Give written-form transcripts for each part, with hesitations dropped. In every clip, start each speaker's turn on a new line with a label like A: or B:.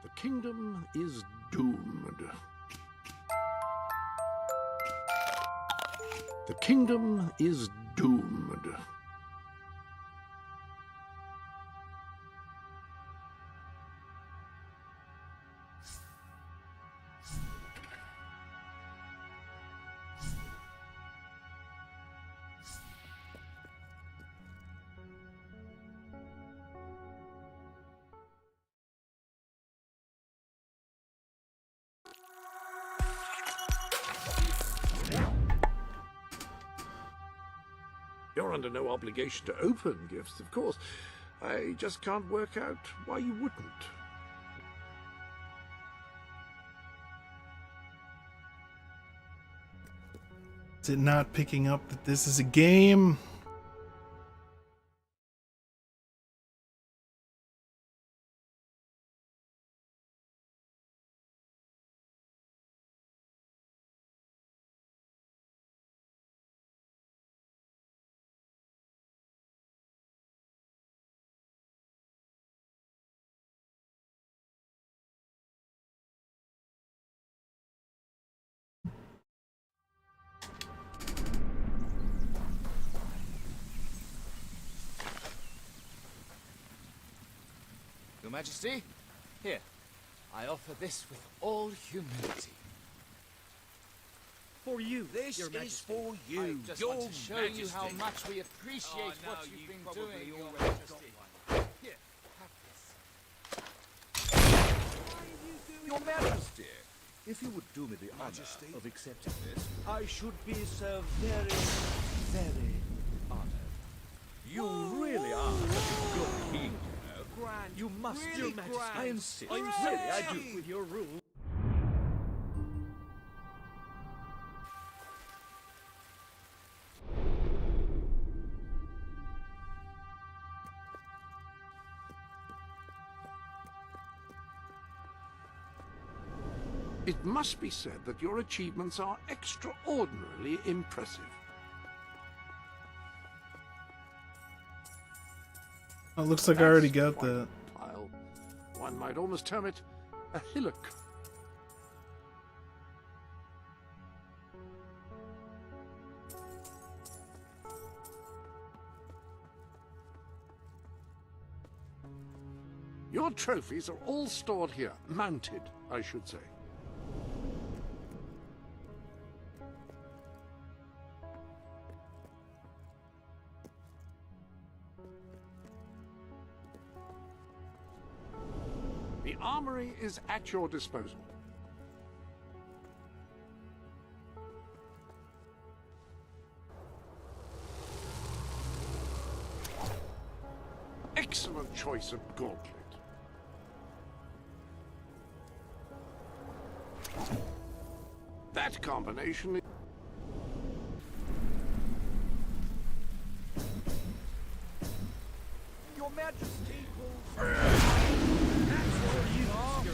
A: The kingdom is doomed. The kingdom is doomed. You're under no obligation to open gifts, of course. I just can't work out why you wouldn't.
B: Is it not picking up that this is a game?
C: Your Majesty, here, I offer this with all humility.
D: For you,
E: This
D: Your
E: is
D: Majesty.
E: for you,
C: I just
E: Your
C: want to show you how
E: Majesty.
C: much we appreciate
E: Oh,
C: what
E: no,
C: you've
E: you've
C: been
E: probably
C: doing, Your
E: already got
C: Majesty. Here, have this.
E: Your Majesty, if you would do me the honor of accepting this, I should be so very, very honored. You really are such a good king, you know.
D: Grand.
E: You must
D: Really
E: do,
D: grand.
E: I insist.
D: I'm
E: Really, I
D: happy
E: do.
D: with your rule.
A: It must be said that your achievements are extraordinarily impressive.
B: Oh, it looks like I already got that.
A: Pile. One might almost term it a hillock. Your trophies are all stored here, mounted, I should say. The armory is at your disposal. Excellent choice of gauntlet. That combination is...
E: Your Majesty,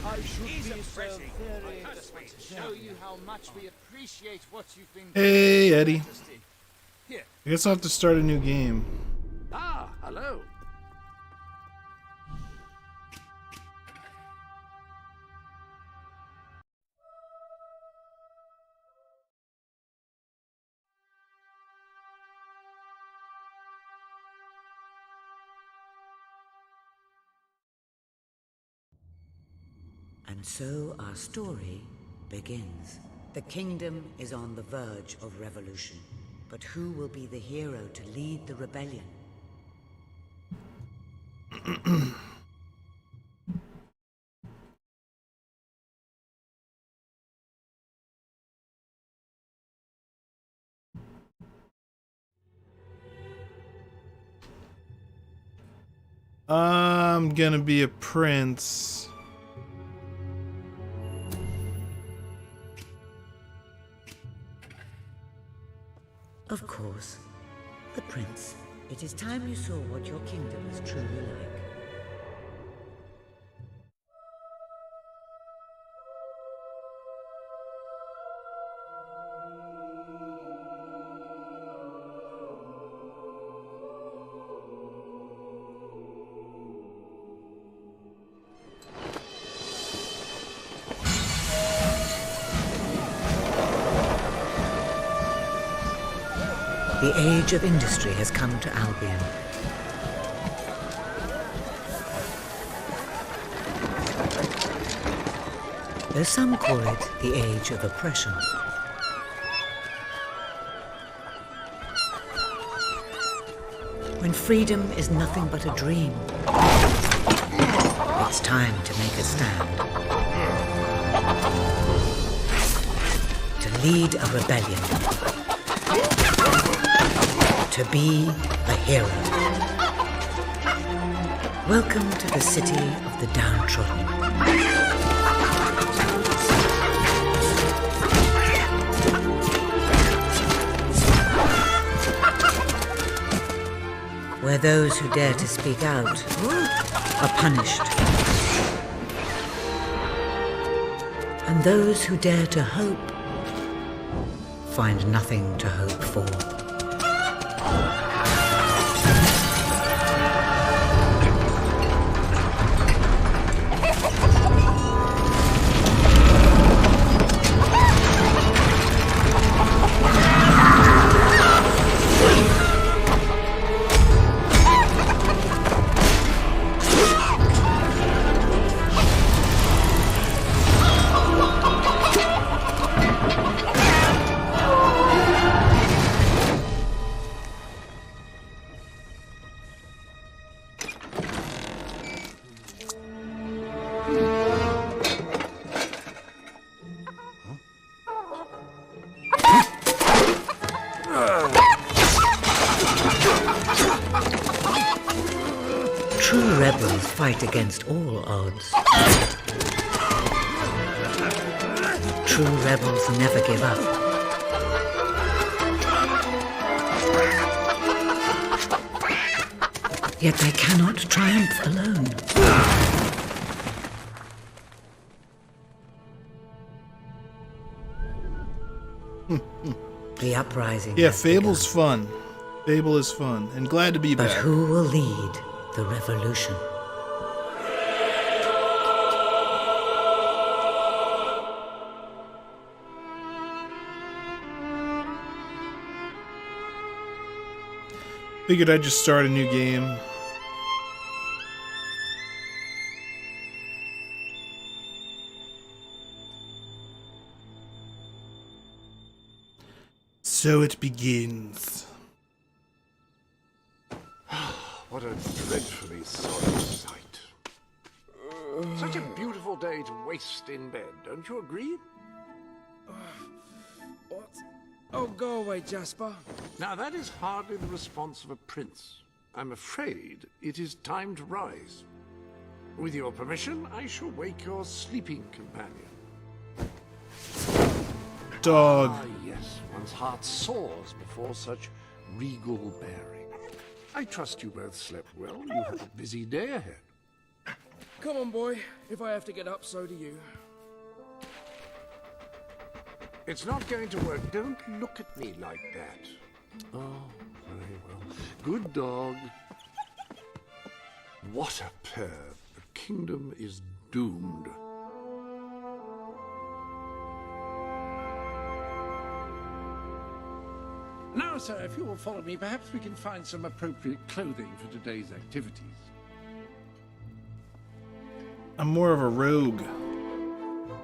D: I should
E: He's
D: be
E: a
D: so
E: pretty.
D: very...
C: I just want to show you how much we appreciate what you've been
B: Hey,
C: doing, Your
B: Eddie.
C: Majesty. Here,
B: I guess I'll have to start a new game.
A: Ah, hello.
F: And so our story begins. The kingdom is on the verge of revolution. But who will be the hero to lead the rebellion?
B: I'm gonna be a prince.
F: Of course. The prince. It is time you saw what your kingdom is truly like. The age of industry has come to Albion. Though some call it the age of oppression. When freedom is nothing but a dream, it's time to make a stand. To lead a rebellion. To be a hero. Welcome to the city of the downtrodden. Where those who dare to speak out are punished. And those who dare to hope find nothing to hope for. True rebels fight against all odds. True rebels never give up. Yet they cannot triumph alone. The uprising.
B: Yeah,
F: has
B: Fable's
F: begun.
B: fun. Fable is fun, and glad to be
F: But
B: back.
F: who will lead the revolution?
B: Figured I'd just start a new game. So it begins.
A: What a dreadfully sorry sight. Such a beautiful day to waste in bed, don't you agree?
D: What? Oh, go away, Jasper.
A: Now that is hardly the response of a prince. I'm afraid it is time to rise. With your permission, I shall wake your sleeping companion.
B: Dog.
A: Ah, yes, one's heart soars before such regal bearing. I trust you both slept well. You have a busy day ahead.
D: Come on, boy. If I have to get up, so do you.
A: It's not going to work. Don't look at me like that. Oh, very well. Good dog. What a pair. The kingdom is doomed. Now, sir, if you will follow me, perhaps we can find some appropriate clothing for today's activities.
B: I'm more of a rogue.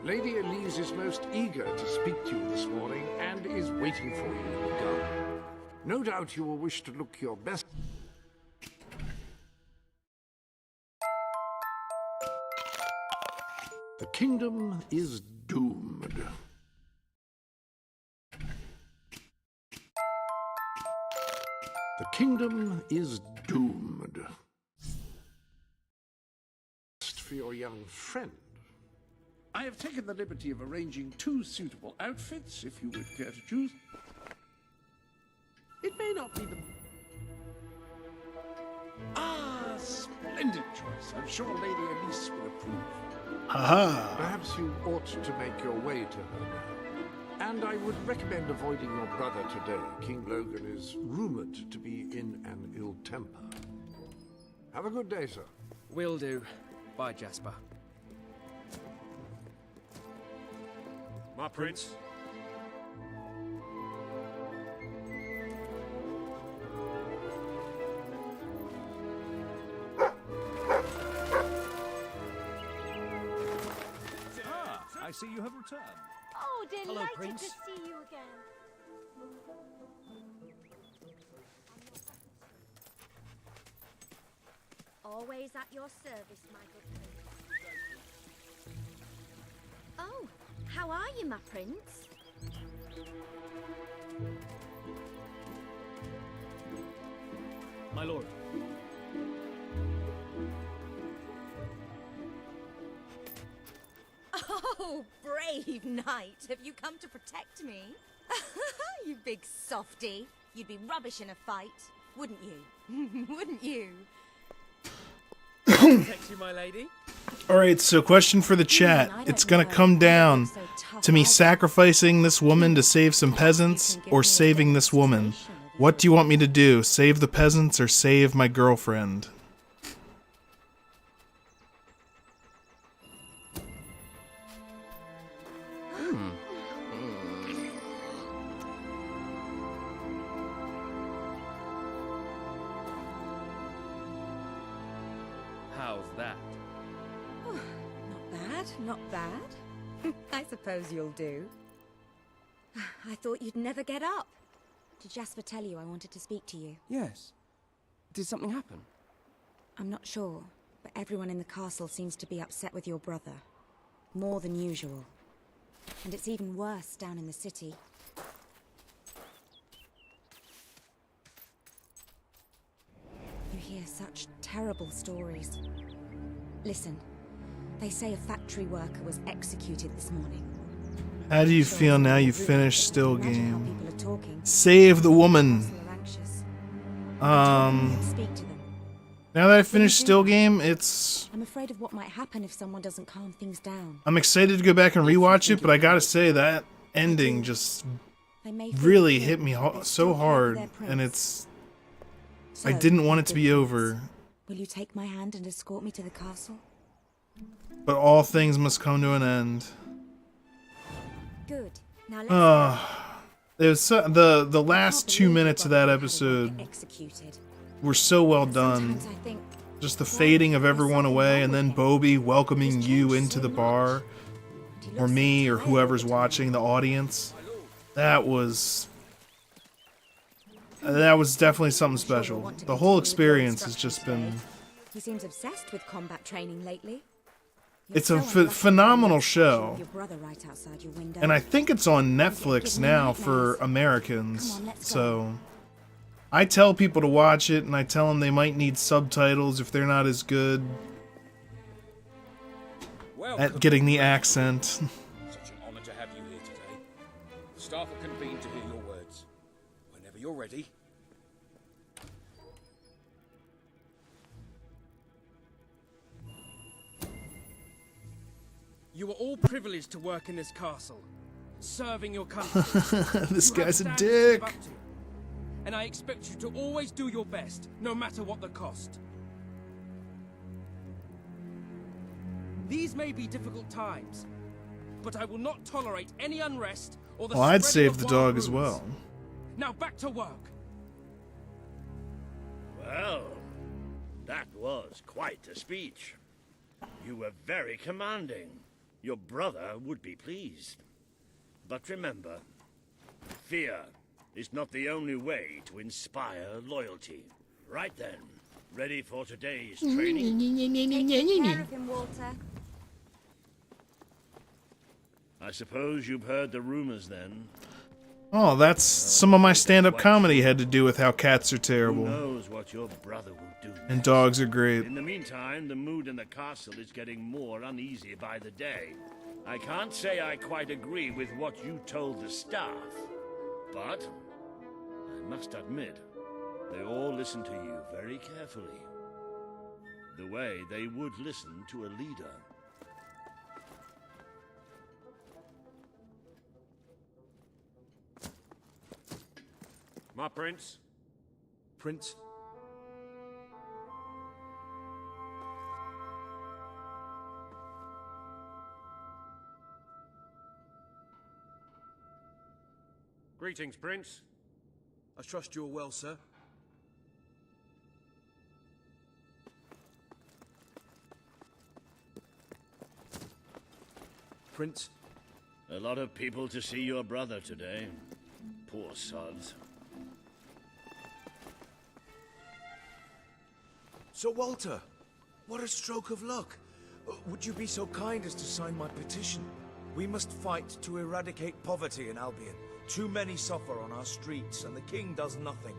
A: Lady Elise is most eager to speak to you this morning and is waiting for you in the garden. No doubt you will wish to look your best. The kingdom is doomed. The kingdom is doomed. for your young friend.
G: I have taken the liberty of arranging 2 suitable outfits, if you would care to choose. It may not be the... Ah, splendid choice. I'm sure Lady Elise will approve.
B: Aha!
A: Perhaps you ought to make your way to her now. And I would recommend avoiding your brother today. King Logan is rumored to be in an ill temper. Have a good day, sir.
D: Will do. Bye, Jasper.
E: My prince. I see you have returned.
H: Oh, delighted
C: Prince.
H: to see you again. Always at your service, my good prince. Oh, how are you, my prince?
C: My lord.
I: Oh, brave knight. Have you come to protect me? You big softy. You'd be rubbish in a fight, wouldn't you? Wouldn't you?
D: Protect you, my lady.
B: Alright, so question for the chat. It's gonna come down to me sacrificing this woman to save some peasants, or saving this woman. What do you want me to do? Save the peasants or save my girlfriend?
D: How's that?
I: Not bad, not bad. I suppose you'll do. I thought you'd never get up. Did Jasper tell you I wanted to speak to you?
D: Yes. Did something happen?
I: I'm not sure, but everyone in the castle seems to be upset with your brother. More than usual. And it's even worse down in the city. You hear such terrible stories. Listen, they say a factory worker was executed this morning.
B: How do you feel now you've finished Still
I: Imagine how
B: Game?
I: people are talking.
B: Save the woman.
I: Castle are anxious. Speak to them.
B: Now that I finished Still Game, it's...
I: I'm afraid of what might happen if someone doesn't calm things down.
B: I'm excited to go back and rewatch it, but I gotta say that ending just
I: They may feel
B: really
I: that
B: hit me
I: they
B: so
I: still care for
B: hard,
I: their
B: and
I: prince.
B: I
I: So,
B: didn't want
I: my
B: it to
I: good
B: be
I: prince,
B: over.
I: Will you take my hand and escort me to the castle?
B: But all things must come to an end.
I: Good. Now let's
B: There's the last 2 minutes of that episode
I: executed.
B: were so well done.
I: Sometimes I think
B: Just the fading of everyone away, and then Bobby welcoming you into the bar, or me, or whoever's watching, the audience. That was definitely something special. The whole experience has just been...
I: He seems obsessed with combat training lately.
B: It's a phenomenal show.
I: Your brother right outside your window.
B: And I think it's on Netflix now for Americans, so I tell people to watch it, and I tell them they might need subtitles if they're not as good at getting the accent.
E: Such an honor to have you here today. The staff are convened to hear your words. Whenever you're ready.
D: You are all privileged to work in this castle, serving your country.
B: This
D: You have
B: guy's a
D: standards to live
B: dick.
D: up to, and I expect you to always do your best, no matter what the cost. These may be difficult times, but I will not tolerate any unrest or the
B: Well, I'd
D: spreading
B: save
D: of
B: the
D: wild
B: dog as
D: rumors.
B: well.
D: Now back to work.
J: Well, that was quite a speech. You were very commanding. Your brother would be pleased. But remember, fear is not the only way to inspire loyalty. Right then, ready for today's training?
I: Take care of him, Walter.
J: I suppose you've heard the rumors then.
B: Oh, that's some of my stand-up comedy had to do with how cats are
J: Who
B: terrible.
J: knows what your brother will do
B: And
J: next.
B: dogs are great.
J: In the meantime, the mood in the castle is getting more uneasy by the day. I can't say I quite agree with what you told the staff, but I must admit, they all listen to you very carefully. The way they would listen to a leader.
K: My prince.
E: Prince?
K: Greetings, prince.
E: I trust you're well, sir. Prince?
J: A lot of people to see your brother today. Poor sods.
L: Sir Walter, what a stroke of luck. Would you be so kind as to sign my petition? We must fight to eradicate poverty in Albion. Too many suffer on our streets, and the king does nothing.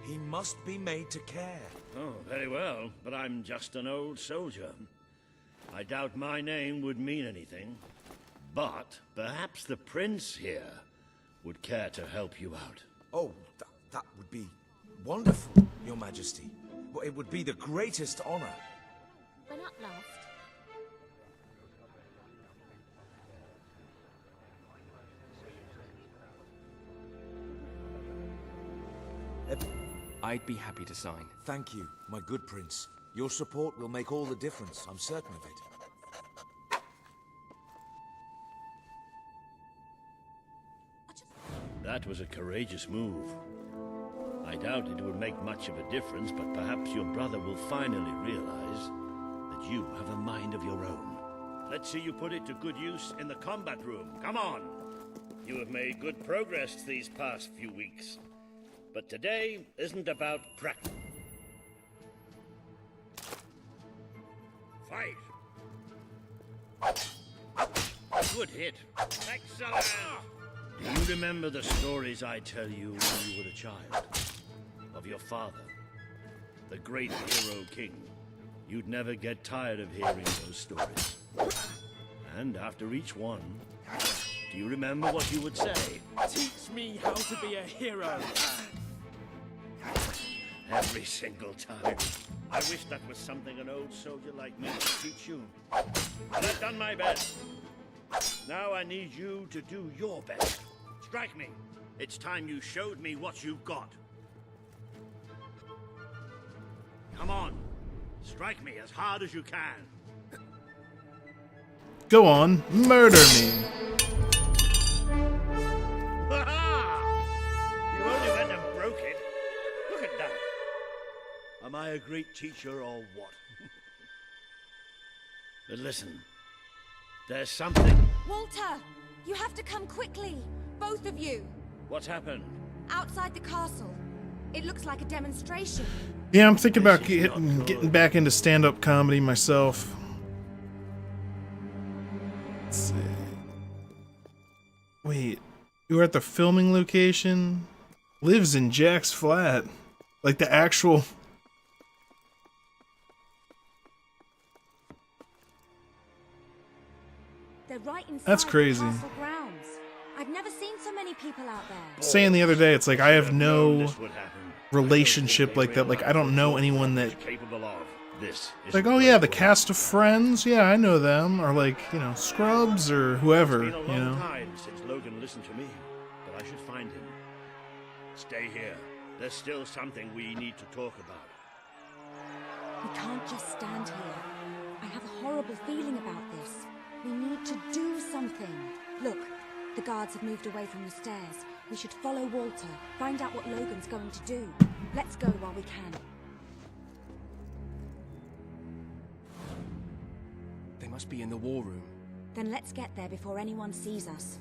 L: He must be made to care.
J: Oh, very well, but I'm just an old soldier. I doubt my name would mean anything. But perhaps the prince here would care to help you out.
L: Oh, that would be wonderful, your majesty. Well, it would be the greatest honor.
H: We're not lost.
D: I'd be happy to sign.
L: Thank you, my good prince. Your support will make all the difference, I'm certain of it.
J: That was a courageous move. I doubt it would make much of a difference, but perhaps your brother will finally realize that you have a mind of your own. Let's see you put it to good use in the combat room. Come on! You have made good progress these past few weeks. But today isn't about practice. Fight! Good hit. Excellent! Do you remember the stories I tell you when you were a child? Of your father, the great hero king. You'd never get tired of hearing those stories. And after each one, do you remember what you would say?
D: Teach me how to be a hero.
J: Every single time. I wish that was something an old soldier like me could teach you. But I've done my best. Now I need you to do your best. Strike me. It's time you showed me what you've got. Come on. Strike me as hard as you can.
B: Go on, murder me.
J: You only went and broke it. Look at that. Am I a great teacher or what? But listen, there's something.
I: Walter! You have to come quickly! Both of you!
J: What's happened?
I: Outside the castle. It looks like a demonstration.
B: Yeah, I'm thinking about getting back into stand-up comedy myself. Let's see. Wait, you were at the filming location? Lives in Jack's flat. Like the actual...
I: They're right inside
B: That's crazy.
I: the castle grounds. I've never seen so many people out there.
B: Saying the other day, it's like I have no relationship like that. Like I don't know anyone that... Like, oh yeah, the cast of Friends, yeah, I know them. Or like, you know, Scrubs or whoever,
J: It's been a
B: you
J: long
B: know.
J: time since Logan listened to me, but I should find him. Stay here. There's still something we need to talk about.
I: We can't just stand here. I have a horrible feeling about this. We need to do something. Look, the guards have moved away from the stairs. We should follow Walter, find out what Logan's going to do. Let's go while we can.
D: They must be in the war room.
I: Then let's get there before anyone sees us.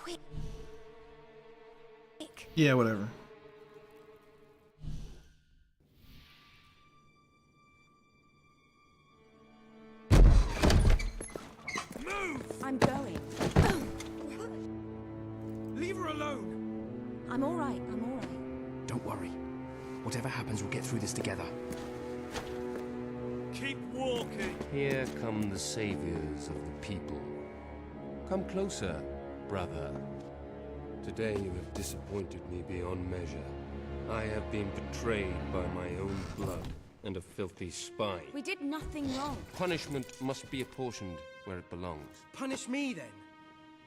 I: quick.
B: Yeah, whatever.
I: I'm going.
D: Leave her alone!
I: I'm all right. I'm all right.
D: Don't worry. Whatever happens, we'll get through this together.
E: Keep walking.
K: Here come the saviors of the people. Come closer, brother. Today you have disappointed me beyond measure. I have been betrayed by my own blood and a filthy spy.
I: We did nothing wrong.
K: Punishment must be apportioned where it belongs.
D: Punish me, then.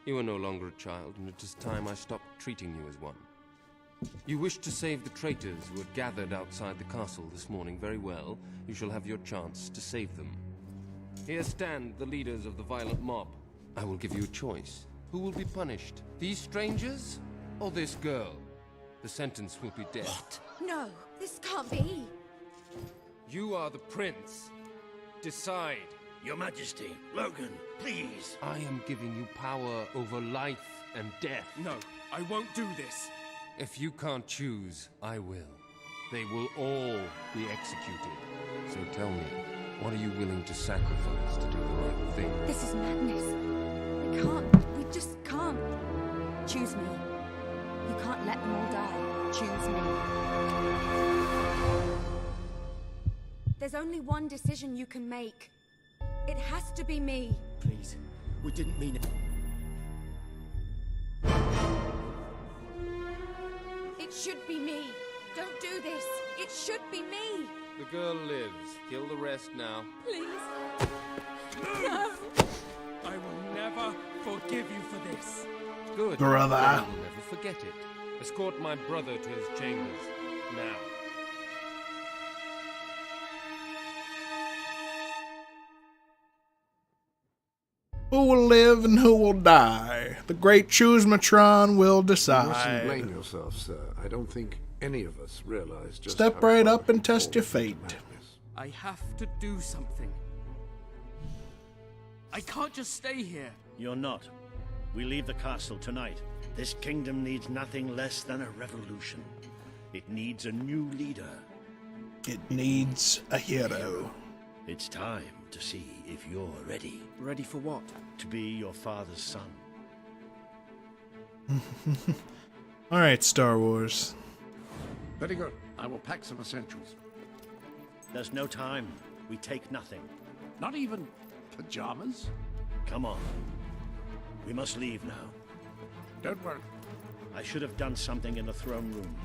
K: You are no longer a child, and it is time I stopped treating you as one. You wish to save the traitors who had gathered outside the castle this morning. Very well. You shall have your chance to save them. Here stand the leaders of the violent mob. I will give you a choice. Who will be punished? These strangers or this girl? The sentence will be death.
I: What? No, this can't be.
K: You are the prince. Decide.
J: Your Majesty, Logan, please.
K: I am giving you power over life and death.
D: No, I won't do this.
K: If you can't choose, I will. They will all be executed. So tell me, what are you willing to sacrifice to do the right thing?
I: This is madness. We just can't. Choose me. You can't let them all die. Choose me. There's only one decision you can make. It has to be me.
D: Please, we didn't mean it.
I: It should be me. Don't do this. It should be me.
K: The girl lives. Kill the rest now.
I: Please. No.
D: I will never forgive you for this.
K: Good.
B: Brother.
K: I will never forget it. Escort my brother to his chambers. Now.
B: Who will live and who will die? The great Chuzmatron will
A: You mustn't
B: decide.
A: blame yourself, sir. I don't think any of us realize just
B: Step
A: how
B: right
A: far
B: up and
A: you've
B: test your
A: fallen into
B: fate.
A: madness.
D: I have to do something. I can't just stay here.
J: You're not. We leave the castle tonight. This kingdom needs nothing less than a revolution. It needs a new leader.
B: It needs a hero.
J: It's time to see if you're ready.
D: Ready for what?
J: To be your father's son.
B: Alright, Star Wars.
G: Very good. I will pack some essentials.
J: There's no time. We take nothing.
G: Not even pajamas?
J: Come on. We must leave now.
G: Don't worry.
J: I should have done something in the throne room.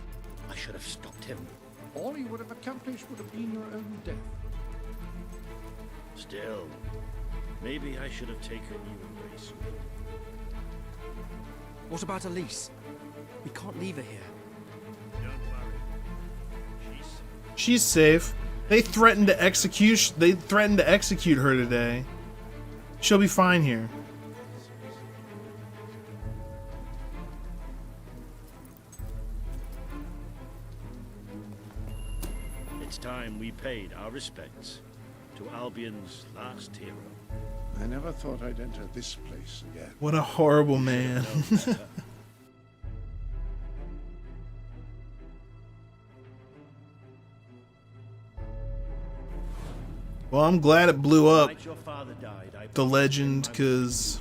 J: I should have stopped him.
G: All you would have accomplished would have been your own death.
J: Still, maybe I should have taken you away sooner.
D: What about Elise? We can't leave her here.
J: Don't worry.
B: She's safe. They threatened to execute her today. She'll be fine here.
J: It's time we paid our respects to Albion's last hero.
G: I never thought I'd enter this place again.
B: What a horrible man. Well, I'm glad it blew up the legend, because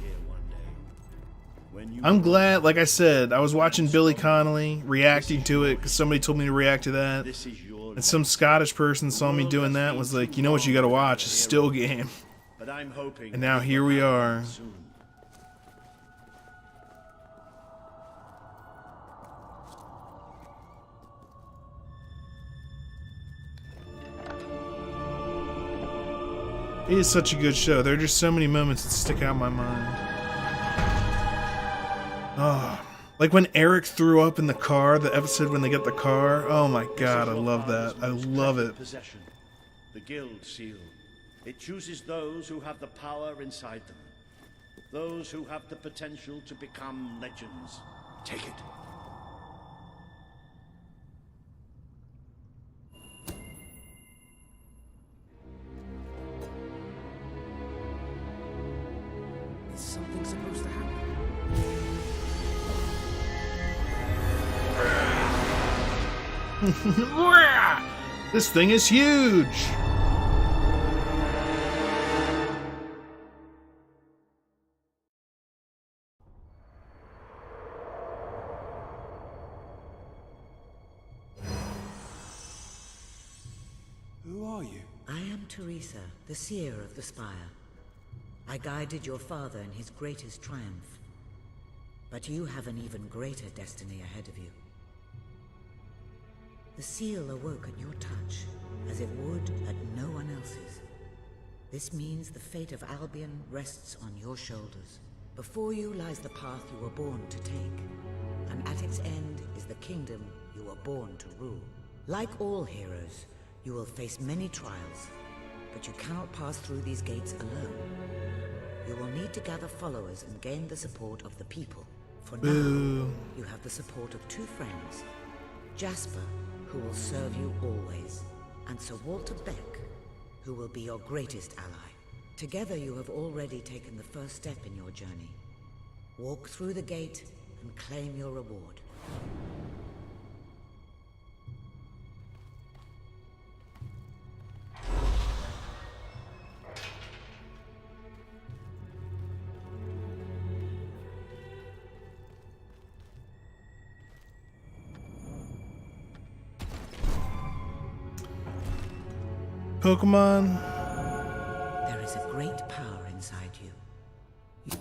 B: I'm glad, like I said, I was watching Billy Connolly reacting to it because somebody told me to react to that. And some Scottish person saw me doing that and was like, you know what you gotta watch? It's Still Game. And now here we are. It is such a good show. There are just so many moments that stick out in my mind. Oh, like when Eric threw up in the car, the episode when they get the car. Oh my god, I love that. I love it.
J: Possession. The Guild Seal. It chooses those who have the power inside them. Those who have the potential to become legends. Take it.
D: Is something supposed to happen?
B: This thing is huge!
L: Who are you?
F: I am Teresa, the seer of the spire. I guided your father in his greatest triumph. But you have an even greater destiny ahead of you. The seal awoke at your touch, as it would at no one else's. This means the fate of Albion rests on your shoulders. Before you lies the path you were born to take, and at its end is the kingdom you were born to rule. Like all heroes, you will face many trials, but you cannot pass through these gates alone. You will need to gather followers and gain the support of the people. For now, you have the support of two friends, Jasper, who will serve you always, and Sir Walter Beck, who will be your greatest ally. Together you have already taken the first step in your journey. Walk through the gate and claim your reward.
B: Pokemon.
F: There is a great power inside you.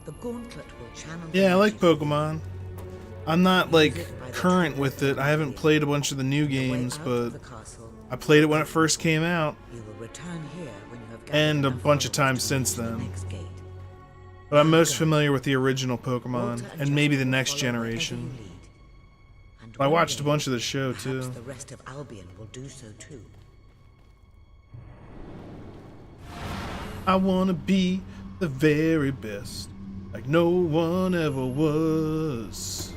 F: The gauntlet will channel.
B: Yeah, I like Pokemon. I'm not like current with it. I haven't played a bunch of the new games, but I played it when it first came out, and a bunch of times since then. But I'm most familiar with the original Pokemon, and maybe the next generation. I watched a bunch of the show too.
F: The rest of Albion will do so too.
B: I wanna be the very best, like no one ever was.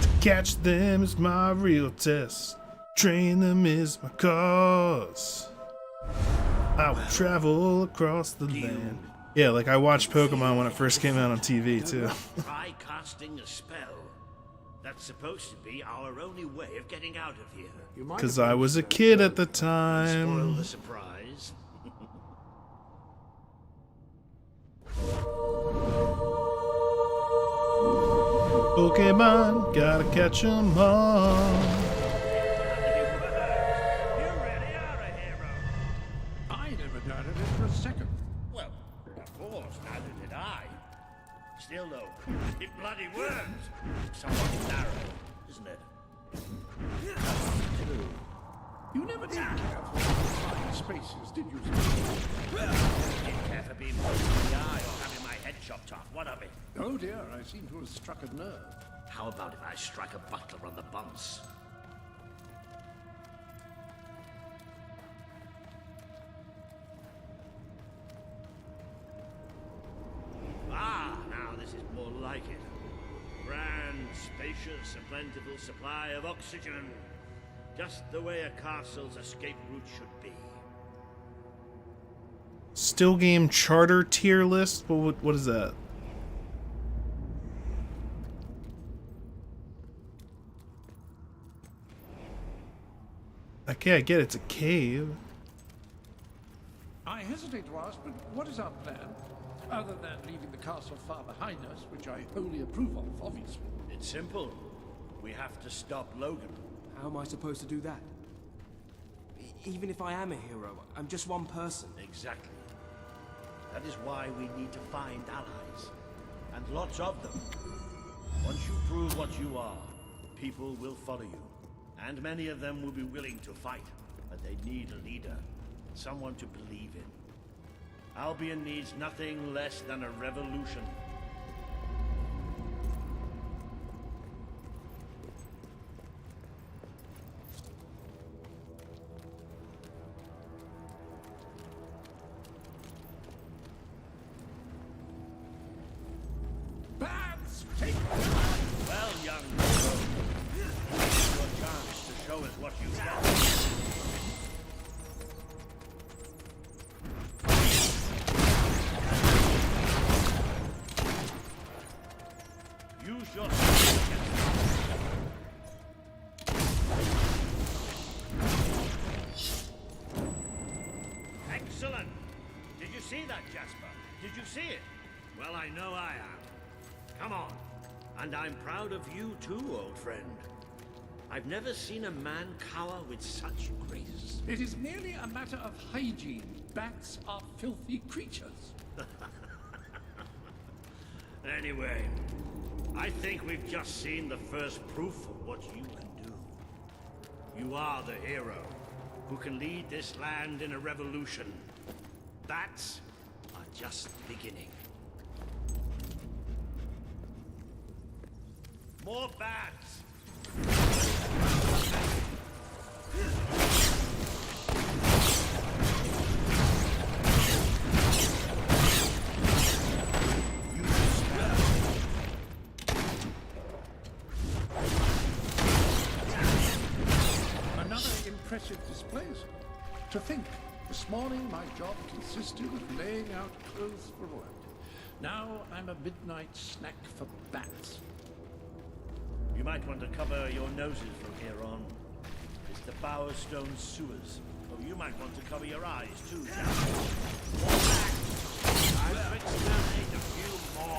B: To catch them is my real test, train them is my cause. I will travel across the land. Yeah, like I watched Pokemon when it first came out on TV too.
J: Try casting a spell. That's supposed to be our only way of getting out of here.
B: Because I was a kid at the time.
J: Spoil the surprise.
B: Pokemon, gotta catch 'em all.
G: I never doubted it for a second.
J: Well, of course, neither did I. Still, though, it bloody works. Somewhat narrow, isn't it?
G: You never did care for flying spaces, did you?
J: Didn't care for being pushed in the eye or having my head chopped off. What of it?
G: Oh dear, I seem to have struck a nerve.
J: How about if I strike a butler on the bumps? Ah, now this is more like it. Grand, spacious, and plentiful supply of oxygen. Just the way a castle's escape route should be.
B: Still game charter tier list? What is that? Okay, I get it's a cave.
G: I hesitate to ask, but what is our plan? Other than leaving the castle far behind us, which I wholly approve of, obviously.
J: It's simple. We have to stop Logan.
D: How am I supposed to do that? Even if I am a hero, I'm just one person.
J: Exactly. That is why we need to find allies. And lots of them. Once you prove what you are, people will follow you. And many of them will be willing to fight. But they need a leader. Someone to believe in. Albion needs nothing less than a revolution. Well, young hero, here's your chance to show us what you've got. see that, Jasper? Did you see it? Well, I know I am. Come on. And I'm proud of you too, old friend. I've never seen a man cower with such grace.
G: It is merely a matter of hygiene. Bats are filthy creatures.
J: Anyway, I think we've just seen the first proof of what you can do. You are the hero who can lead this land in a revolution. Bats are just beginning. More bats!
G: Another impressive display, sir. To think, this morning my job consisted of laying out clothes for work. Now I'm a midnight snack for bats.
J: You might want to cover your noses from here on. It's the Bowerstone sewers. Oh, you might want to cover your eyes too, Jack. More bats! I've exterminated a few more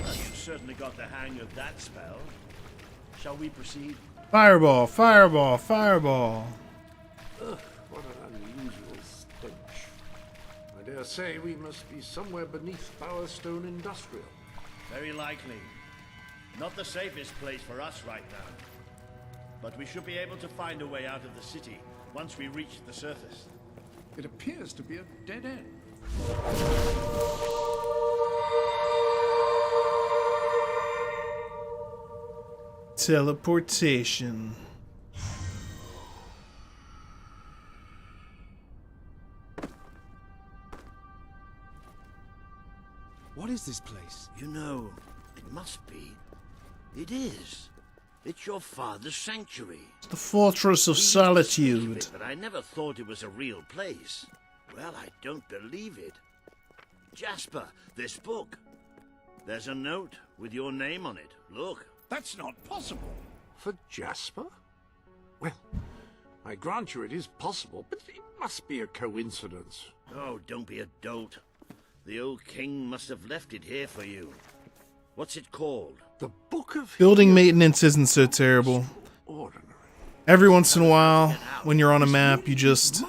J: Well, you certainly got the hang of that spell. Shall we proceed?
B: Fireball, fireball, fireball.
A: Ugh, what an unusual stench. I dare say we must be somewhere beneath Bowerstone Industrial.
J: Very likely. Not the safest place for us right now. But we should be able to find a way out of the city once we reach the surface.
G: It appears to be a dead end.
B: Teleportation.
D: What is this place?
J: You know, it must be. It is. It's your father's sanctuary.
B: The Fortress of
J: We used to speak of
B: Solitude.
J: it, but I never thought it was a real place. Well, I don't believe it. Jasper, this book. There's a note with your name on it. Look.
G: That's not possible.
A: For Jasper? Well, I grant you it is possible, but it must be a coincidence.
J: Oh, don't be a dolt. The old king must have left it here for you. What's it called?
A: The Book of
B: Building maintenance isn't so terrible.
A: Ordinary.
B: Every once in a while, when you're on a map, you just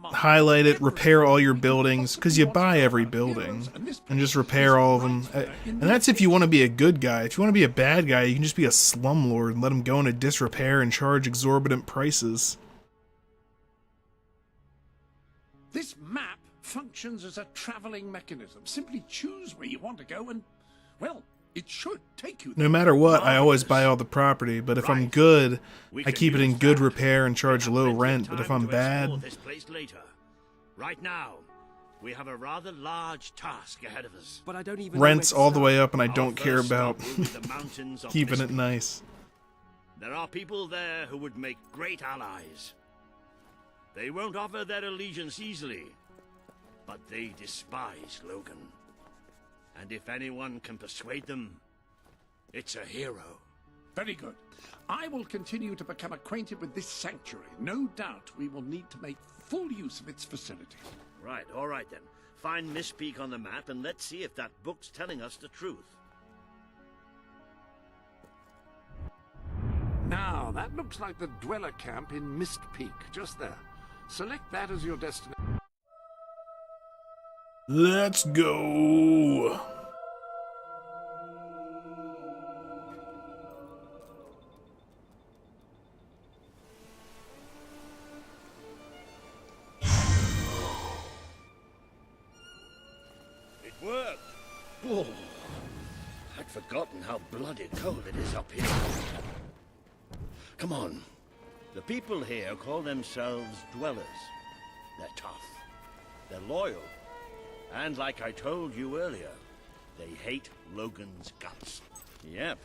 B: highlight it, repair all your buildings, because you buy every building, and just repair all of them. And that's if you want to be a good guy. If you want to be a bad guy, you can just be a slumlord and let them go into disrepair and charge exorbitant prices.
G: This map functions as a traveling mechanism. Simply choose where you want to go and, well, it should take you there.
B: No matter what, I always buy all the property, but if I'm good, I keep it in good repair and charge low rent, but if I'm bad...
J: This place later. Right now, we have a rather large task ahead of us.
D: But I don't even
B: Rent's
D: know where
B: all
D: to
B: the
D: start.
B: way up and I
J: Our
B: don't care
J: first
B: about
J: stop will be the mountains of
B: keeping it
J: Misty.
B: nice.
J: There are people there who would make great allies. They won't offer their allegiance easily, but they despise Logan. And if anyone can persuade them, it's a hero.
G: Very good. I will continue to become acquainted with this sanctuary. No doubt we will need to make full use of its facilities.
J: Right, all right then. Find Miss Peak on the map and let's see if that book's telling us the truth.
A: Now, that looks like the dweller camp in Mist Peak, just there. Select that as your destination.
B: Let's go!
J: It worked! Oh, I'd forgotten how bloody cold it is up here. Come on. The people here call themselves dwellers. They're tough. They're loyal. And like I told you earlier, they hate Logan's guts. Yep.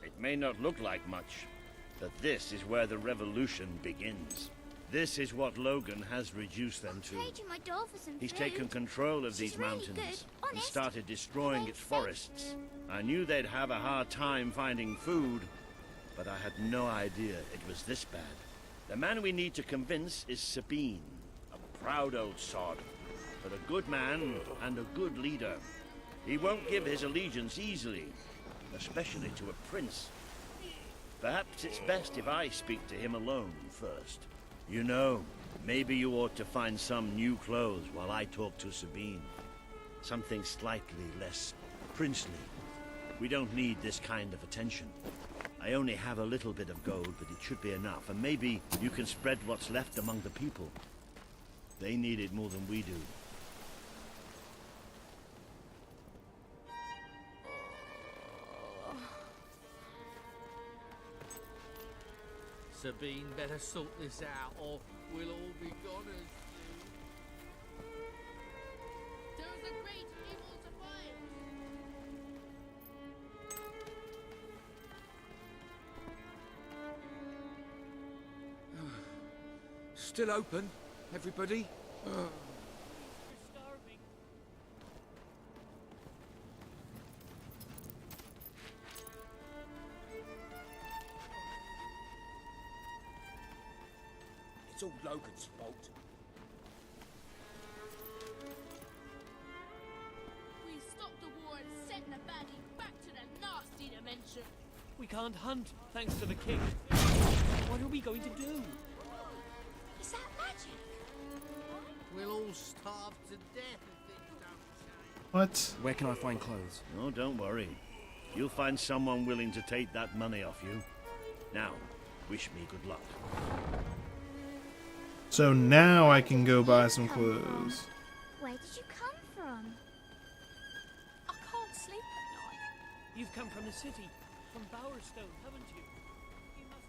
J: It may not look like much, but this is where the revolution begins. This is what Logan has reduced them to.
H: Trading my doll for some
J: He's
H: food.
J: taken control of
H: She's
J: these
H: really
J: mountains
H: good,
J: and
H: honest.
J: started destroying its forests. I knew they'd have a hard time finding food, but I had no idea it was this bad. The man we need to convince is Sabine, a proud old sod, but a good man and a good leader. He won't give his allegiance easily, especially to a prince. Perhaps it's best if I speak to him alone first. You know, maybe you ought to find some new clothes while I talk to Sabine. Something slightly less princely. We don't need this kind of attention. I only have a little bit of gold, but it should be enough, and maybe you can spread what's left among the people. They need it more than we do.
C: Sabine better sort this out, or we'll all be goners.
M: There is a great evil to fight.
L: Still open, everybody?
M: We're starving.
E: It's all Logan's fault.
M: We stopped the war and sent the baddie back to the nasty dimension.
D: We can't hunt, thanks to the king. What are we going to do?
H: Is that magic?
C: We'll all starve to death if things don't change.
B: What?
D: Where can I find clothes?
J: Oh, don't worry. You'll find someone willing to take that money off you. Now, wish me good luck.
B: So now I can go buy some clothes.
H: Where did you come from?
M: I can't sleep at night.
D: You've come from the city, from Bowerstone, haven't you? You must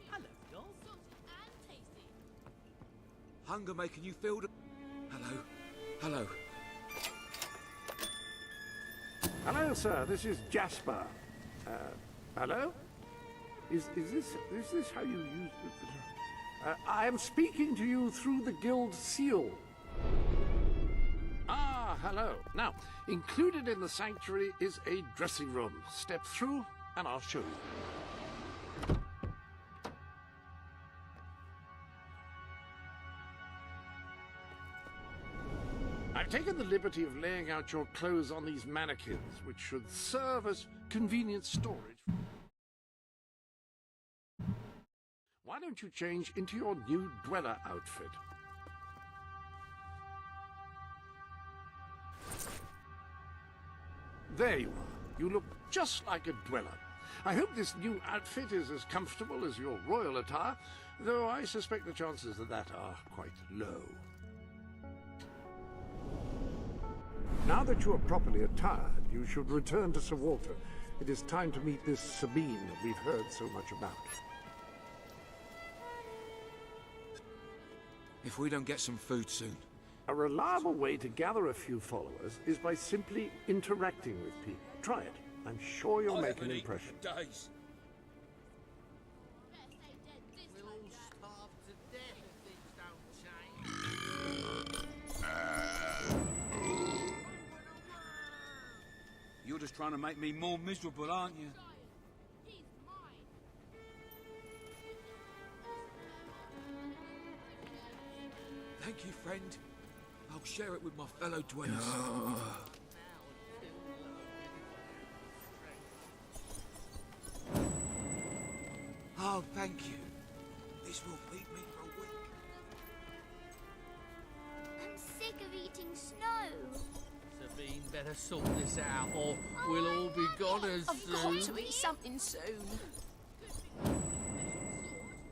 D: have... Hello, doll.
M: Salty and tasty.
L: Hunger making you feel the... Hello. Hello.
A: Hello, sir. This is Jasper. Hello? Is this how you use it? I am speaking to you through the guild seal. Ah, hello. Now, included in the sanctuary is a dressing room. Step through and I'll show you. I've taken the liberty of laying out your clothes on these mannequins, which should serve as convenient storage. Why don't you change into your new dweller outfit? There you are. You look just like a dweller. I hope this new outfit is as comfortable as your royal attire, though I suspect the chances of that are quite low. Now that you are properly attired, you should return to Sir Walter. It is time to meet this Sabine that we've heard so much about.
L: If we don't get some food soon.
A: A reliable way to gather a few followers is by simply interacting with people. Try it. I'm sure you'll make an impression.
E: Days.
C: We'll all starve to death if things don't change.
E: You're just trying to make me more miserable, aren't you?
M: He's mine.
L: Thank you, friend. I'll share it with my fellow dwellers. Oh, thank you. This will feed me for a week.
H: I'm sick of eating snow.
C: Sabine better sort this out, or we'll all be goners
M: I've
C: soon.
M: got to eat something soon.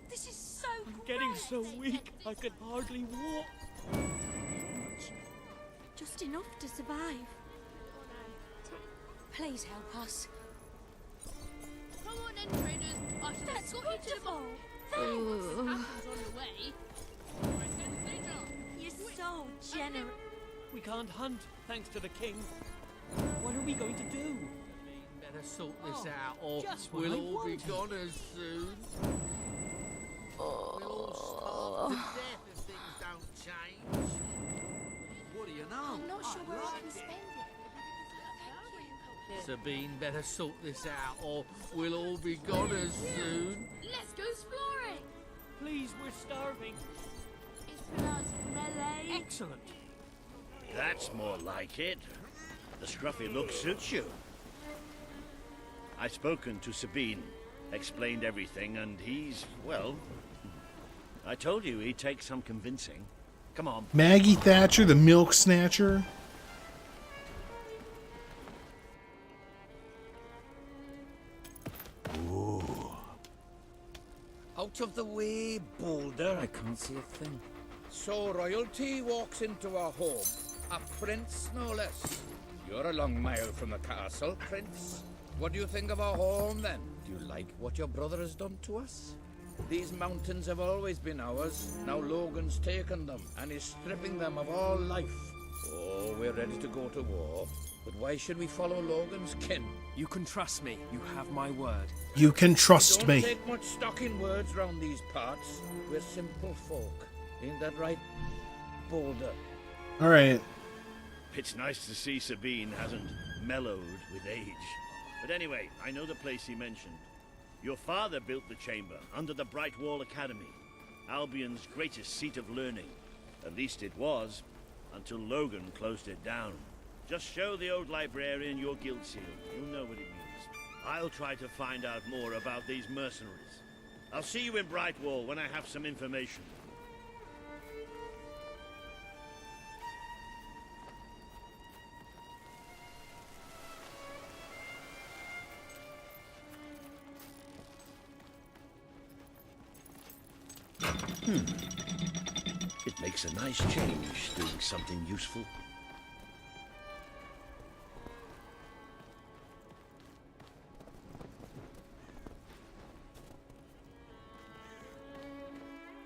M: This is so
D: I'm getting so weak, I can hardly walk.
I: Just enough to survive. Please help us.
M: Come on then, traders. I shall
I: That's
M: escort you to the
I: wonderful.
M: Apples on the way.
I: You're so generous.
D: We can't hunt, thanks to the king. What are we going to do?
C: Sabine
N: better sort this out, or
D: just what
N: we'll
D: I
N: all be
D: wanted.
N: gone as soon. We'll all starve to death if things don't change.
E: What do you know?
M: I'm not sure where I can spend it.
N: Sabine better sort this out, or we'll all be gone as soon.
M: Let's go exploring.
D: Please, we're starving.
M: It's pronounced melee.
D: Excellent.
J: That's more like it. The scruffy look suits you. I've spoken to Sabine, explained everything, and he's, well, I told you he'd take some convincing. Come on.
B: Maggie Thatcher, the milk snatcher.
E: Out of the way, Boulder.
C: I can't see a thing.
E: So royalty walks into our home. A prince, no less. You're a long mile from the castle, Prince. What do you think of our home, then? Do you like what your brother has done to us? These mountains have always been ours. Now Logan's taken them, and is stripping them of all life. Oh, we're ready to go to war. But why should we follow Logan's kin?
D: You can trust me. You have my word.
B: You can trust
E: Don't
B: me.
E: take much stock in words round these parts. We're simple folk. Ain't that right, Boulder?
B: All right.
J: It's nice to see Sabine hasn't mellowed with age. But anyway, I know the place he mentioned. Your father built the chamber under the Bright Wall Academy, Albion's greatest seat of learning. At least it was, until Logan closed it down. Just show the old librarian your guild seal. You'll know what it means. I'll try to find out more about these mercenaries. I'll see you in Brightwall when I have some information. It makes a nice change doing something useful.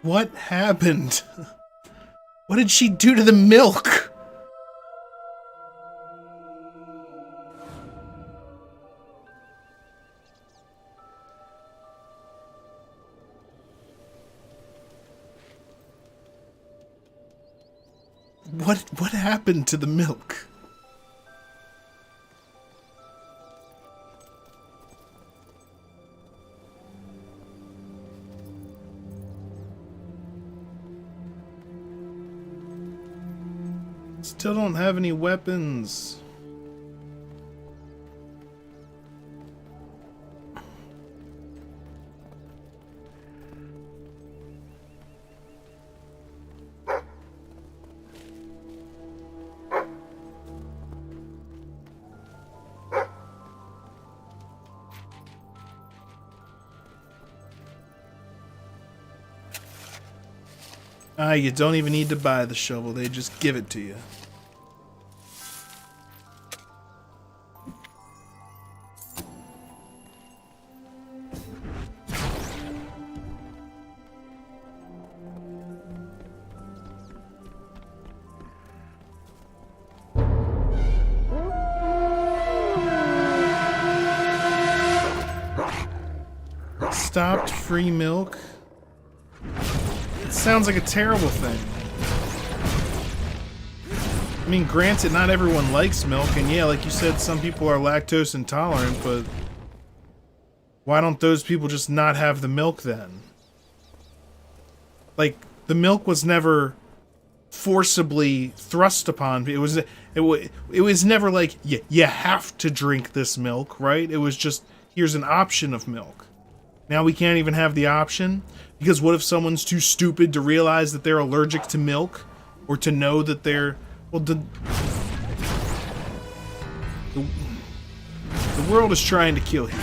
B: What happened? What did she do to the milk? What happened to the milk? Still don't have any weapons. You don't even need to buy the shovel, they just give it to you. Stopped free milk. It sounds like a terrible thing. I mean, granted, not everyone likes milk, and yeah, like you said, some people are lactose intolerant, but why don't those people just not have the milk then? Like, the milk was never forcibly thrust upon. It was never like, you have to drink this milk, right? It was just, here's an option of milk. Now we can't even have the option? Because what if someone's too stupid to realize that they're allergic to milk? Or to know that they're... Well, the world is trying to kill you.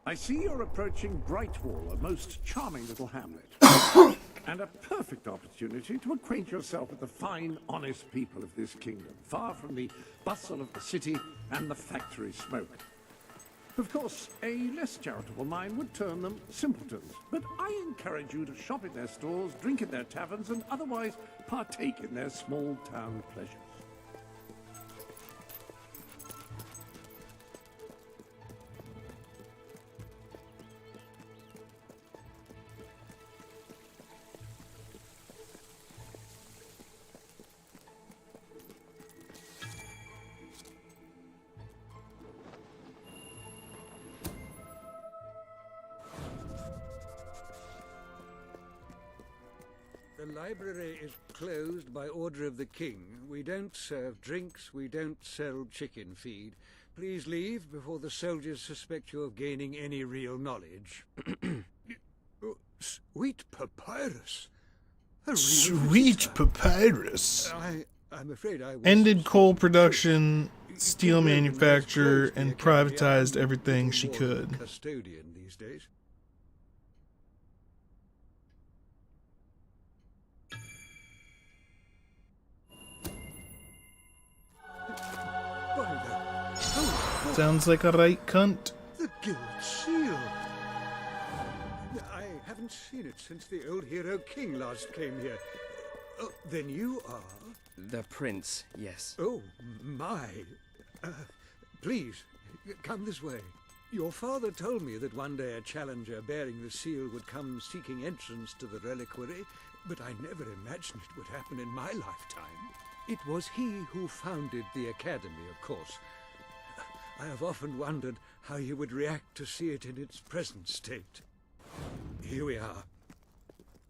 G: I see you're approaching Brightwall, a most charming little hamlet. And a perfect opportunity to acquaint yourself with the fine, honest people of this kingdom, far from the bustle of the city and the factory smoke. Of course, a less charitable mind would term them simpletons, but I encourage you to shop in their stores, drink in their taverns, and otherwise partake in their small-town pleasures.
O: The library is closed by order of the king. We don't serve drinks, we don't sell chicken feed. Please leave before the soldiers suspect you of gaining any real knowledge. Oh, sweet papyrus.
B: Sweet papyrus.
O: I'm afraid I
B: Ended coal production, steel manufacture, and privatized everything she could.
O: Custodian these days.
B: Sounds like a right cunt.
O: The Guild Seal. I haven't seen it since the old hero king last came here. Oh, then you are...
D: The prince, yes.
O: Oh, my. Please, come this way. Your father told me that one day a challenger bearing the seal would come seeking entrance to the reliquary, but I never imagined it would happen in my lifetime. It was he who founded the academy, of course. I have often wondered how he would react to see it in its present state. Here we are.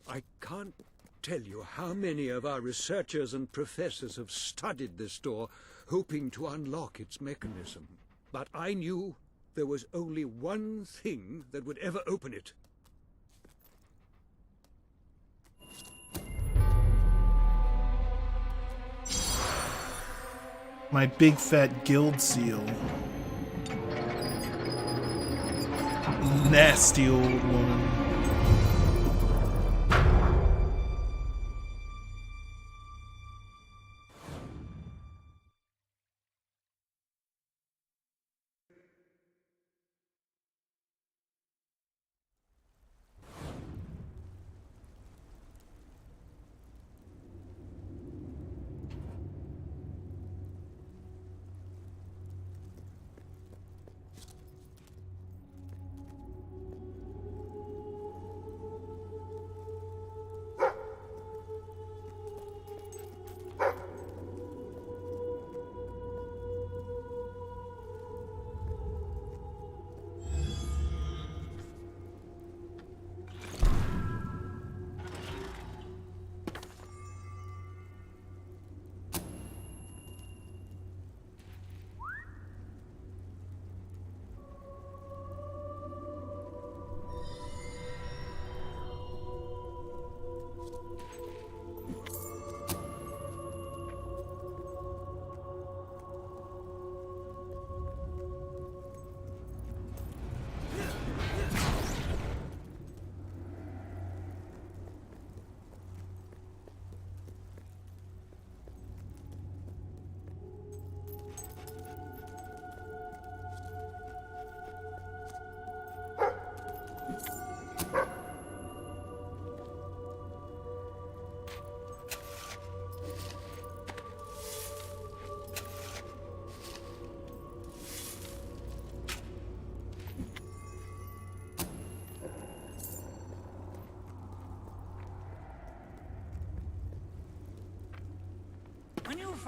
O: I can't tell you how many of our researchers and professors have studied this door, hoping to unlock its mechanism. But I knew there was only one thing that would ever open it.
B: My big fat guild seal. Nasty old woman.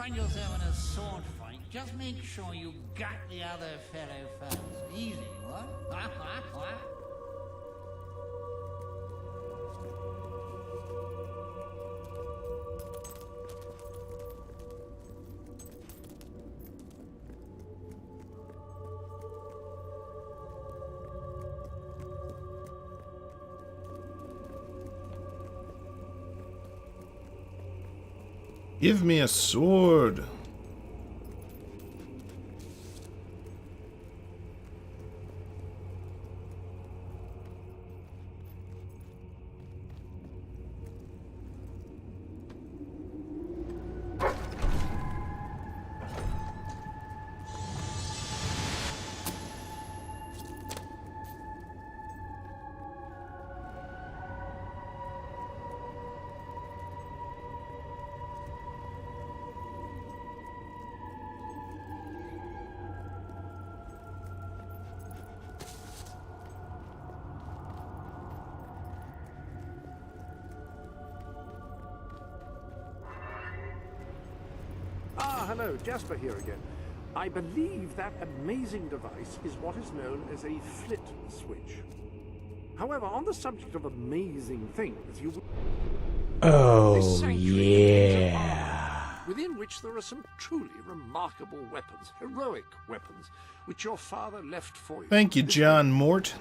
N: find yourself in a sword fight, just make sure you gut the other fellow first. Easy, what?
B: Give me a sword.
A: Ah, hello, Jasper here again. I believe that amazing device is what is known as a flit switch. However, on the subject of amazing things, you...
P: Oh, yeah.
A: Within which there are some truly remarkable weapons, heroic weapons, which your father left for you.
B: Thank you, John Mort.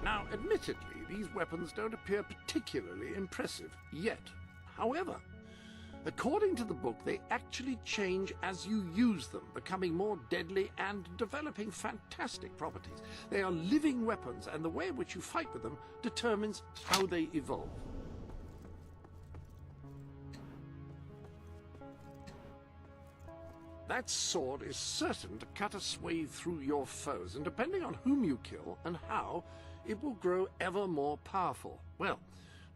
A: Now, admittedly, these weapons don't appear particularly impressive yet. However, according to the book, they actually change as you use them, becoming more deadly and developing fantastic properties. They are living weapons, and the way in which you fight with them determines how they evolve. That sword is certain to cut a swathe through your foes, and depending on whom you kill and how, it will grow ever more powerful. Well,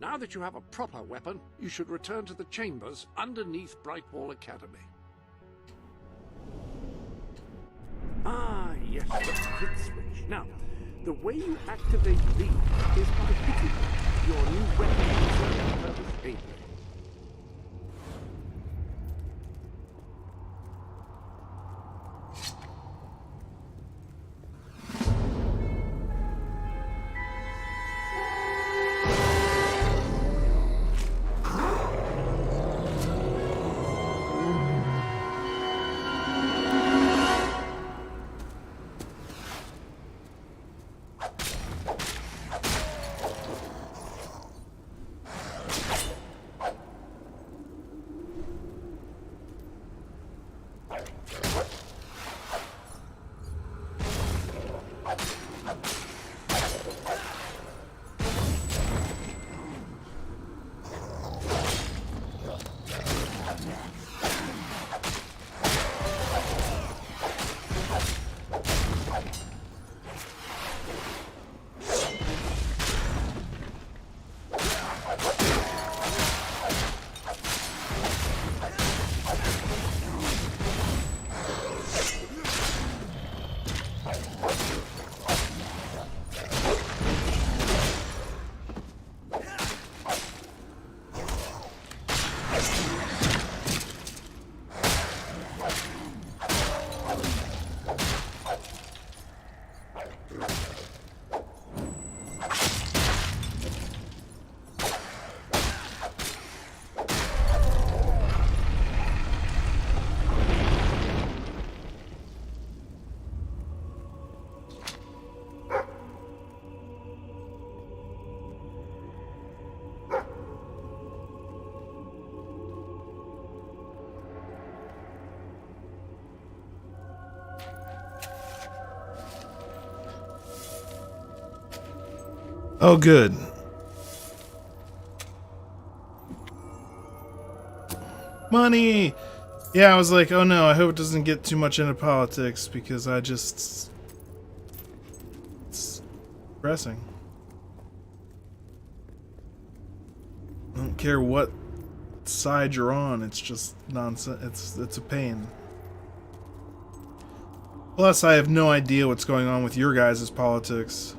A: now that you have a proper weapon, you should return to the chambers underneath Brightwall Academy. Ah, yes, the flit switch. Now, the way you activate these is by hitting your new weapon purpose ably.
B: Oh, good. Money! Yeah, I was like, oh no, I hope it doesn't get too much into politics, because I just... It's depressing. I don't care what side you're on, it's just nonsense. It's a pain. Plus, I have no idea what's going on with your guys' politics.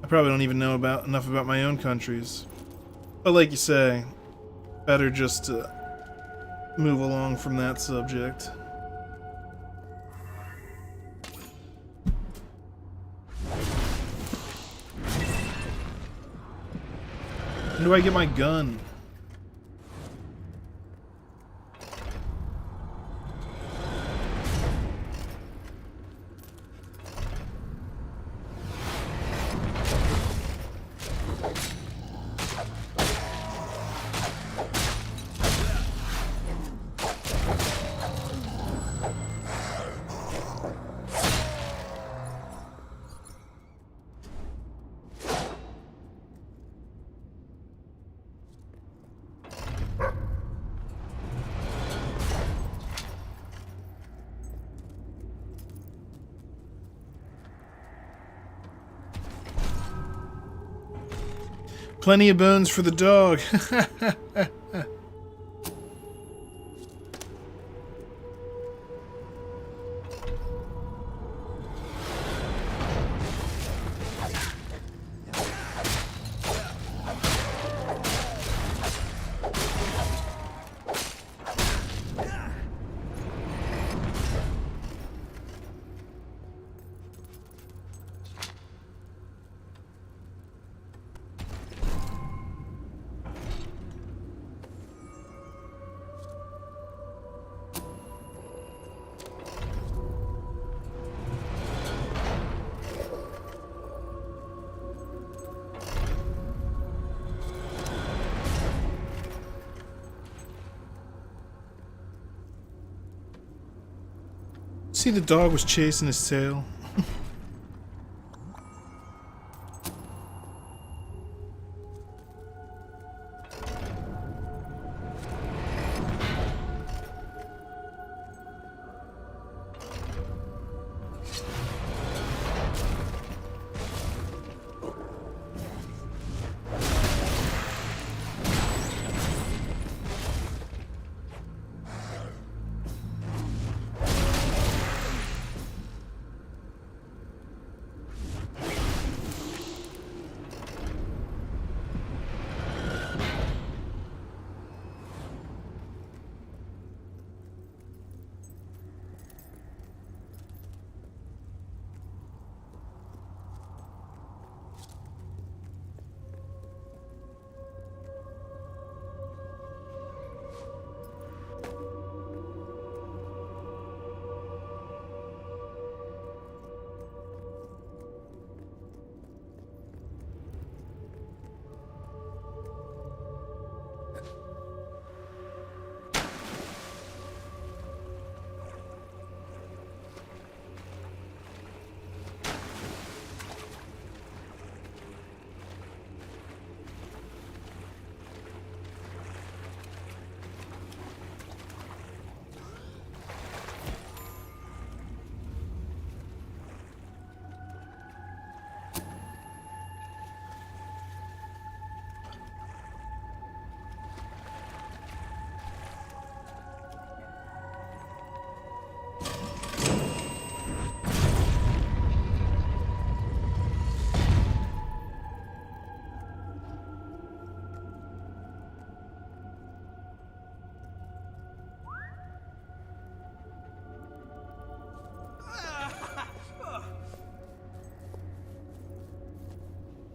B: I probably don't even know enough about my own country's. But like you say, better just to move along from that subject. When do I get my gun? Plenty of bones for the dog. See, the dog was chasing his tail.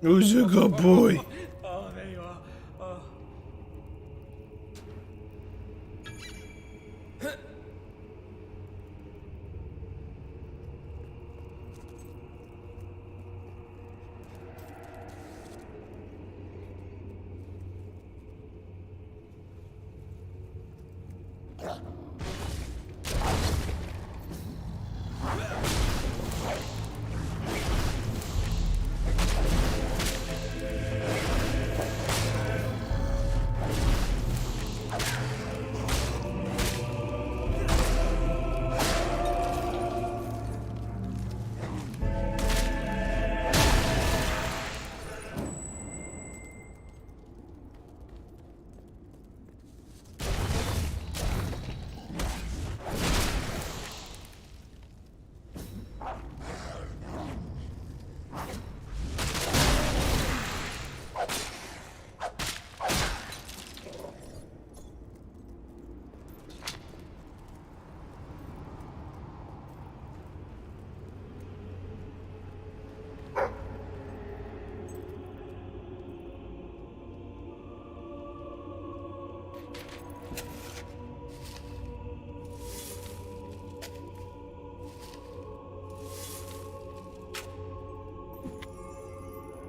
B: Who's a good boy?
D: Oh, there you are. Oh.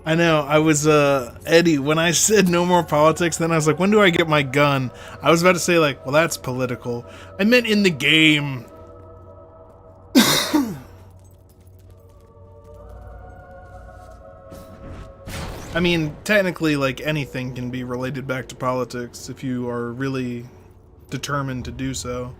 B: I know, I was, Eddie, when I said no more politics, then I was like, when do I get my gun? I was about to say, like, well, that's political. I meant in the game. I mean, technically, like, anything can be related back to politics if you are really determined to do so.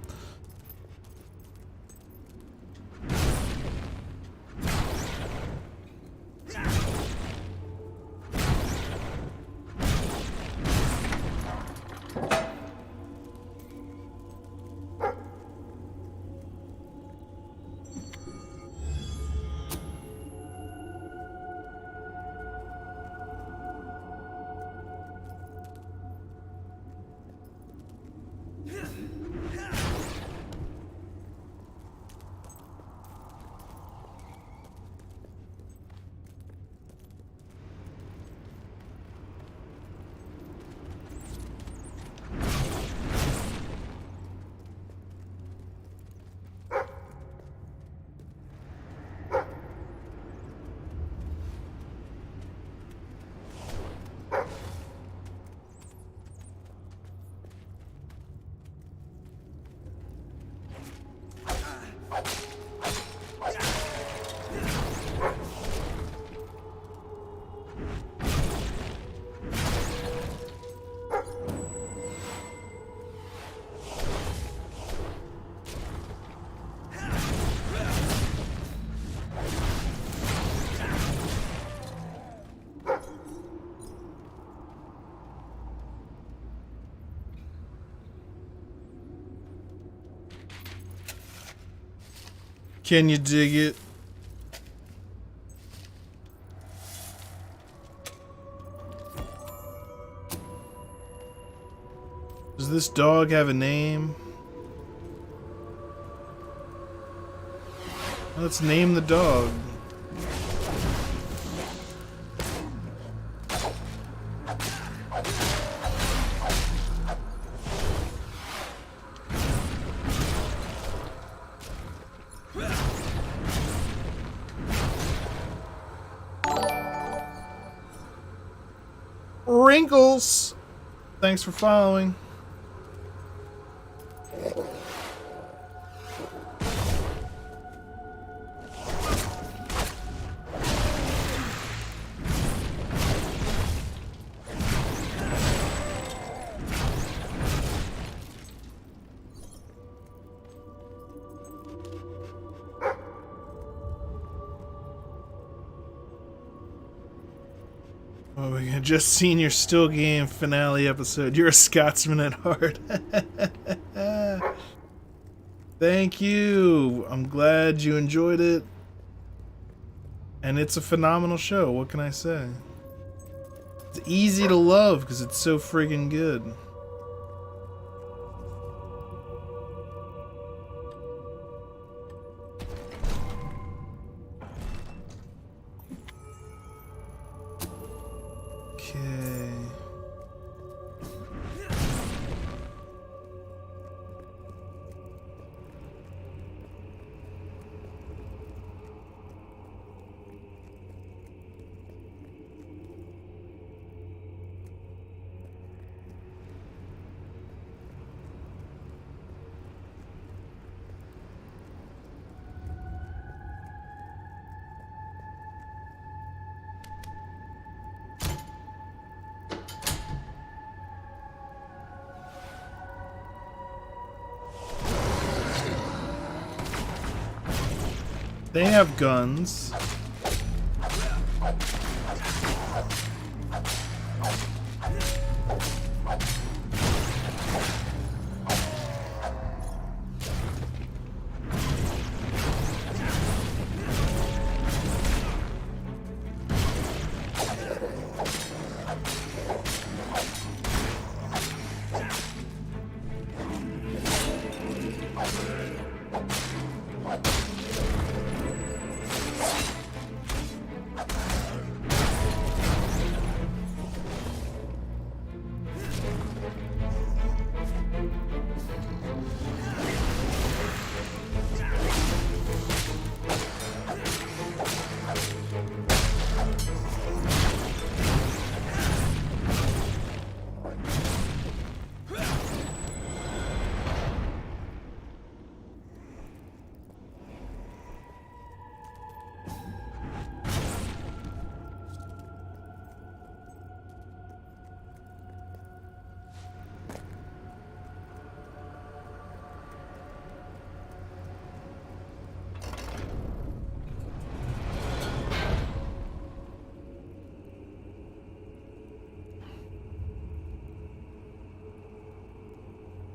B: Can you dig it? Does this dog have a name? Let's name the dog. Wrinkles! Thanks for following. Oh, we had just seen your Still Game finale episode. You're a Scotsman at heart. Thank you. I'm glad you enjoyed it. And it's a phenomenal show. What can I say? It's easy to love because it's so friggin' good. Okay. They have guns.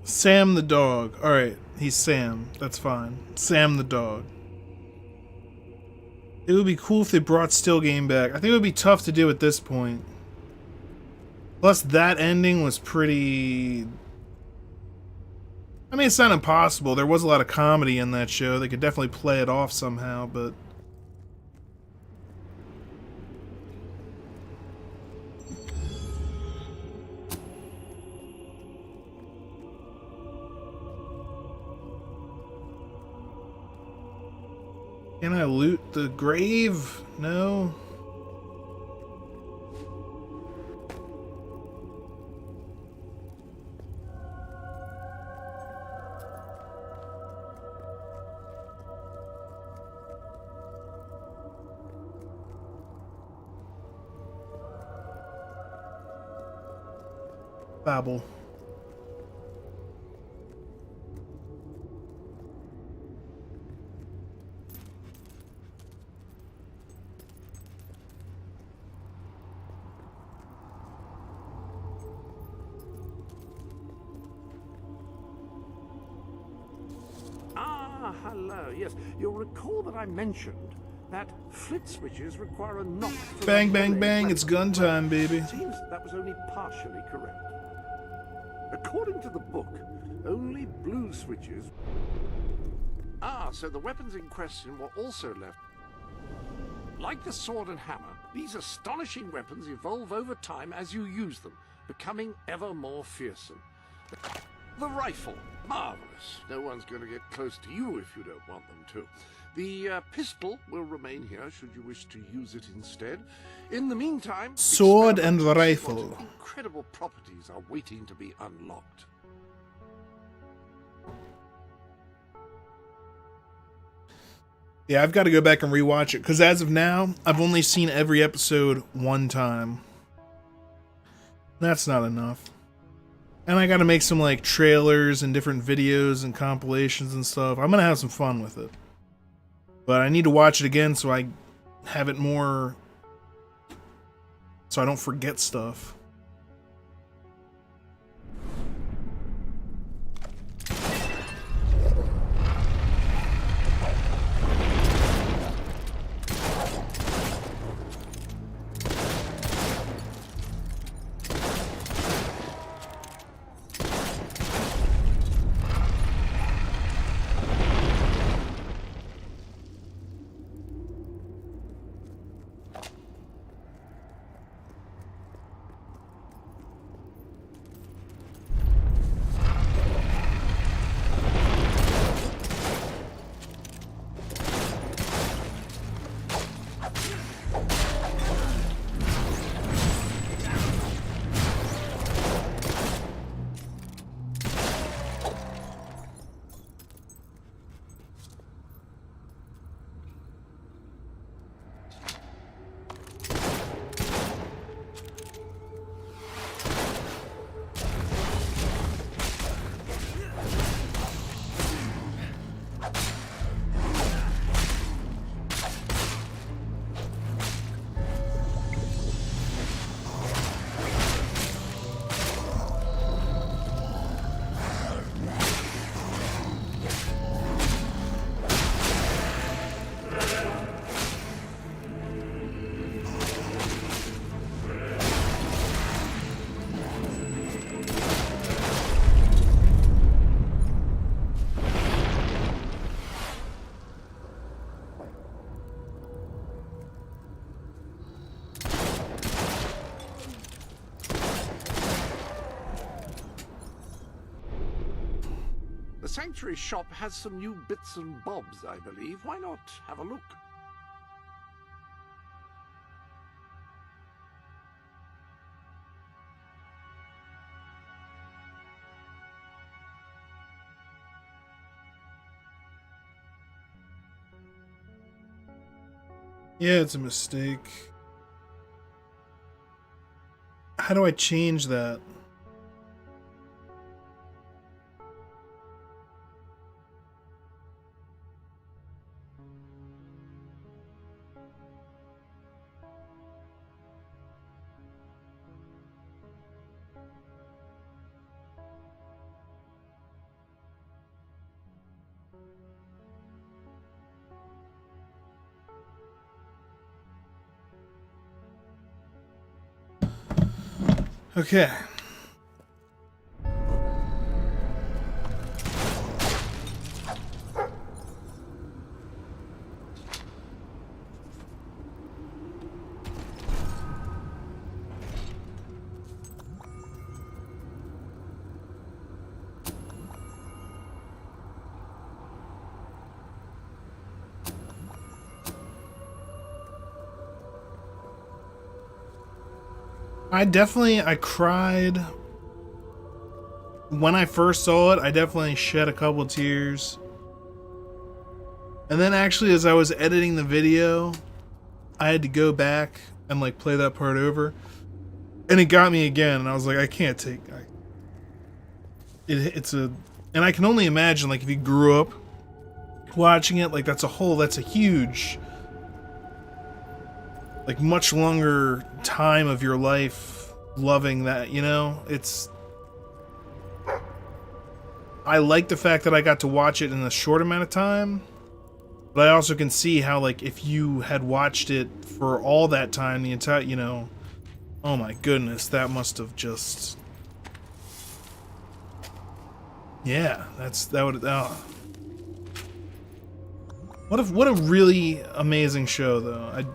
B: Sam the dog. Alright, he's Sam. That's fine. Sam the dog. It would be cool if they brought Still Game back. I think it would be tough to do at this point. Plus, that ending was pretty... I mean, it's not impossible. There was a lot of comedy in that show. They could definitely play it off somehow, but... Can I loot the grave? No. Fable.
A: Ah, hello. Yes, you'll recall that I mentioned that flit switches require a knock.
B: Bang, bang, bang, it's gun time, baby.
A: Seems that was only partially correct. According to the book, only blue switches... Ah, so the weapons in question were also left. Like the sword and hammer, these astonishing weapons evolve over time as you use them, becoming ever more fearsome. The rifle, marvelous. No one's going to get close to you if you don't want them to. The pistol will remain here should you wish to use it instead. In the meantime,
B: sword and
A: experiment to see
B: rifle.
A: what incredible properties are waiting to be unlocked.
B: Yeah, I've got to go back and rewatch it, because as of now, I've only seen every episode one time. That's not enough. And I gotta make some, like, trailers and different videos and compilations and stuff. I'm gonna have some fun with it. But I need to watch it again so I have it more... so I don't forget stuff.
A: The Sanctuary shop has some new bits and bobs, I believe. Why not have a look?
B: Yeah, it's a mistake. How do I change that? Okay. I cried when I first saw it. I definitely shed a couple tears. And then actually as I was editing the video, I had to go back and like play that part over. And it got me again, and I was like, I can't take and I can only imagine, like, if you grew up watching it, like, that's a huge, like, much longer time of your life loving that, you know? I like the fact that I got to watch it in a short amount of time, but I also can see how, like, if you had watched it for all that time, the entire, you know, oh my goodness, that must have just... Yeah, what a really amazing show, though.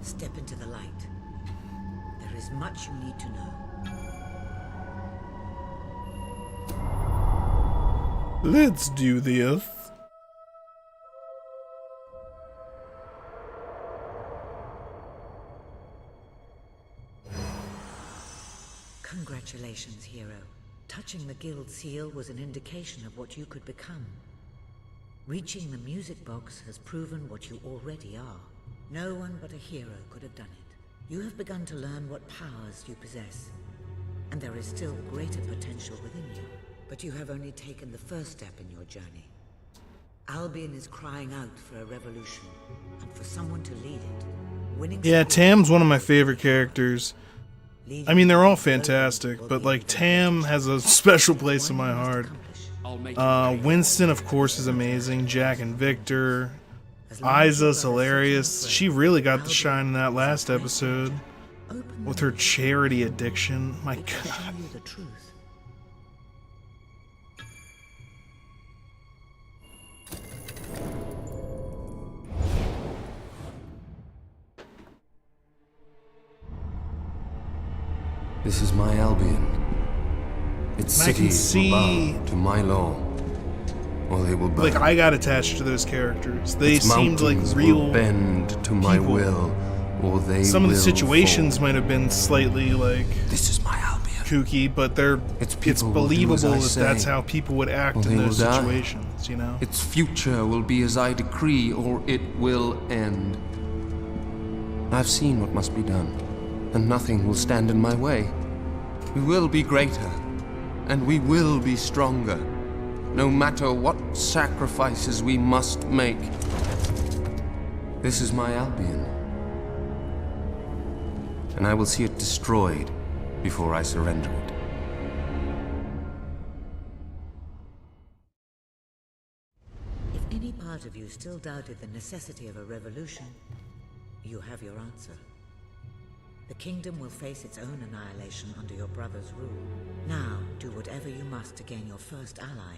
F: Step into the light. There is much you need to know.
B: Let's do this.
F: Congratulations, hero. Touching the guild seal was an indication of what you could become. Reaching the music box has proven what you already are. No one but a hero could have done it. You have begun to learn what powers you possess, and there is still greater potential within you. But you have only taken the first step in your journey. Albion is crying out for a revolution, and for someone to lead it. Winning
B: Yeah, Tam's one of my favorite characters. I mean, they're all fantastic, but like Tam has a special place in my heart. Winston, of course, is amazing. Jack and Victor. Iza's hilarious. She really got the shine in that last episode with her charity addiction. My God.
K: This is my Albion. Its cities will bow to my law, or they will burn.
B: Like, I got attached to those characters. They
K: its
B: seemed like real
K: will bend to my
B: people.
K: will, or they
B: Some of the
K: will
B: situations
K: fall.
B: might have been slightly like
K: This is my Albion.
B: Kooky, but it's believable that that's how people would act in those situations, you know?
K: Its future will be as I decree, or it will end. I've seen what must be done. and nothing will stand in my way. We will be greater, and we will be stronger, no matter what sacrifices we must make. This is my Albion, and I will see it destroyed before I surrender it.
F: If any part of you still doubted the necessity of a revolution, you have your answer. The kingdom will face its own annihilation under your brother's rule. Now, do whatever you must to gain your first ally,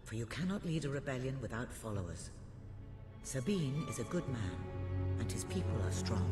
F: for you cannot lead a rebellion without followers. Sabine is a good man, and his people are strong.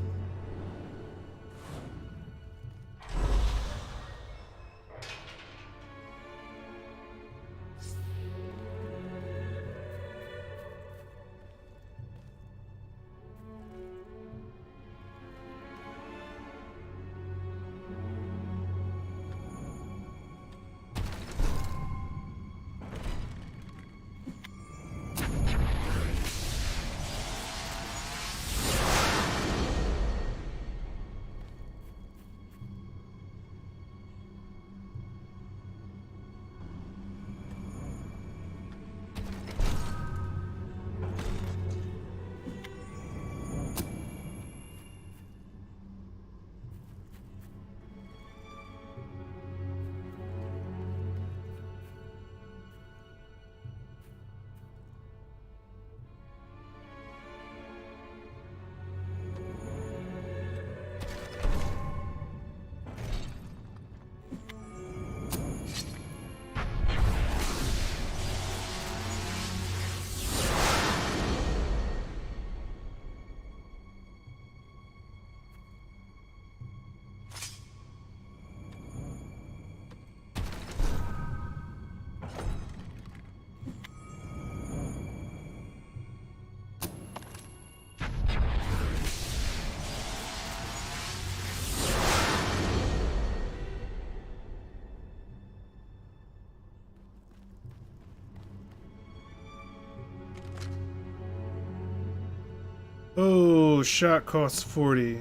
B: Oh, shot costs 40.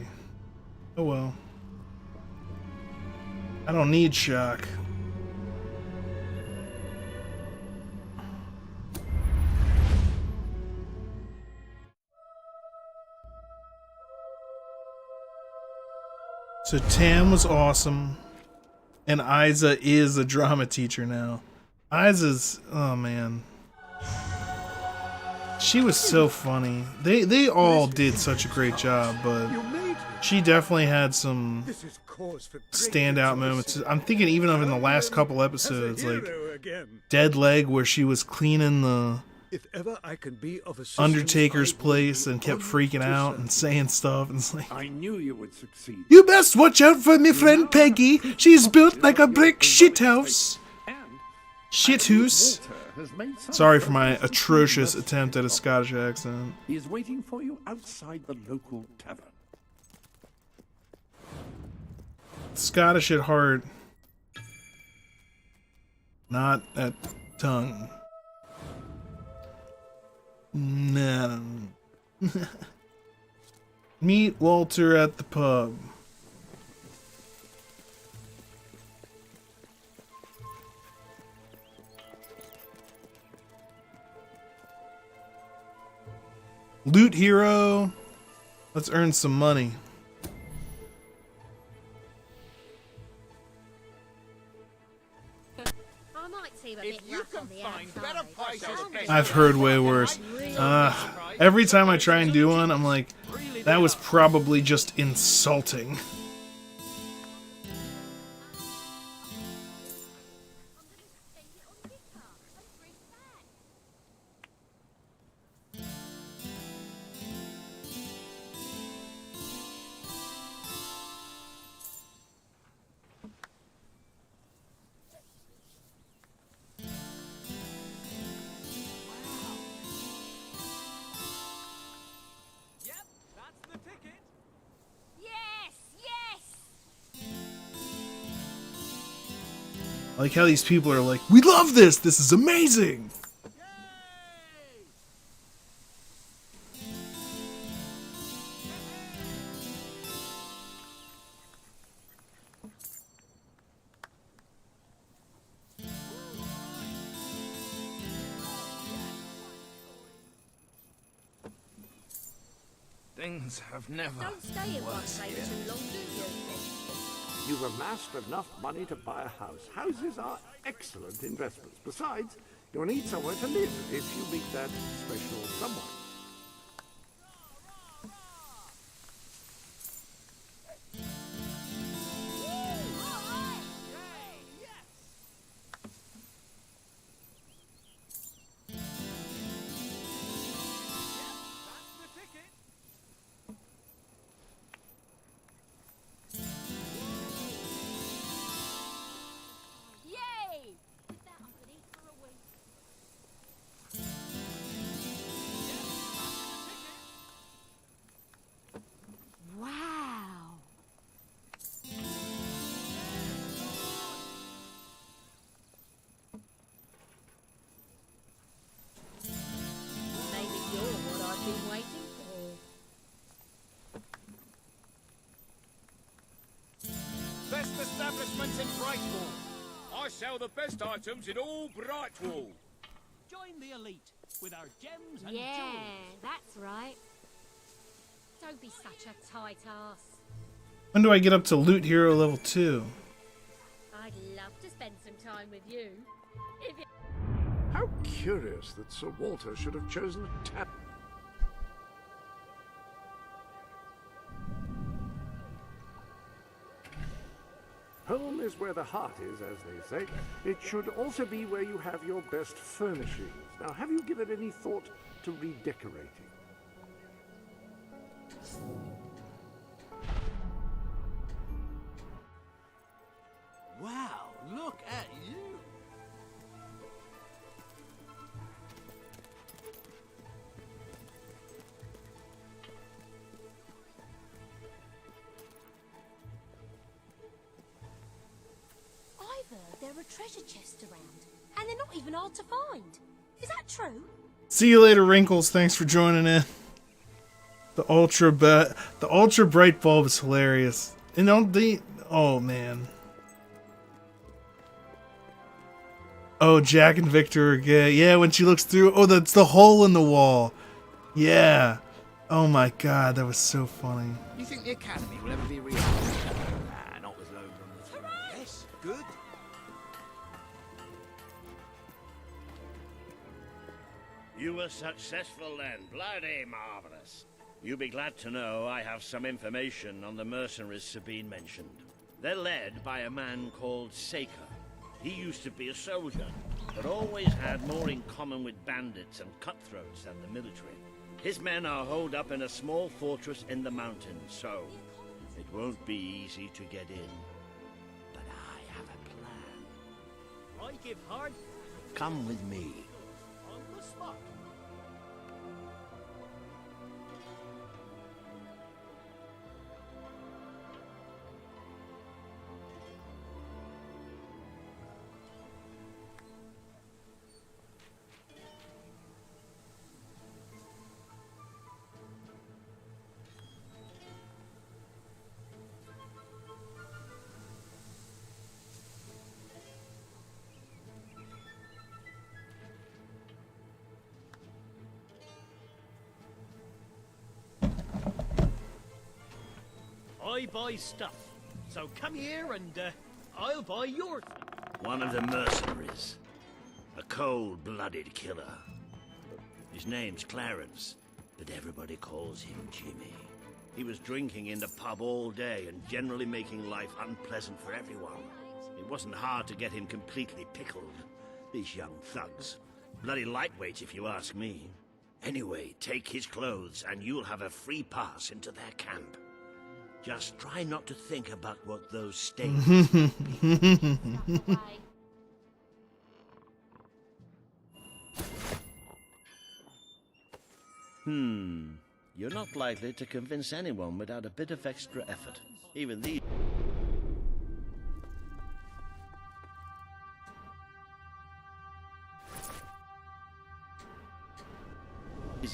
B: Oh well. I don't need shock. So Tam was awesome, and Isa is a drama teacher now. Isa's, oh man. She was so funny. They all did such a great job, but she definitely had some standout moments. I'm thinking even of in the last couple episodes, like Dead Leg, where she was cleaning the Undertaker's place and kept freaking out and saying stuff, and it's like,
G: I knew you would succeed.
B: "You best watch out for me friend Peggy. She's built like a brick shithouse." Shithouse. Sorry for my atrocious attempt at a Scottish accent.
G: He is waiting for you outside the local tavern.
B: Scottish at heart, not at tongue. Nah. Meet Walter at the pub. Loot hero. Let's earn some money. I've heard way worse. Every time I try and do one, I'm like, that was probably just insulting. I like how these people are like, we love this! This is amazing!
C: Things have never
H: Don't stay in one
C: worse
H: place
C: here.
H: too long, do you?
A: You've amassed enough money to buy a house. Houses are excellent investments. Besides, you'll need somewhere to live if you meet that special someone.
H: Yay! With that, I could eat for a week.
I: Wow.
H: Maybe you're what I've been waiting for.
E: Best establishments in Brightwall. I sell the best items in all Brightwall.
N: Join the elite with our gems and
H: Yeah,
N: jewels.
H: that's right. Don't be such a tight ass.
B: When do I get up to Loot Hero level 2?
H: I'd love to spend some time with you. If you...
A: How curious that Sir Walter should have chosen a tap. Home is where the heart is, as they say. It should also be where you have your best furnishings. Now, have you given any thought to redecorating?
N: Wow, look at you.
H: I've heard there are treasure chests around, and they're not even hard to find. Is that true?
B: See you later, Wrinkles. Thanks for joining in. The ultra bright bulb is hilarious. And oh man. Oh, Jack and Victor are gay. Yeah, when she looks through. Oh, that's the hole in the wall. Yeah. Oh my god, that was so funny.
C: You think the Academy will ever be reopened? Nah, not with Logan on the throne.
L: Yes, good.
J: You were successful then. Bloody marvelous. You'll be glad to know I have some information on the mercenaries Sabine mentioned. They're led by a man called Saker. He used to be a soldier, but always had more in common with bandits and cutthroats than the military. His men are holed up in a small fortress in the mountains, so it won't be easy to get in. But I have a plan.
N: I give hard
J: Come with me.
N: on the spot. I buy stuff. So come here and I'll buy yours.
J: One of the mercenaries. A cold-blooded killer. His name's Clarence, but everybody calls him Jimmy. He was drinking in the pub all day and generally making life unpleasant for everyone. It wasn't hard to get him completely pickled. These young thugs. Bloody lightweights, if you ask me. Anyway, take his clothes and you'll have a free pass into their camp. Just try not to think about what those stains You're not likely to convince anyone without a bit of extra effort. Even these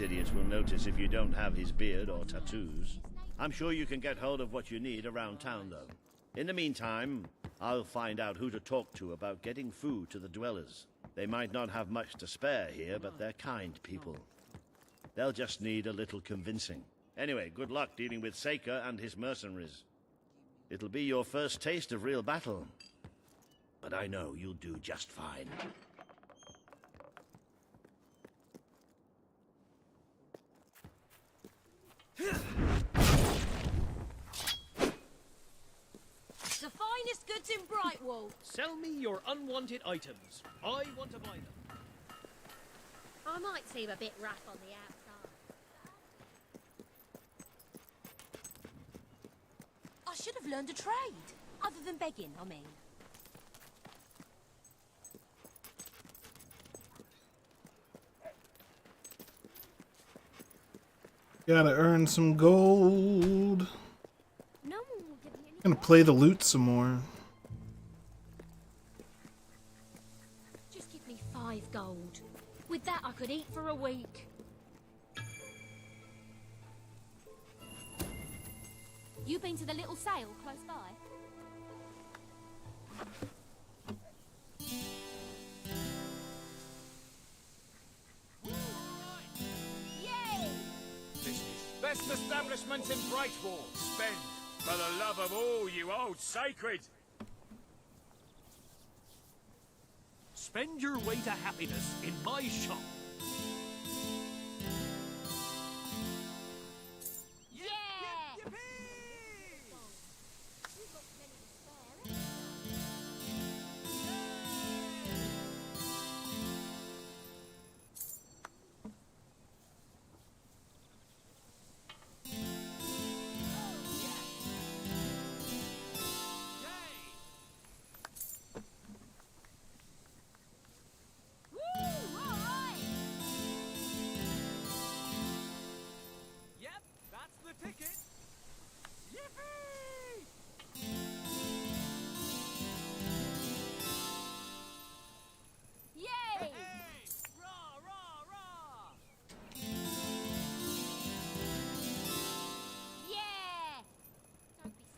J: idiots will notice if you don't have his beard or tattoos. I'm sure you can get hold of what you need around town, though. In the meantime, I'll find out who to talk to about getting food to the dwellers. They might not have much to spare here, but they're kind people. They'll just need a little convincing. Anyway, good luck dealing with Seika and his mercenaries. It'll be your first taste of real battle. But I know you'll do just fine.
Q: The finest goods in Brightwall.
D: Sell me your unwanted items. I want to buy them.
H: I might seem a bit rough on the outside.
Q: I should have learned a trade. Other than begging, I mean.
B: Gotta earn some gold.
H: No one will give me any.
B: Gonna play the loot some more.
Q: Just give me 5 gold. With that, I could eat for a week. You been to the little sale close by? Yay!
E: Best establishment in Brightwall. Spend, for the love of all you old sacred.
D: Spend your way to happiness in my shop.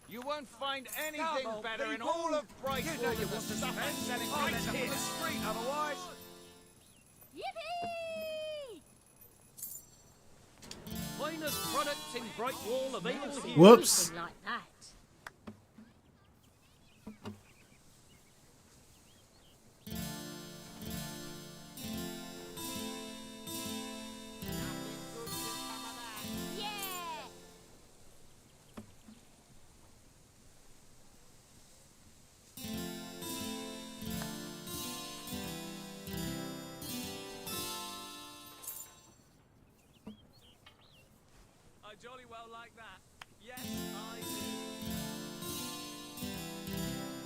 E: You won't find anything better in all of Brightwall than the stuff I'm selling right here. The street, otherwise.
Q: Yippee!
D: Finest products in Brightwall available here.
B: Whoops.
H: Like that.
D: I jolly well like that. Yes, I do.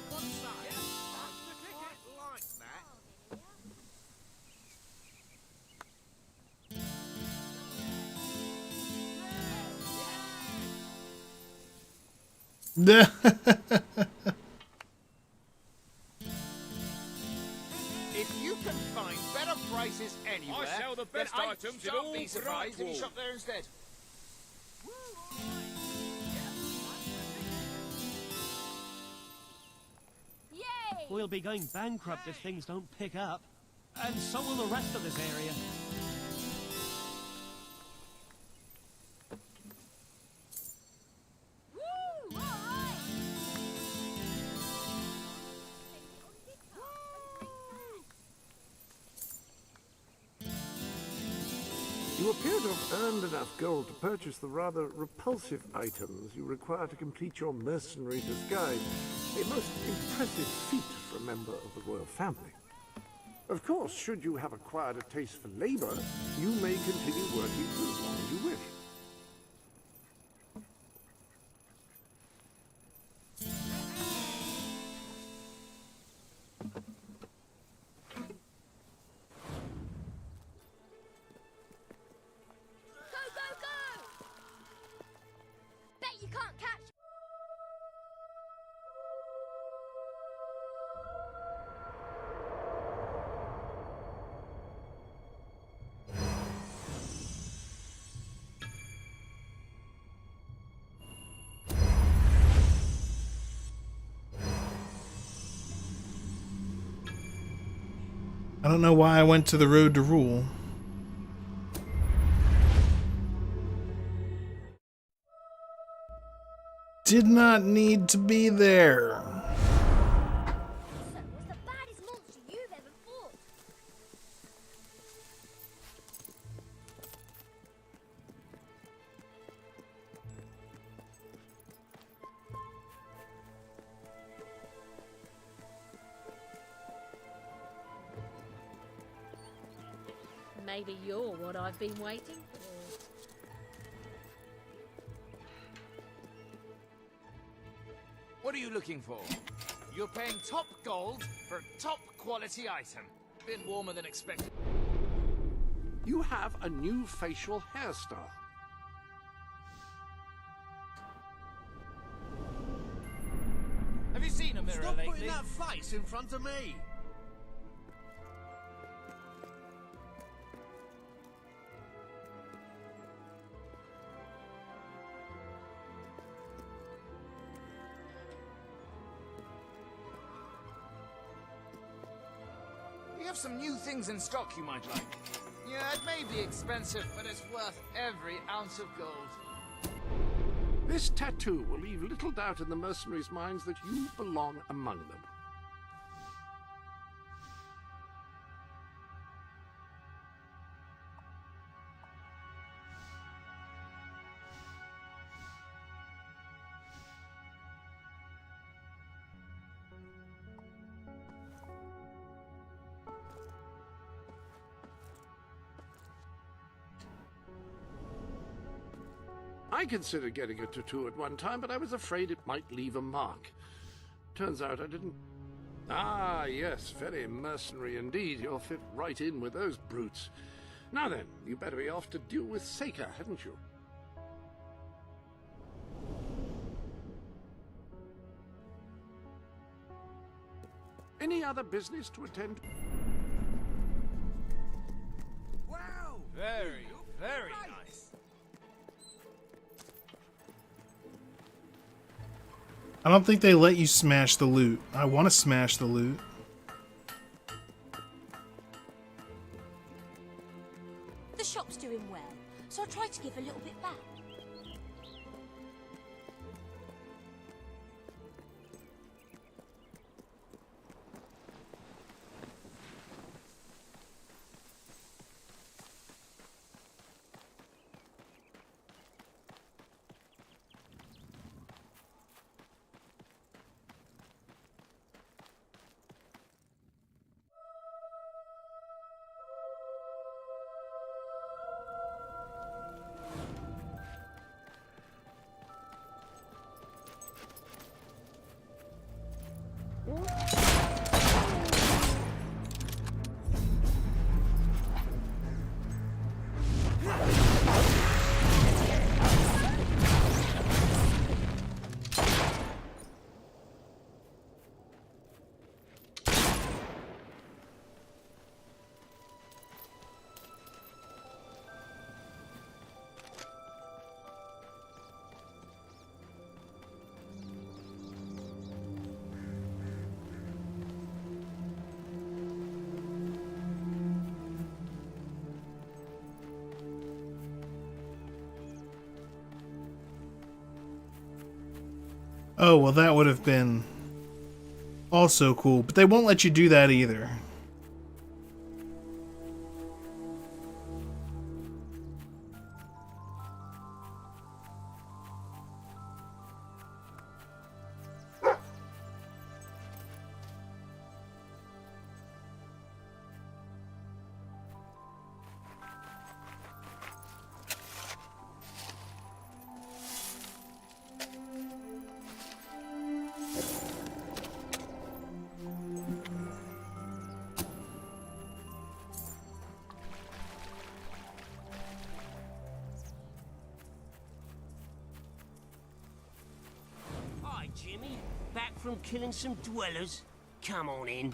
E: What's that? Yes, that's the ticket. Like that. If you can find better prices anywhere, I sell the best then items in shan't all be surprised if you Brightwall. shop there instead.
Q: Yay!
D: We'll be going bankrupt if things don't pick up. And so will the rest of this area.
Q: Woo! All right!
A: You appear to have earned enough gold to purchase the rather repulsive items you require to complete your mercenary disguise. A most impressive feat for a member of the royal family. Of course, should you have acquired a taste for labor, you may continue working for as long as you wish.
H: Go, go, go! Bet you can't catch.
B: I don't know why I went to the road to rule. did not need to be there.
H: So, what's the baddest monster you've ever fought?
R: Maybe you're what I've been waiting for.
C: What are you looking for? You're paying top gold for a top quality item. Been warmer than expected.
A: You have a new facial hairstyle.
C: Have you seen a mirror
N: Stop
C: lately?
N: putting that face in front of me!
C: We have some new things in stock you might like. Yeah, it may be expensive, but it's worth every ounce of gold.
A: This tattoo will leave little doubt in the mercenaries' minds that you belong among them. I considered getting a tattoo at one time, but I was afraid it might leave a mark. Turns out I didn't. Ah, yes, very mercenary indeed. You'll fit right in with those brutes. Now then, you better be off to deal with Seika, hadn't you? Any other business to attend?
C: Wow! Very, very nice.
B: I don't think they let you smash the loot. I want to smash the loot.
Q: The shop's doing well, so I'll try to give a little bit back.
B: Oh, well, that would have been also cool, but they won't let you do that either.
S: Hi, Jimmy. Back from killing some dwellers? Come on in.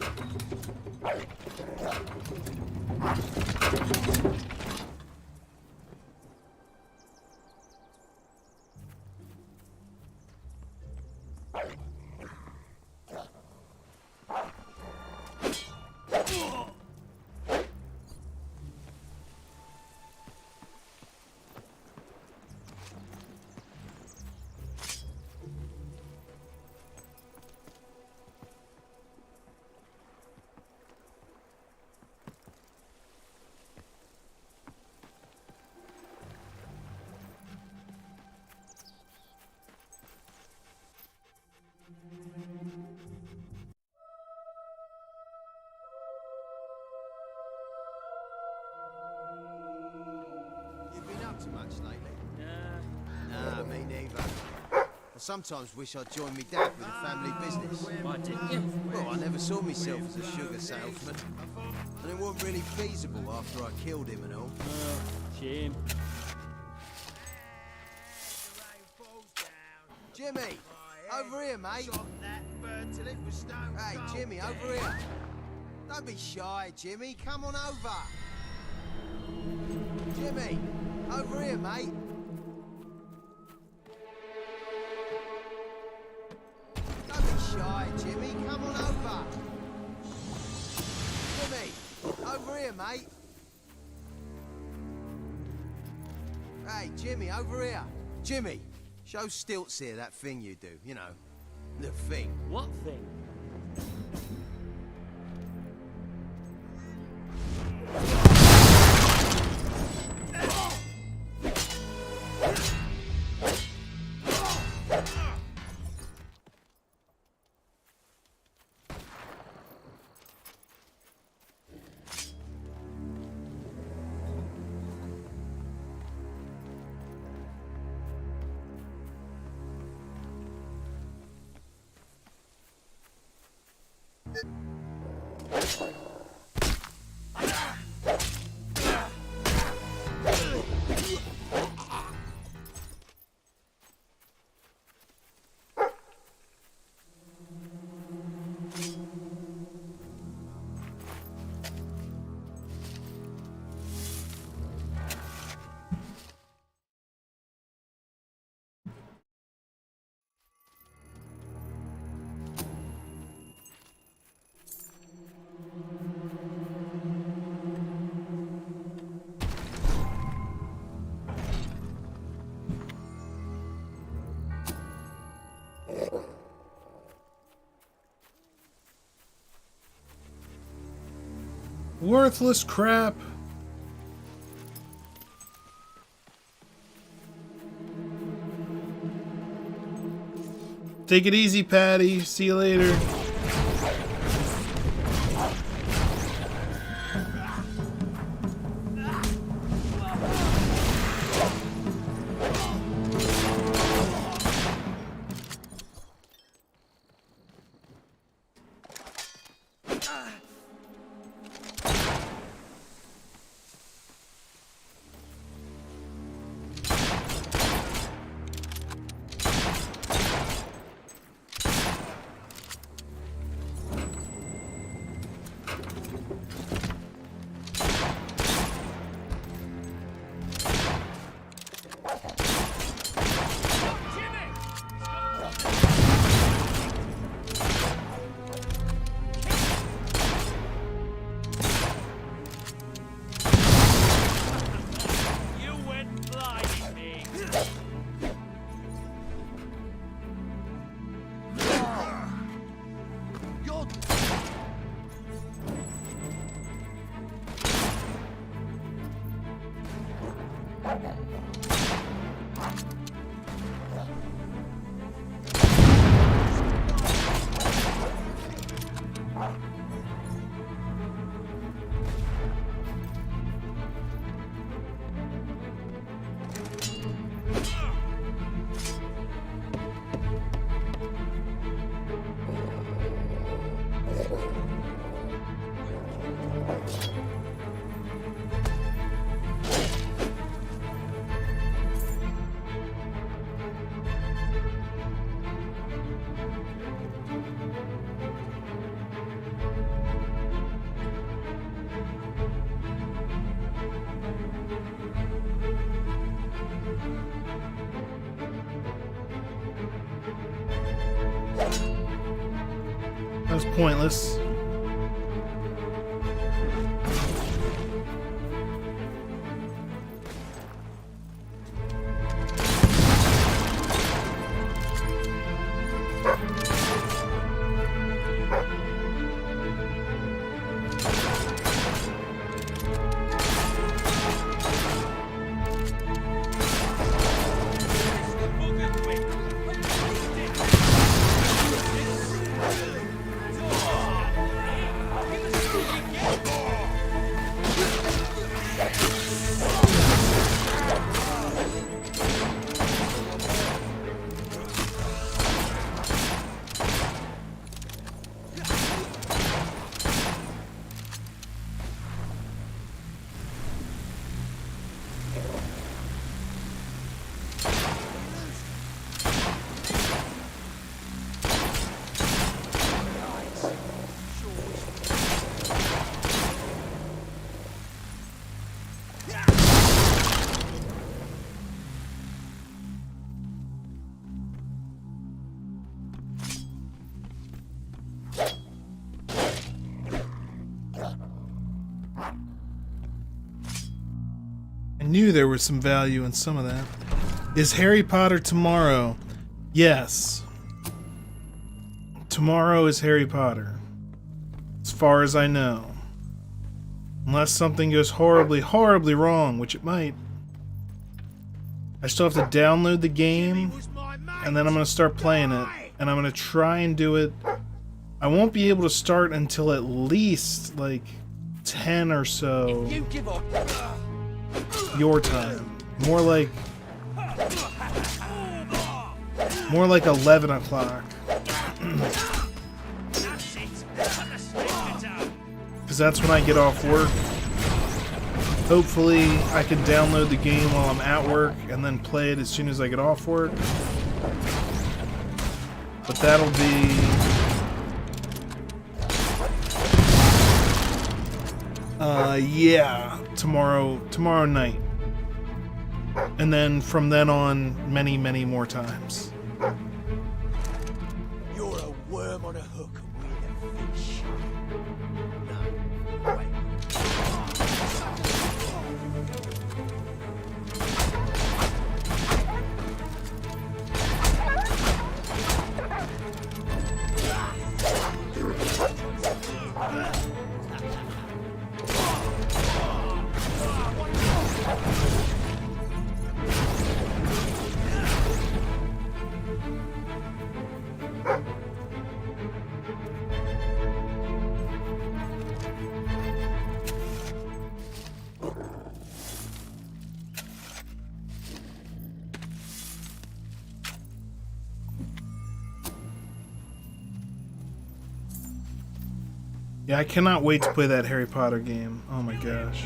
T: too much lately. Nah, me neither. I sometimes wish I'd joined me dad with a family business.
D: Why didn't you?
T: Well, I never saw myself as a sugar salesman. And it wasn't really feasible after I killed him and all.
D: Shame.
T: Jimmy! Over here, mate! Hey, Jimmy, over here! Don't be shy, Jimmy. Come on over! Jimmy! Over here, mate! Don't be shy, Jimmy. Come on over! Jimmy! Over here, mate! Hey, Jimmy, over here! Jimmy! Show Stilts here that thing you do, you know. The thing.
D: What thing?
B: Worthless crap. Take it easy, Patty. See you later. That was pointless. knew there was some value in some of that. Is Harry Potter tomorrow? Yes. Tomorrow is Harry Potter. As far as I know. Unless something goes horribly, horribly wrong, which it might. I still have to download the game, and then I'm going to start playing it. And I'm going to try and do it. I won't be able to start until at least, like, 10 or so your time. More like 11 o'clock. Because that's when I get off work. Hopefully I can download the game while I'm at work and then play it as soon as I get off work. But that'll be... yeah, tomorrow night. And then from then on, many, many more times.
L: You're a worm on a hook, and we're a fish. No, wait.
B: Yeah, I cannot wait to play that Harry Potter game. Oh my gosh.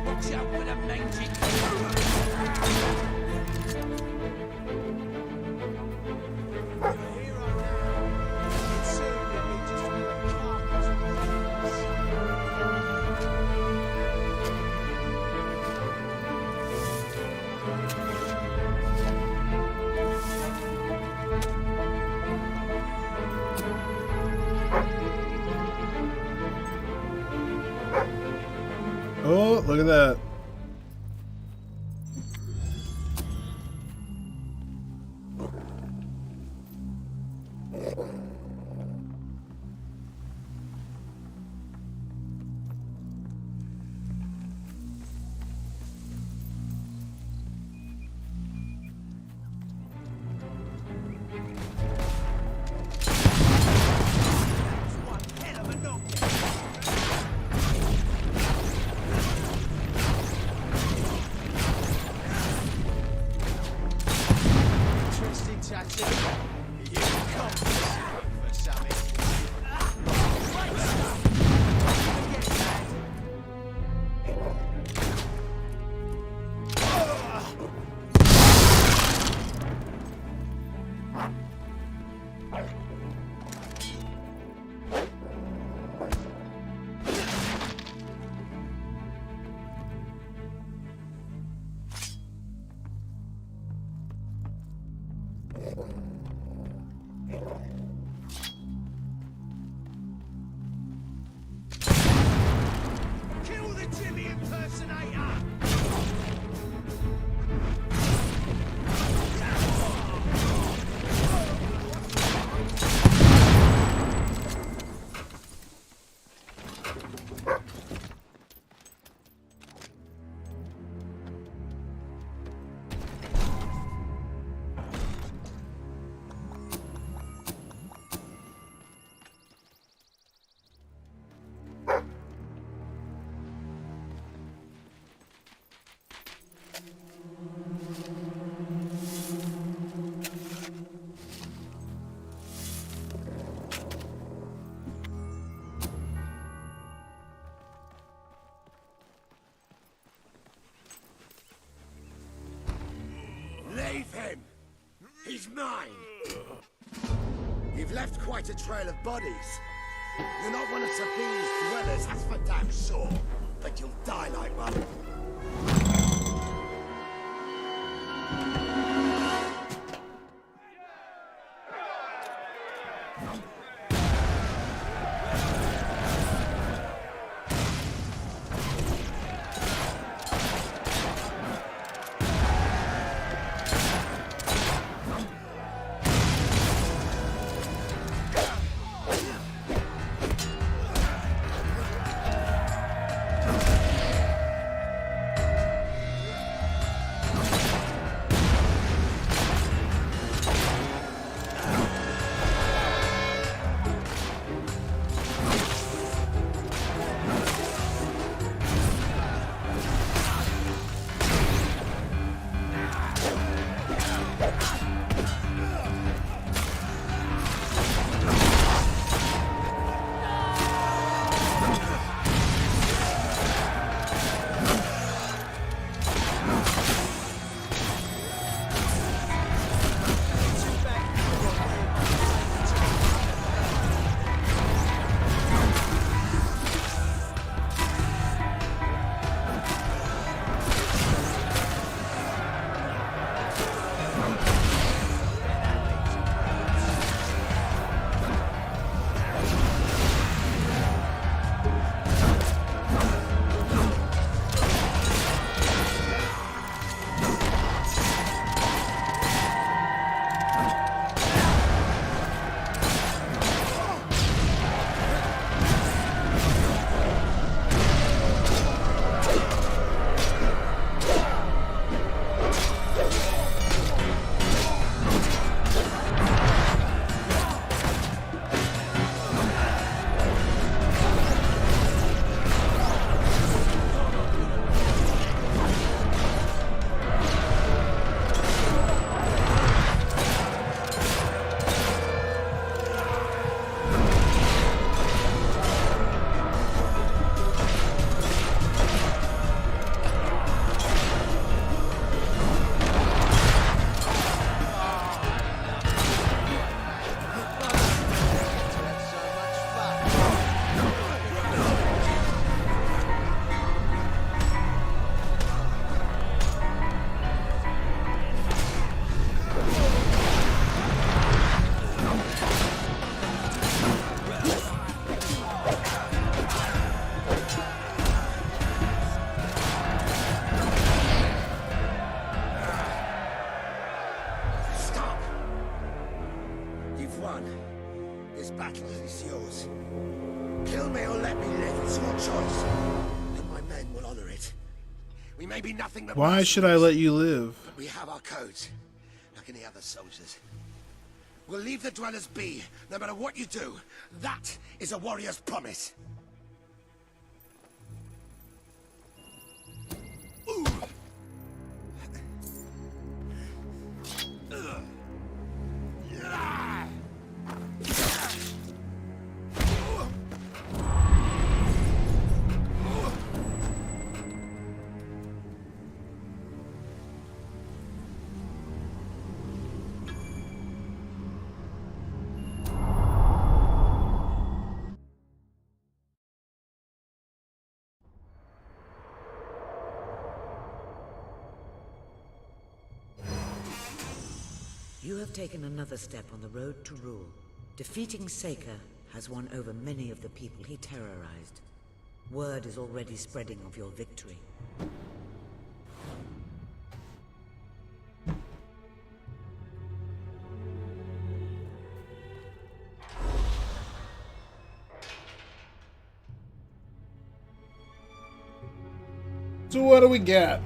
N: Watch out for the magic.
B: Oh, look at that.
N: Kill the Jimmy impersonator!
J: Leave him! He's mine! You've left quite a trail of bodies. You're not one of Sabine's dwellers, that's for damn sure. but you'll die like one.
B: Why should I let you live?
J: We have our codes, like any other soldiers. We'll leave the dwellers be, no matter what you do. That is a warrior's promise. Ooh.
F: You have taken another step on the road to rule. Defeating Seika has won over many of the people he terrorized. Word is already spreading of your victory.
B: So what do we get?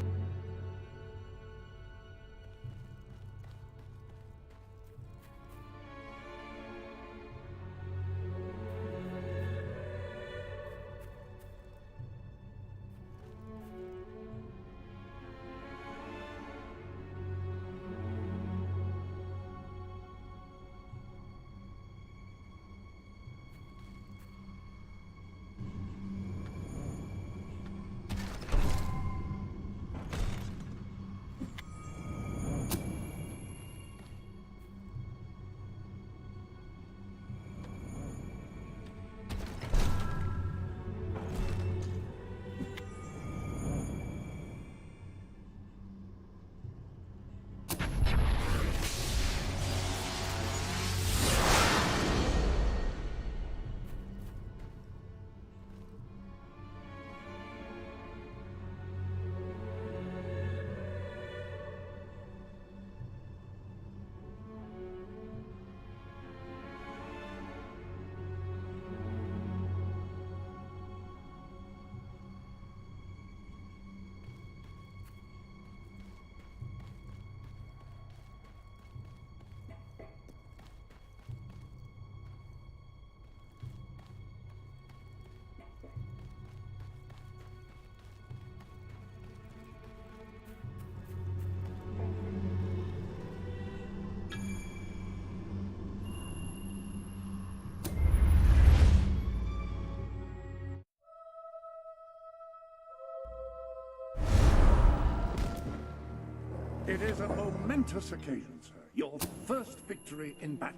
G: It is a momentous occasion, sir. Your first victory in battle.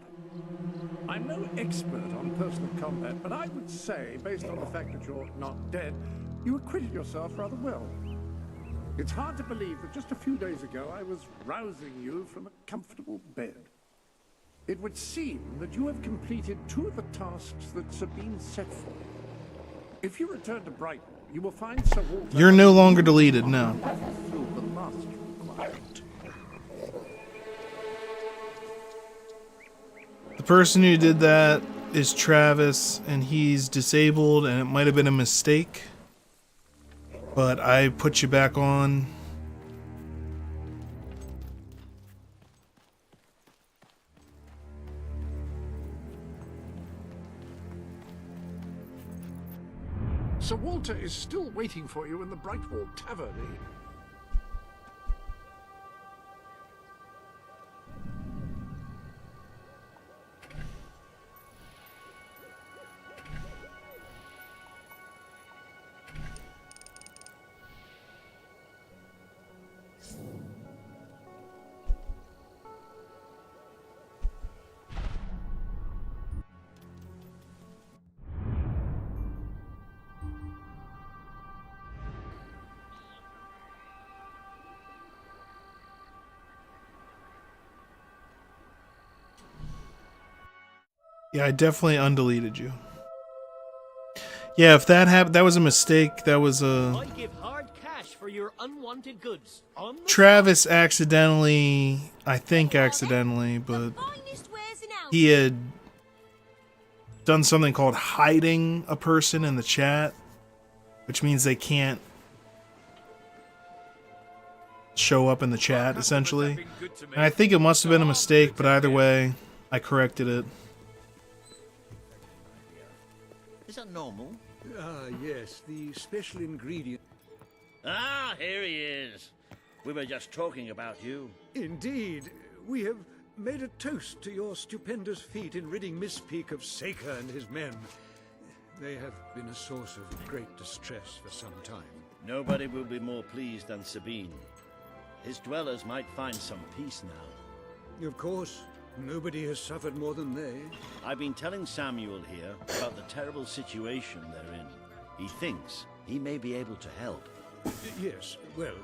G: I'm no expert on personal combat, but I would say, based on the fact that you're not dead, you acquitted yourself rather well. It's hard to believe that just a few days ago I was rousing you from a comfortable bed. It would seem that you have completed 2 of the tasks that Sabine set for you. If you return to Brighton, you will find Sir Walter...
B: You're no longer deleted, no.
G: ...fulfill the last requirement.
B: The person who did that is Travis, and he's disabled, and it might have been a mistake. But I put you back on.
A: Sir Walter is still waiting for you in the Brightwall Tavern, eh?
B: Yeah, I definitely undeleted you. Yeah, if that happened, that was a mistake. That was a...
S: I give hard cash for your unwanted goods.
B: Travis accidentally, I think accidentally, but he had done something called hiding a person in the chat, which means they can't show up in the chat, essentially. And I think it must have been a mistake, but either way, I corrected it.
E: Is that normal?
O: Ah, yes, the special ingredient.
J: Ah, here he is. We were just talking about you.
O: Indeed, we have made a toast to your stupendous feat in ridding Misspeak of Saker and his men. They have been a source of great distress for some time.
J: Nobody will be more pleased than Sabine. His dwellers might find some peace now.
O: Of course, nobody has suffered more than they.
J: I've been telling Samuel here about the terrible situation they're in. He thinks he may be able to help.
O: Yes, well,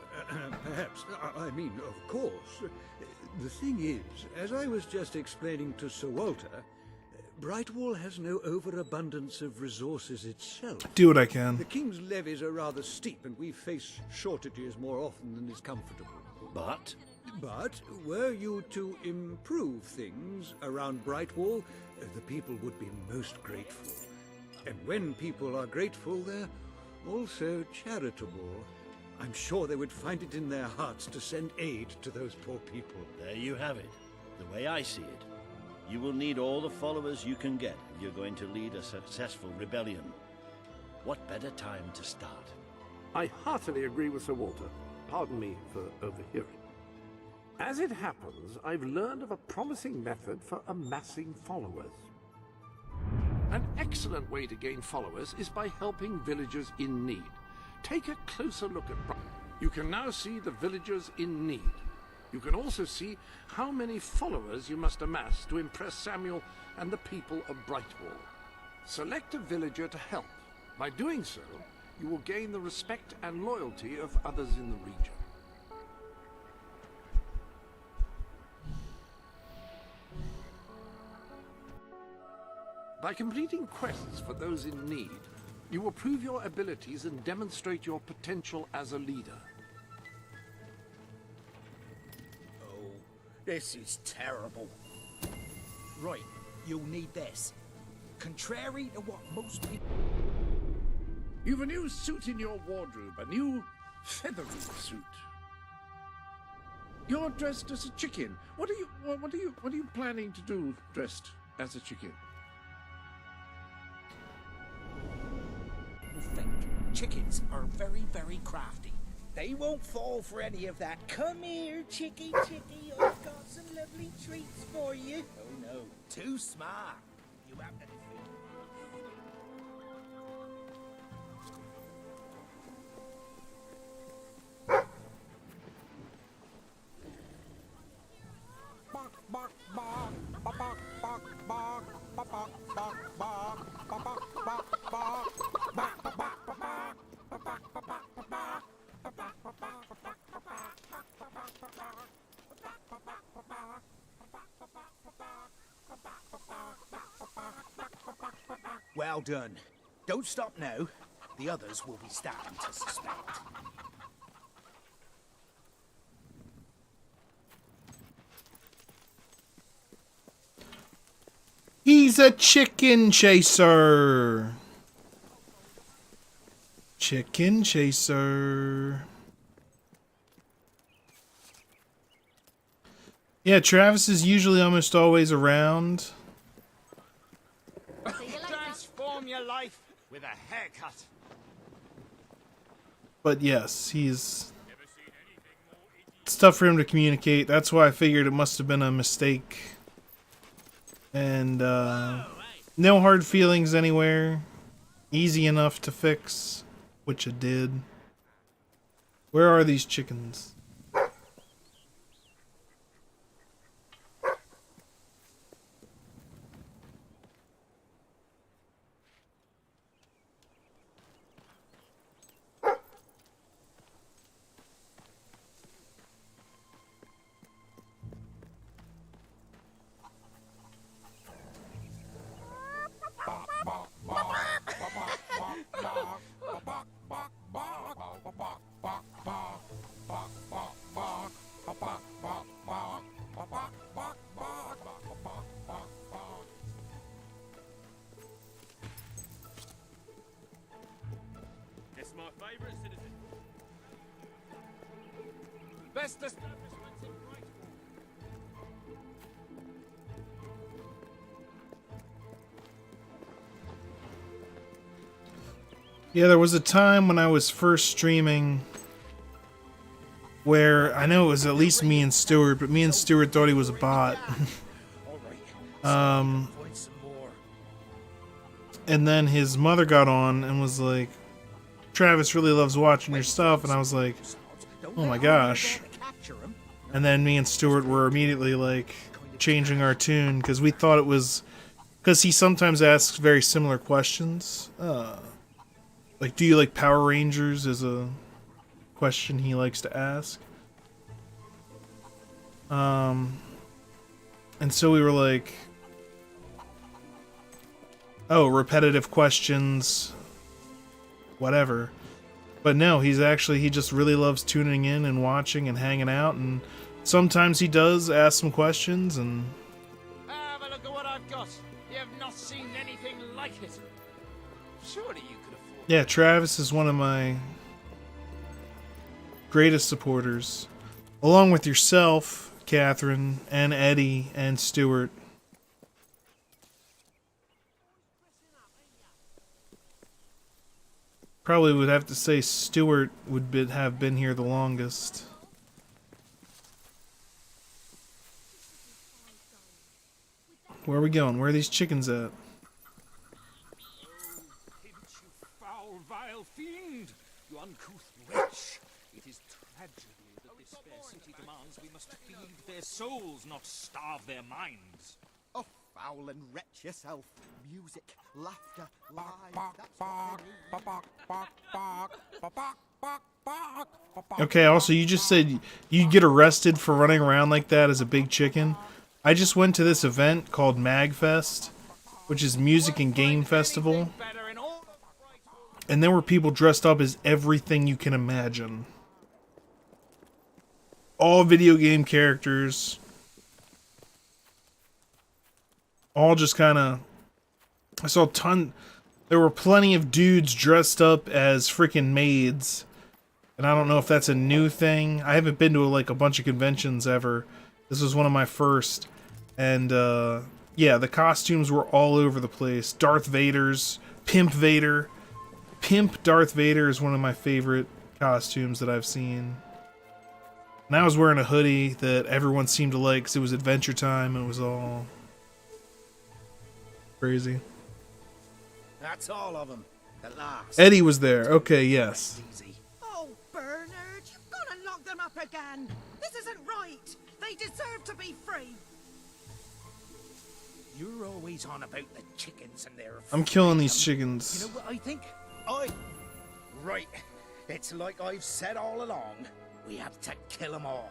O: perhaps. I mean, of course. The thing is, as I was just explaining to Sir Walter, Brightwall has no overabundance of resources itself.
B: Do what I can.
O: The King's levies are rather steep, and we face shortages more often than is comfortable.
J: But
O: were you to improve things around Brightwall, the people would be most grateful. And when people are grateful, they're also charitable. I'm sure they would find it in their hearts to send aid to those poor people.
J: there you have it. The way I see it, you will need all the followers you can get if you're going to lead a successful rebellion. What better time to start?
A: I heartily agree with Sir Walter. Pardon me for overhearing. As it happens, I've learned of a promising method for amassing followers. An excellent way to gain followers is by helping villagers in need. Take a closer look at Brighton. You can now see the villagers in need. You can also see how many followers you must amass to impress Samuel and the people of Brightwall. Select a villager to help. By doing so, you will gain the respect and loyalty of others in the region. By completing quests for those in need, you will prove your abilities and demonstrate your potential as a leader.
N: Oh, this is terrible. Right, you'll need this. Contrary to what most people...
A: You've a new suit in your wardrobe, a new feathery suit. You're dressed as a chicken. What are you planning to do dressed as a chicken?
N: Think chickens are very, very crafty. They won't fall for any of that. Come here, chickie, chickie. I've got some lovely treats for you. Oh no, too smart. You have to... Well done. Don't stop now. The others will be starting to suspect.
B: He's a chicken chaser. Chicken chaser. Yeah, Travis is usually almost always around.
C: Transform your life with a haircut.
B: But yes, it's tough for him to communicate. That's why I figured it must have been a mistake. And no hard feelings anywhere. Easy enough to fix, which it did. Where are these chickens?
C: It's my favorite citizen. Best establishments in Brightfall.
B: Yeah, there was a time when I was first streaming where I know it was at least me and Stuart, but me and Stuart thought he was a bot. And then his mother got on and was like, Travis really loves watching your stuff, and I was like, oh my gosh. And then me and Stuart were immediately like changing our tune because we thought it was because he sometimes asks very similar questions. Like, do you like Power Rangers is a question he likes to ask. And so we were like, oh, repetitive questions, whatever. But no, he just really loves tuning in and watching and hanging out, and sometimes he does ask some questions and...
C: Have a look at what I've got. You have not seen anything like it. Surely you could afford...
B: Yeah, Travis is one of my greatest supporters. Along with yourself, Catherine, and Eddie, and Stuart. Probably would have to say Stuart would have been here the longest. Where are we going? Where are these chickens at?
E: Foul, vile fiend! You uncouth wretch! It is tragedy that this fair city demands we must feed their souls, not starve their minds.
T: Oh, foul and wretch yourself. Music, laughter, lies. That's what
B: Okay, also, you just said you'd get arrested for running around like that as a big chicken. I just went to this event called MagFest, which is Music and Game Festival. And there were people dressed up as everything you can imagine. All video game characters. All just kind of... I saw there were plenty of dudes dressed up as freaking maids. And I don't know if that's a new thing. I haven't been to like a bunch of conventions ever. This was one of my first. And yeah, the costumes were all over the place. Darth Vader's, Pimp Vader. Pimp Darth Vader is one of my favorite costumes that I've seen. And I was wearing a hoodie that everyone seemed to like because it was Adventure Time and it was all crazy.
N: That's all of them. At last.
B: Eddie was there. Okay, yes.
F: Oh, Bernard, you've got to lock them up again. This isn't right. They deserve to be free.
N: You're always on about the chickens and their...
B: I'm killing these chickens.
N: You know what I think? Right. It's like I've said all along. We have to kill them all.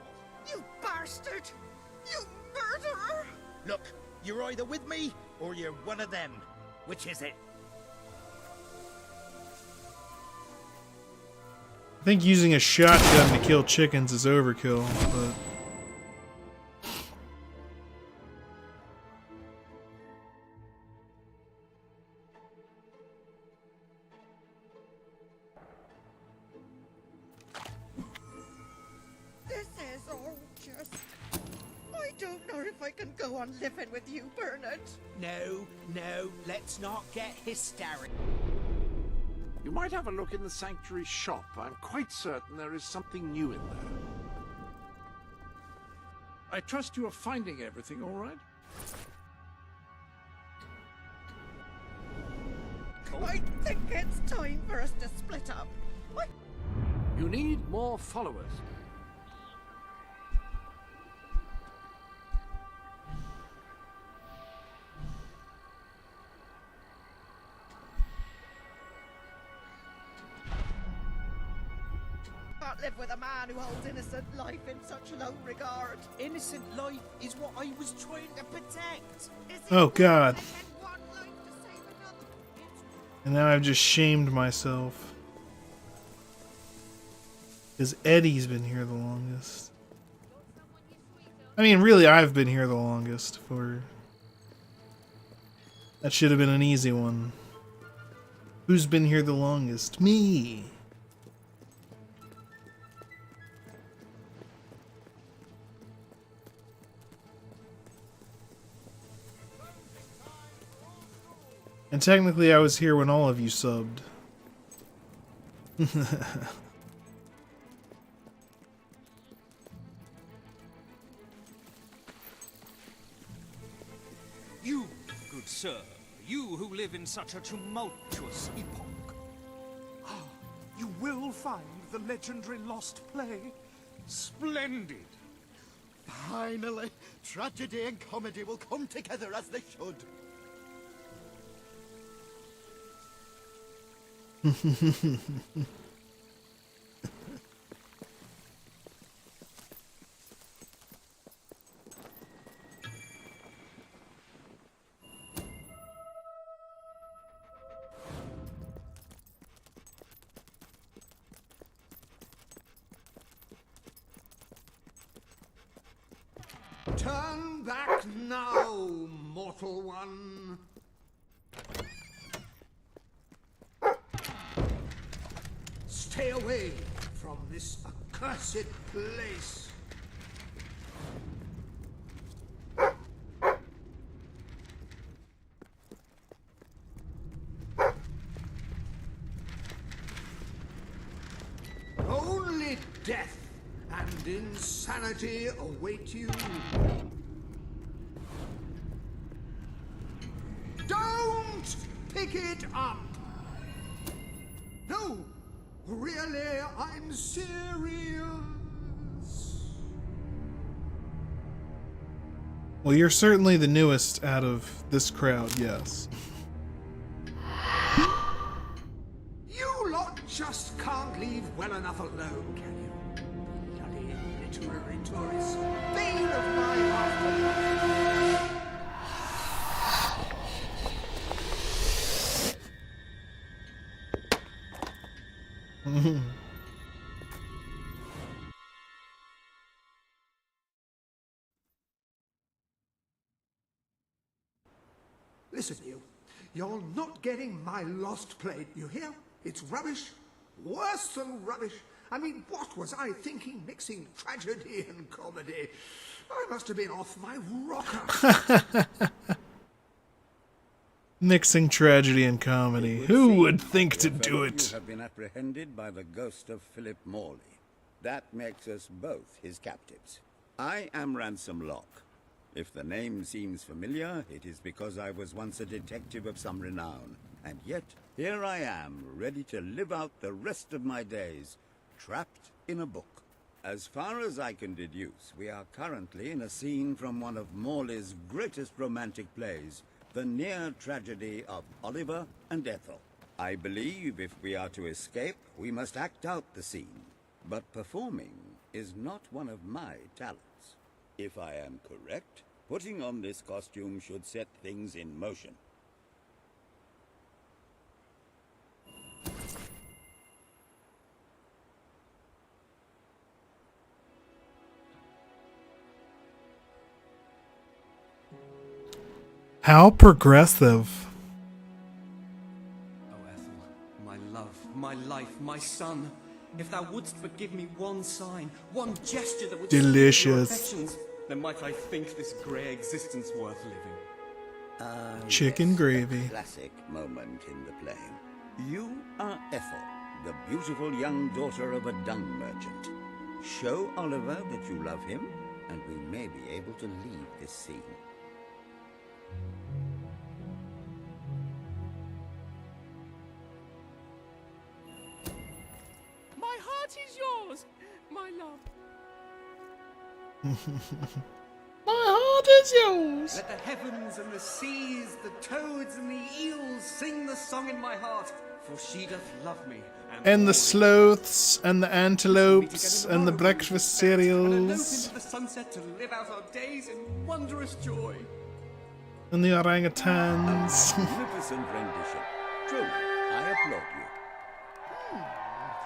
F: You bastard! You murderer!
N: Look, you're either with me or you're one of them. Which is it?
B: I think using a shotgun to kill chickens is overkill, but...
U: This is all just... I don't know if I can go on living with you, Bernard.
N: No, let's not get hysterical.
G: You might have a look in the sanctuary shop. I'm quite certain there is something new in there. I trust you are finding everything all right?
U: I think it's time for us to split up.
A: You need more followers.
U: Can't live with a man who holds innocent life in such low regard.
N: Innocent life is what I was trying to protect.
B: Oh god. And now I've just shamed myself. Because Eddie's been here the longest. I mean, really, I've been here the longest for... That should have been an easy one. Who's been here the longest? Me! And technically I was here when all of you subbed.
E: You, good sir, you who live in such a tumultuous epoch. You will find the legendary lost play splendid.
U: Finally, tragedy and comedy will come together as they should.
G: Turn back now, mortal one. Stay away from this accursed place. Only death and insanity await you. Don't pick it up! No! Really, I'm serious.
B: Well, you're certainly the newest out of this crowd, yes.
G: You lot just can't leave well enough alone, can you? Bloody literary tourists. Bane of my afterlife. Listen, you're not getting my lost plate, you hear? It's rubbish, worse than rubbish. I mean, what was I thinking mixing tragedy and comedy? I must have been off my rocker.
B: Mixing tragedy and comedy. Who would think to do it?
V: You have been apprehended by the ghost of Philip Morley. That makes us both his captives. I am Ransom Locke. If the name seems familiar, it is because I was once a detective of some renown. And yet, here I am, ready to live out the rest of my days, trapped in a book. As far as I can deduce, we are currently in a scene from one of Morley's greatest romantic plays, The Near Tragedy of Oliver and Ethel. I believe if we are to escape, we must act out the scene. But performing is not one of my talents. If I am correct, putting on this costume should set things in motion.
B: How progressive.
M: Oh, Ethel, my love, my life, my son. If thou wouldst but give me one sign, one gesture that would
B: Delicious.
M: speak your affections, then might I think this grey existence worth living.
B: Chicken gravy.
V: A classic moment in the play. You are Ethel, the beautiful young daughter of a dung merchant. Show Oliver that you love him, and we may be able to leave this scene.
M: My heart is yours, my love.
B: My heart is yours.
M: Let the heavens and the seas, the toads and the eels sing the song in my heart, for she doth love me.
B: And the sloths and the antelopes and the breakfast
M: And
B: cereals
M: into the sunset to live out our days in wondrous joy.
B: and the orangutans.
V: Magnificent rendition. Truly, I applaud you.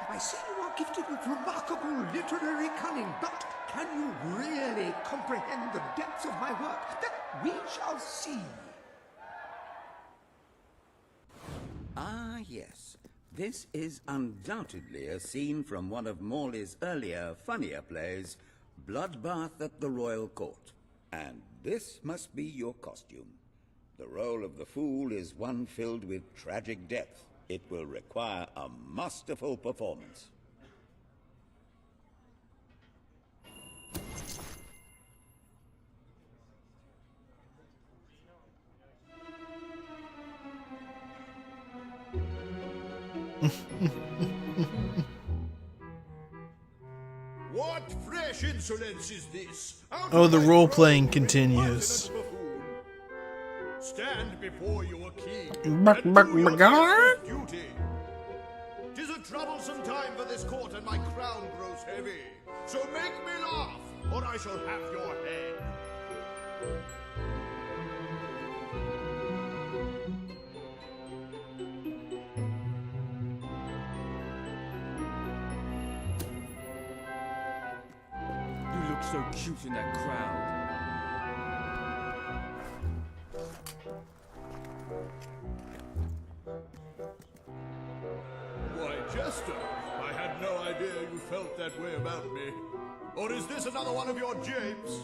G: I see you are gifted with remarkable literary cunning, but can you really comprehend the depths of my work? That we shall see.
V: Ah, yes. This is undoubtedly a scene from one of Morley's earlier, funnier plays, Bloodbath at the Royal Court. And this must be your costume. The role of the fool is one filled with tragic depth. It will require a masterful performance.
E: What fresh insolence is this?
B: Oh, the role playing continues.
E: Stand before your king.
B: Buck, buck,
E: and do your
B: buck.
E: master's duty. 'Tis a troublesome time for this court, and my crown grows heavy. So make me laugh, or I shall have your head.
M: You look so cute in that crowd.
E: Why, Jester, I had no idea you felt that way about me. Or is this another one of your japes?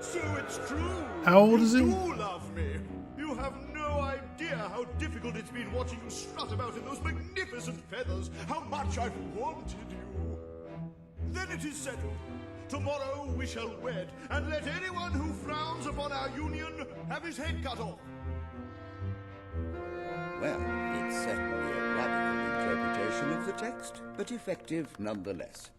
E: So it's true.
B: How old is he?
E: You do love me. You have no idea how difficult it's been watching you strut about in those magnificent feathers. How much I've wanted you. Then it is settled. Tomorrow we shall wed, and let anyone who frowns upon our union have his head cut off.
V: Well, it's certainly a radical interpretation of the text, but effective nonetheless.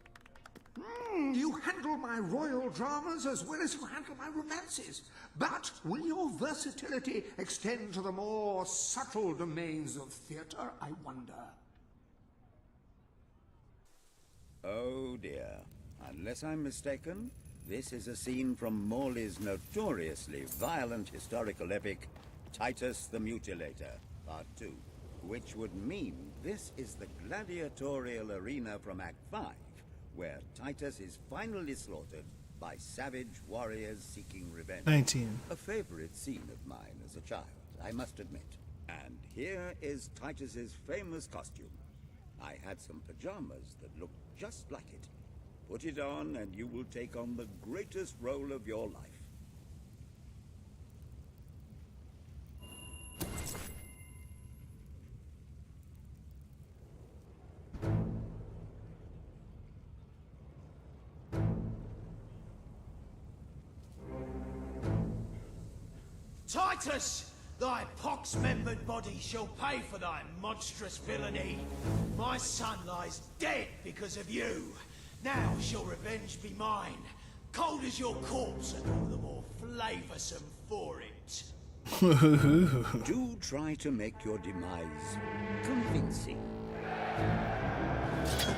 G: You handle my royal dramas as well as you handle my romances. But will your versatility extend to the more subtle domains of theatre, I wonder?
V: Oh dear. Unless I'm mistaken, this is a scene from Morley's notoriously violent historical epic, Titus the Mutilator, Part 2. Which would mean this is the gladiatorial arena from Act 5, where Titus is finally slaughtered by savage warriors seeking revenge.
B: 19.
V: A favorite scene of mine as a child, I must admit. And here is Titus's famous costume. I had some pajamas that looked just like it. Put it on and you will take on the greatest role of your life.
P: Titus, thy pox-membered body shall pay for thy monstrous villainy. My son lies dead because of you. Now shall revenge be mine, cold as your corpse and all the more flavoursome for it.
V: Do try to make your demise convincing.
P: Turn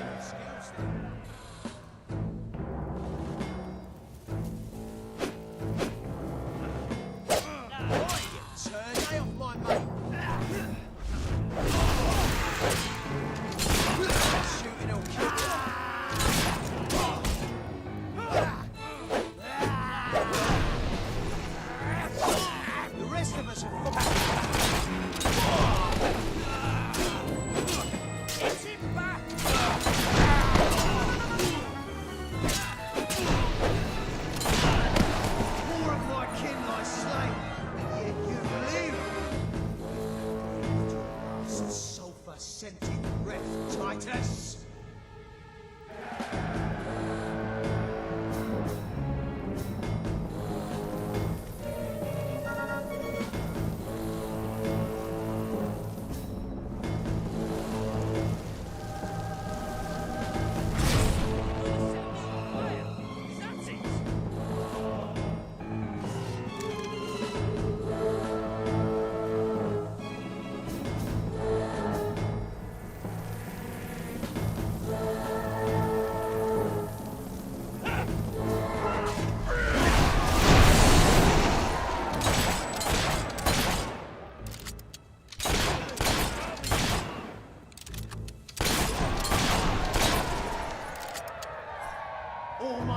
P: off my mate.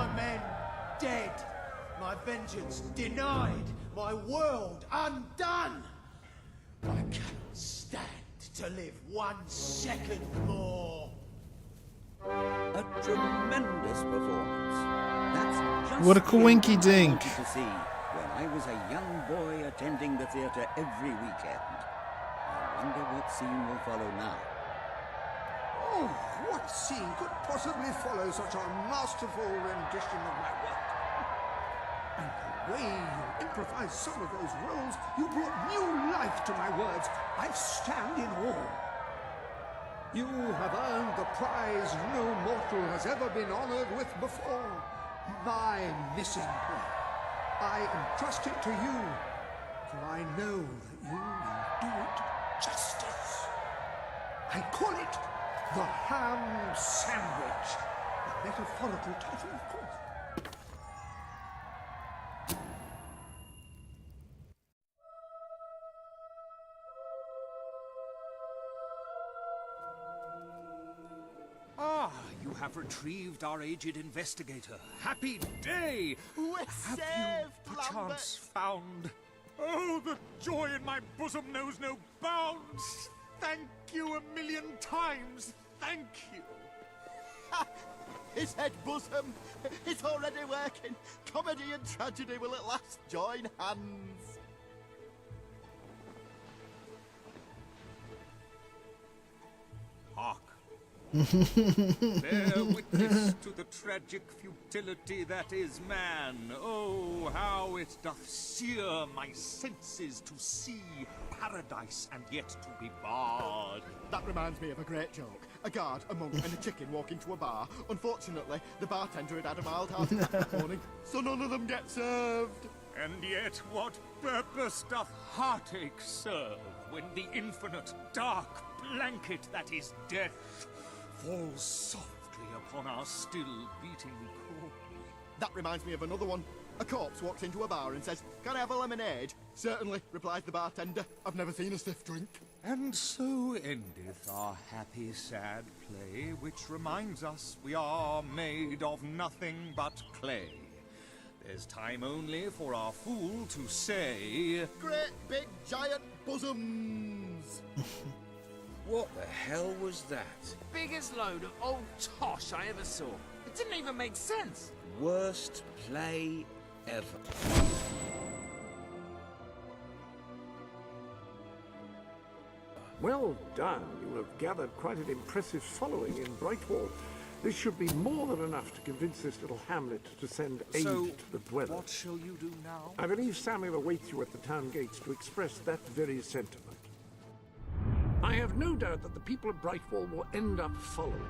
P: my men dead, my vengeance denied, my world undone. I cannot stand to live 1 second more.
V: A tremendous performance. That's just
B: What a coinky
V: the
B: dink.
V: I wanted to see when I was a young boy attending the theatre every weekend. I wonder what scene will follow now.
I: Oh, what scene could possibly follow such a masterful rendition of my work? And the way you improvised some of those roles, you brought new life to my words. I stand in awe. You have earned the prize no mortal has ever been honored with before. My missing play. I entrust it to you, for I know that you will do it justice. I call it the Ham Sandwich. A metaphorical title, of course.
E: Ah, you have retrieved our aged investigator. Happy day!
P: We're
E: Have you
P: saved,
E: perchance found... Oh, the joy in my bosom knows no bounds! Thank you 1,000,000 times! Thank you!
K: His head bosom! It's already working! Comedy and tragedy will at last join hands!
E: Hark! Bear witness to the tragic futility that is man. Oh, how it doth sear my senses to see paradise and yet to be barred.
K: That reminds me of a great joke. A guard, a monk, and a chicken walk into a bar. Unfortunately, the bartender had a mild heart attack that morning, so none of them get served.
E: And yet what purpose doth heartache serve when the infinite dark blanket that is death falls softly upon our still beating corpse?
K: That reminds me of another one. A corpse walks into a bar and says, "Can I have a lemonade?" "Certainly," replies the bartender. "I've never seen a stiff drink."
E: And so endeth our happy sad play, which reminds us we are made of nothing but clay. There's time only for our fool to say,
K: "Great big giant bosoms!"
L: What the hell was that?
C: Biggest load of old tosh I ever saw. It didn't even make sense.
L: Worst play ever.
A: Well done. You have gathered quite an impressive following in Brightwall. This should be more than enough to convince this little hamlet to send aid
E: So,
A: to the dwellers.
E: what shall you do now?
A: I believe Samuel awaits you at the town gates to express that very sentiment. I have no doubt that the people of Brightwall will end up following.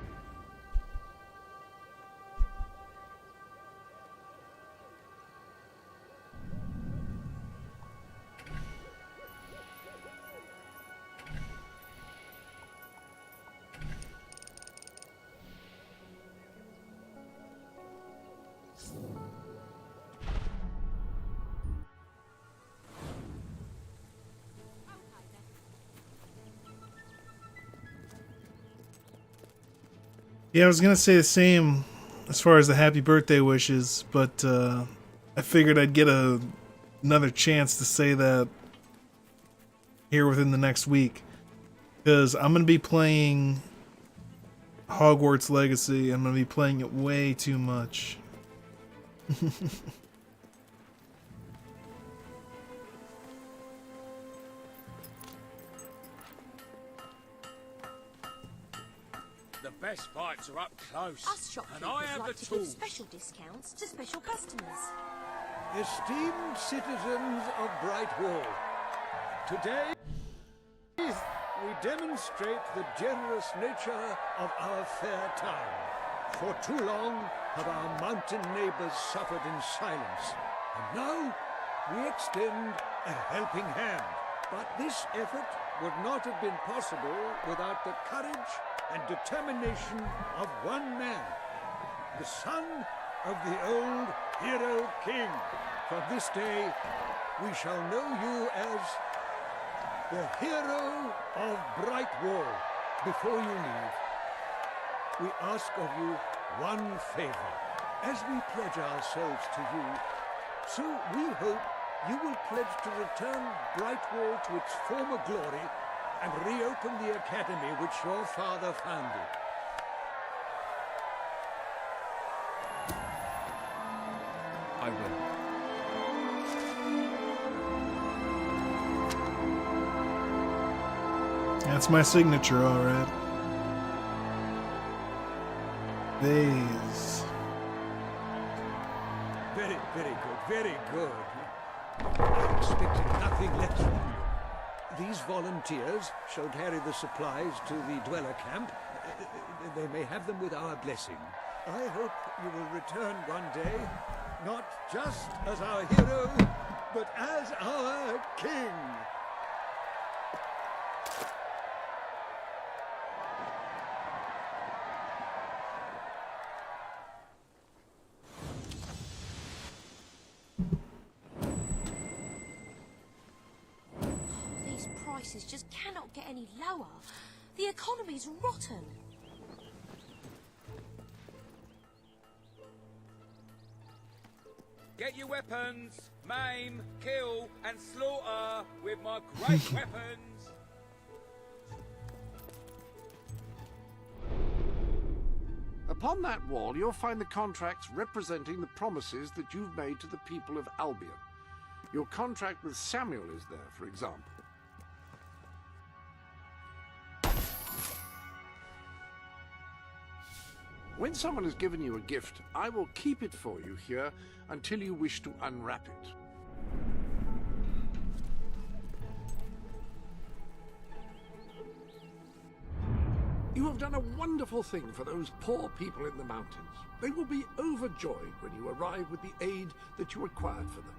B: Yeah, I was gonna say the same as far as the happy birthday wishes, but I figured I'd get another chance to say that here within the next week, because I'm gonna be playing Hogwarts Legacy. I'm gonna be playing it way too much.
D: The best bites are up close.
U: Us shopkeepers
D: and I have
U: like
D: the
U: to give
D: tools.
U: special discounts to special customers.
O: Esteemed citizens of Brightwall, today we demonstrate the generous nature of our fair town. For too long have our mountain neighbors suffered in silence, and now we extend a helping hand. But this effort would not have been possible without the courage and determination of one man, the son of the old hero king. From this day, we shall know you as the hero of Brightwall. Before you leave, we ask of you one favor. as we pledge ourselves to you, so we hope you will pledge to return Brightwall to its former glory and reopen the academy which your father founded.
E: I will.
B: That's my signature, all right. Vase.
O: Very, very good, very good. I expected nothing less from you. These volunteers shall carry the supplies to the dweller camp. They may have them with our blessing. I hope you will return one day, not just as our hero, but as our king.
Q: These prices just cannot get any lower. The economy's rotten.
C: Get your weapons, maim, kill, and slaughter with my great weapons.
A: Upon that wall, you'll find the contracts representing the promises that you've made to the people of Albion. Your contract with Samuel is there, for example. When someone has given you a gift, I will keep it for you here until you wish to unwrap it. You have done a wonderful thing for those poor people in the mountains. They will be overjoyed when you arrive with the aid that you required for them.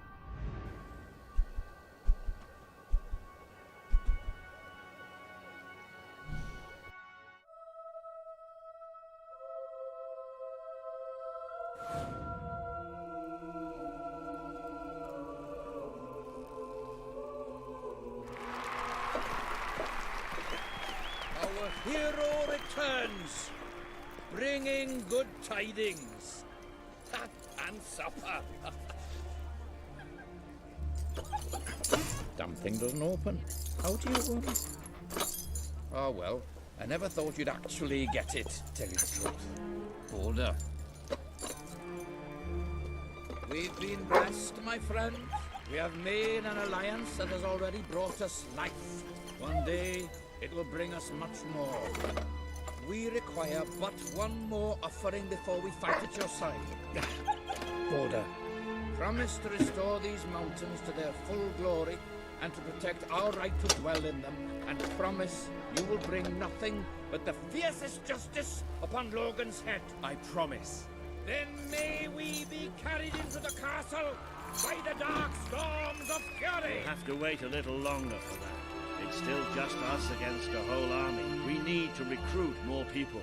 E: Our hero returns, bringing good tidings. And supper. Damn thing doesn't open. How do you open it? Oh well, I never thought you'd actually get it, tell you the truth. Hold up. We've been blessed, my friend. We have made an alliance that has already brought us life. One day, it will bring us much more. We require but one more offering before we fight at your side. Border, promise to restore these mountains to their full glory and to protect our right to dwell in them, and promise you will bring nothing but the fiercest justice upon Logan's head.
C: I promise.
E: Then may we be carried into the castle by the dark storms of fury.
J: We'll have to wait a little longer for that. It's still just us against a whole army. We need to recruit more people.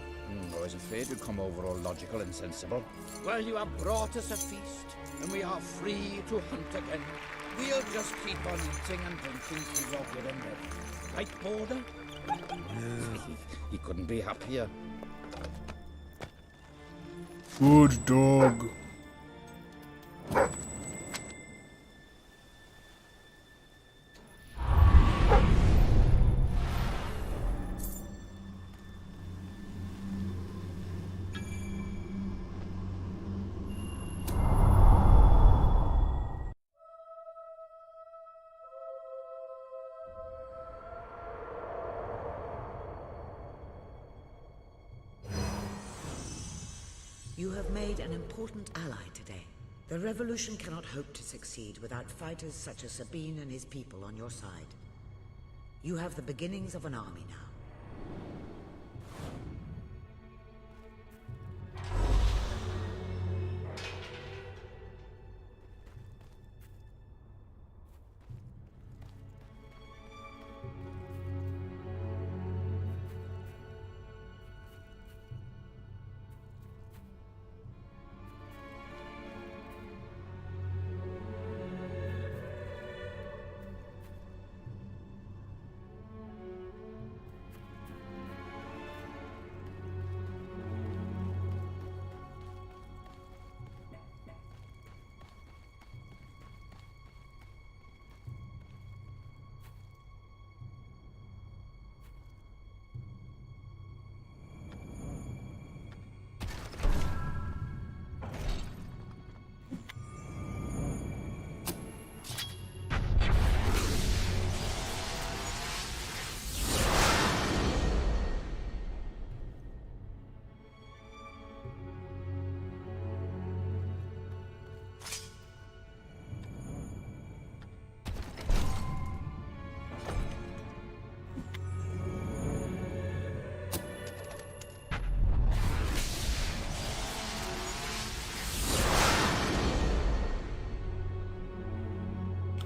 E: I was afraid you'd come over all logical and sensible. Well, you have brought us a feast, and we are free to hunt again. We'll just keep on eating and drinking till you're good and ready. Right, Border? He couldn't be happier.
B: Good dog.
F: You have made an important ally today. The revolution cannot hope to succeed without fighters such as Sabine and his people on your side. You have the beginnings of an army now.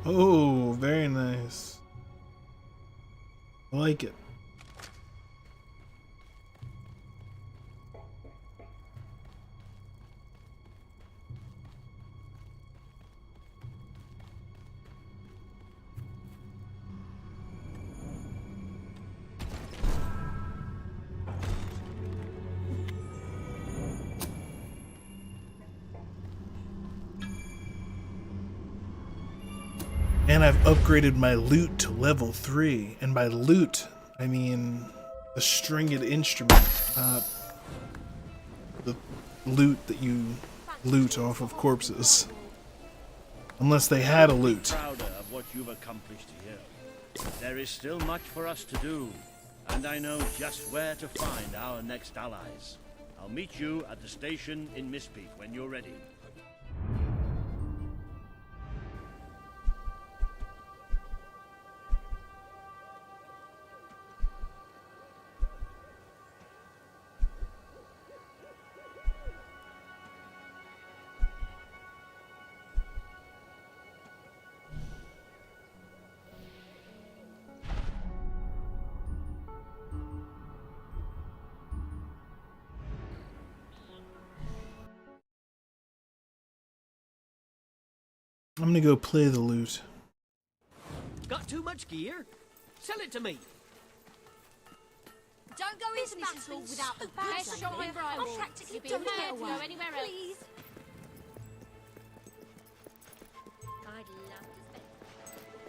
B: Oh, very nice. I like it. And I've upgraded my loot to level 3. And by loot, I mean the stringed instrument, not the loot that you loot off of corpses. Unless they had a loot.
J: Prouder of what you've accomplished here. There is still much for us to do, and I know just where to find our next allies. I'll meet you at the station in Mistpeak when you're ready.
B: I'm gonna go play the loot.
N: Got too much gear? Sell it to me.
Q: Don't go into battle without the best shot in rivals. I'm practically don't get away. Go anywhere else. Please. I'd love to spend.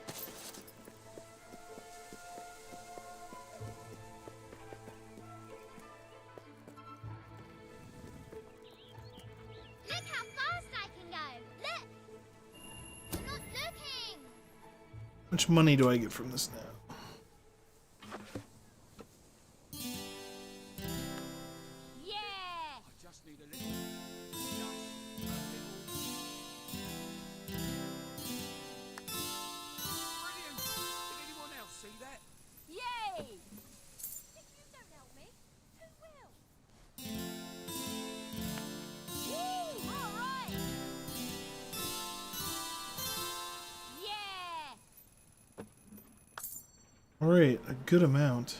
H: Look how fast I can go. Look. I'm not looking.
B: How much money do I get from this now? Alright, a good amount.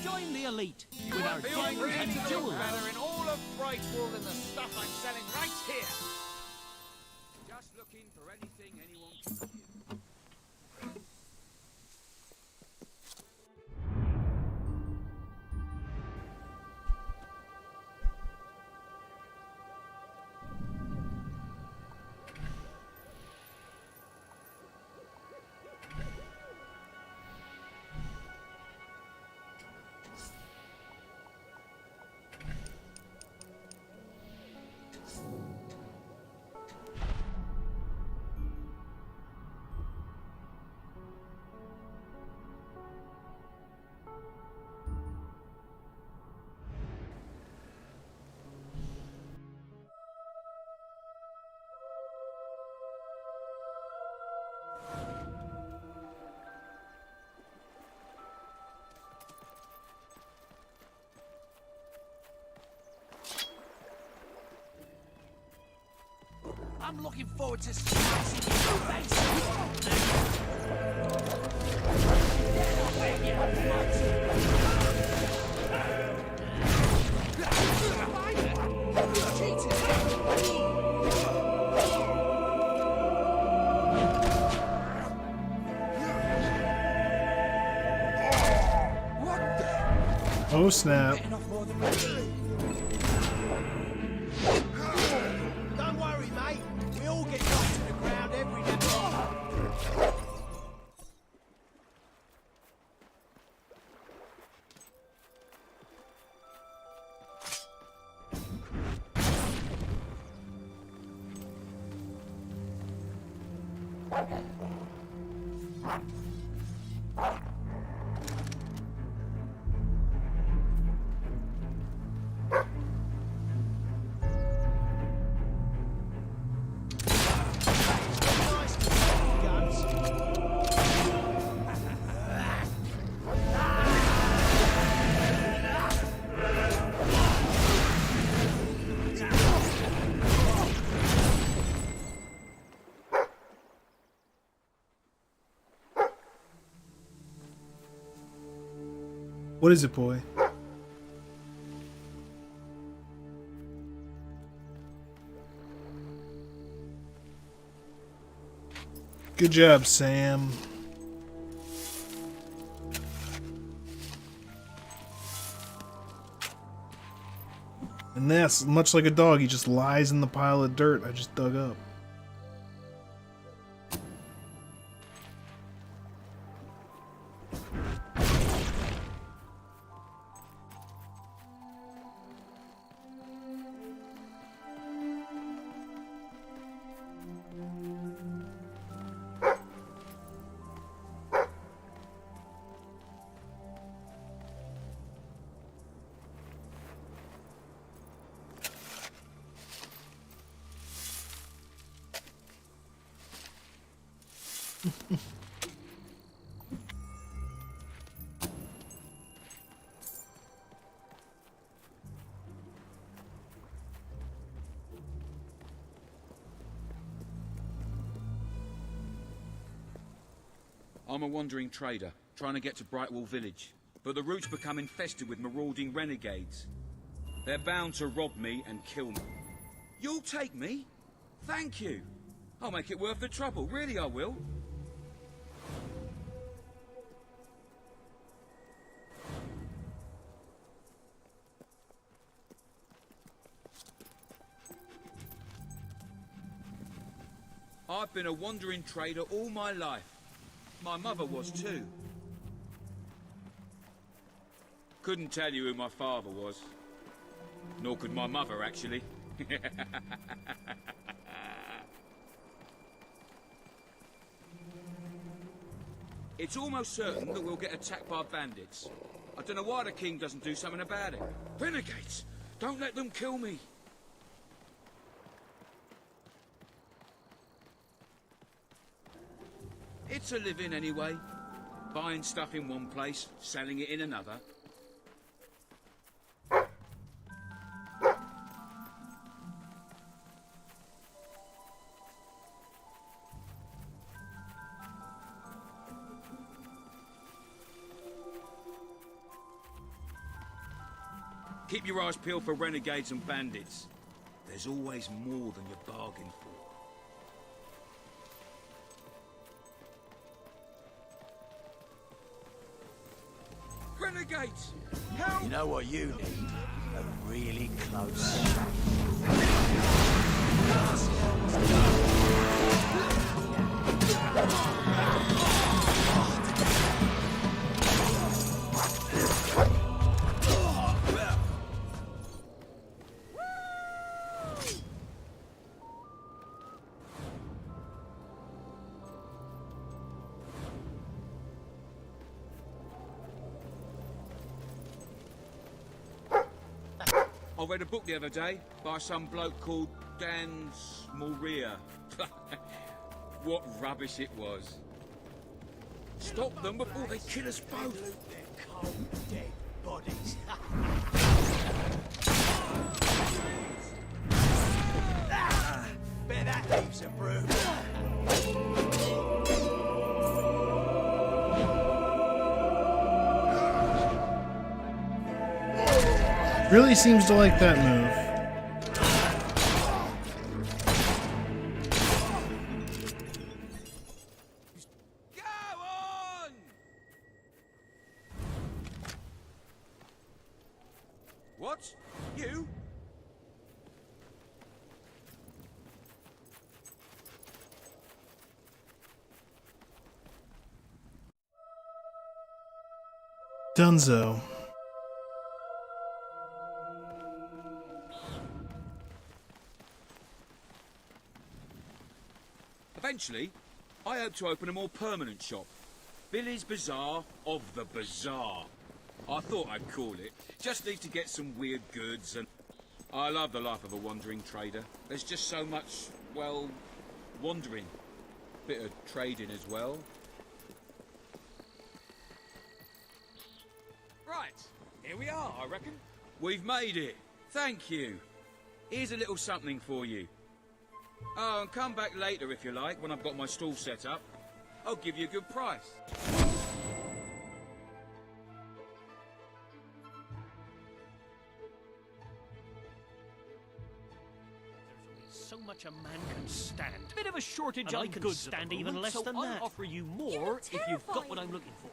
N: Join the elite
C: You
N: with our
C: won't feel
N: diamonds
C: free
N: and
C: to look
N: jewels.
C: better in all of Brightwall than the stuff I'm selling right here. Just looking for anything anyone can give.
N: I'm looking forward to slicing your face.
B: Oh snap.
P: Don't worry, mate. We all get knocked to the ground every now and then.
B: What is it, boy? Good job, Sam. And this, much like a dog, he just lies in the pile of dirt I just dug up.
R: I'm a wandering trader, trying to get to Brightwall Village. But the route's become infested with marauding renegades. They're bound to rob me and kill me. You'll take me? Thank you. I'll make it worth the trouble, really I will. I've been a wandering trader all my life. My mother was too. Couldn't tell you who my father was. Nor could my mother, actually. It's almost certain that we'll get attacked by bandits. I don't know why the king doesn't do something about it. Renegades! Don't let them kill me! It's a living anyway. Buying stuff in one place, selling it in another. Keep your eyes peeled for renegades and bandits. There's always more than you bargained for. Renegades! Help!
P: You know what you need? A really close
R: I read a book the other day by some bloke called Dan Smoria. What rubbish it was. Stop them before they kill us both.
P: Their cold, dead bodies. Bet that leaves a bruise.
B: Really seems to like that move.
R: What? You?
B: Dunzo.
R: Eventually, I hope to open a more permanent shop. Billy's Bazaar of the Bazaar. I thought I'd call it. Just need to get some weird goods and... I love the life of a wandering trader. There's just so much, well, wandering. Bit of trading as well. Right, here we are, I reckon. We've made it. Thank you. Here's a little something for you. Oh, and come back later if you like, when I've got my stall set up. I'll give you a good price.
S: much a man can stand.
T: Bit of a shortage
S: And
T: on
S: I can
T: goods
S: stand
T: at the
S: even
T: moment,
S: less
T: so
S: than
T: I'll
S: that.
T: offer you more if you've got what I'm looking for.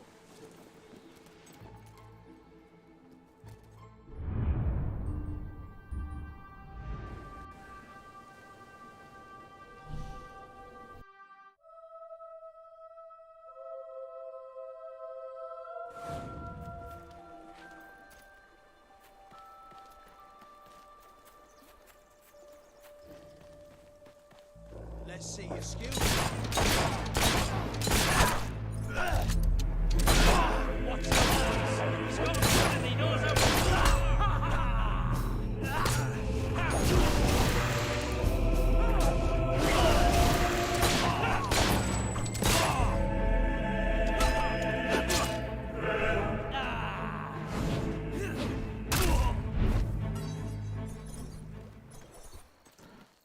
P: Let's see your skills.
T: Watch the noise. He's got one and he knows how.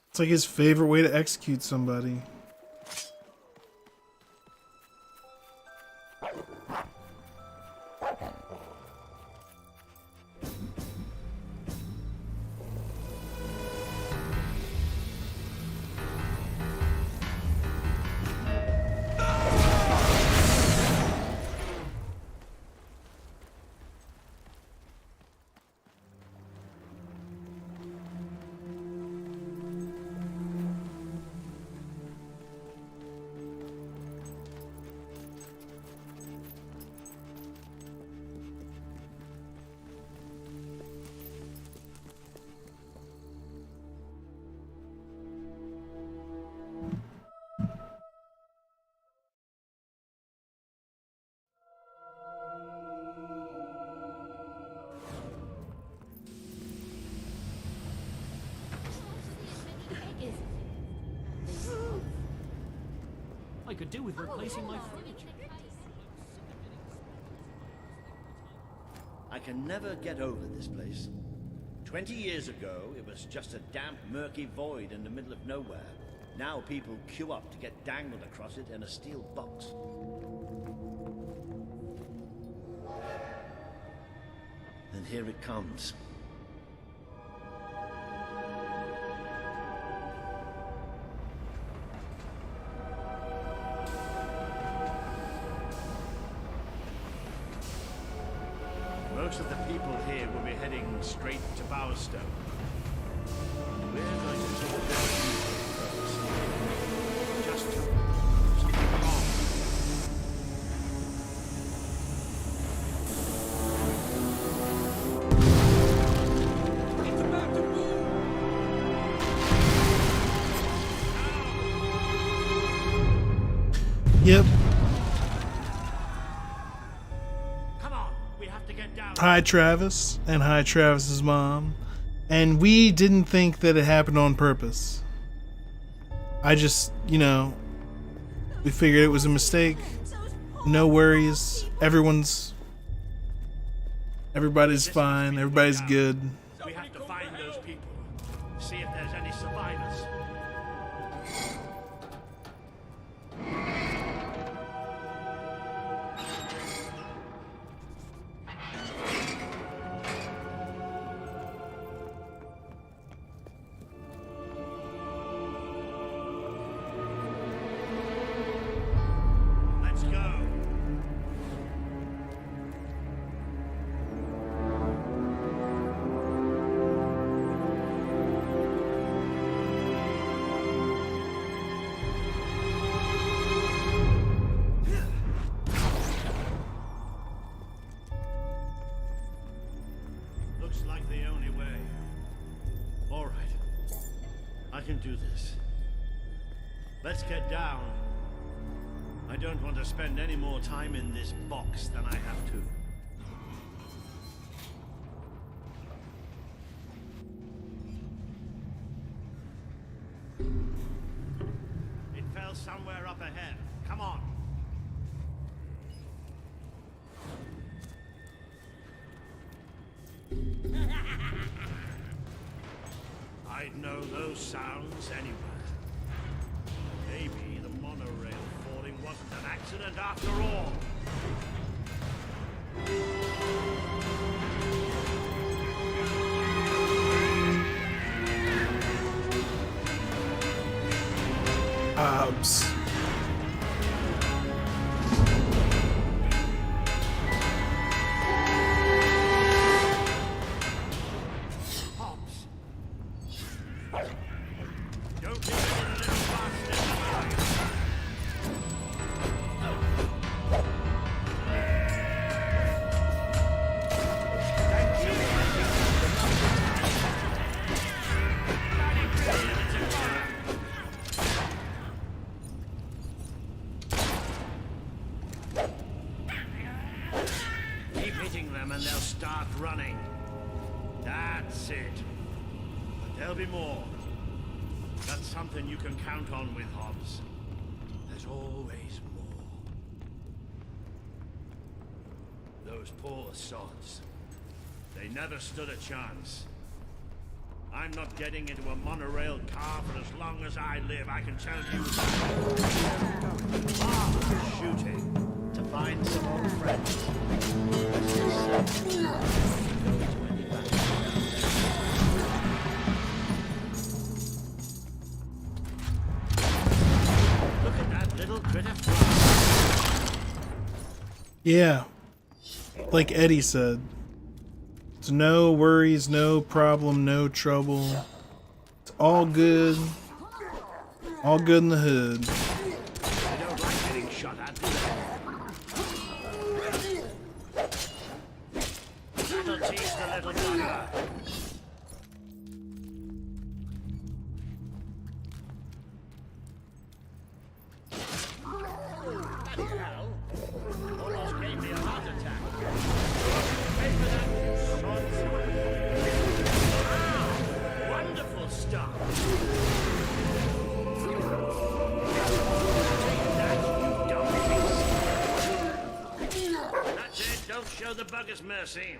B: It's like his favorite way to execute somebody.
T: I could do with replacing my furniture.
J: I can never get over this place. 20 years ago, it was just a damp, murky void in the middle of nowhere. Now people queue up to get dangled across it in a steel box. And here it comes. Most of the people here will be heading straight to Bowerstone. We're going to talk to them first. Just something wrong.
S: It's about to move.
B: Yep. Hi Travis, and hi Travis's mom. And we didn't think that it happened on purpose. I just, you know, we figured it was a mistake. No worries. Everybody's fine. Everybody's good.
J: We have to find those people. See if there's any survivors. Let's go. Looks like the only way. All right. I can do this. Let's get down. I don't want to spend any more time in this box than I have to. It fell somewhere up ahead. Come on. I'd know those sounds anywhere. Maybe the monorail falling wasn't an accident after all.
B: Hobbs.
J: Keep hitting them and they'll start running. That's it. But there'll be more. That's something you can count on with Hobbs. There's always more. Those poor sods. They never stood a chance. I'm not getting into a monorail car for as long as I live, I can tell you that. Shooting to find some old friends. Look at that little critter fly.
B: Yeah, like Eddie said. It's no worries, no problem, no trouble. It's all good. All good in the hood.
J: They don't like getting shot at, do they? That'll teach the little bugger. Bloody hell. Almost gave me a heart attack. Pay for that, you sods. Ah, wonderful stuff. That's it, don't show the buggers mercy.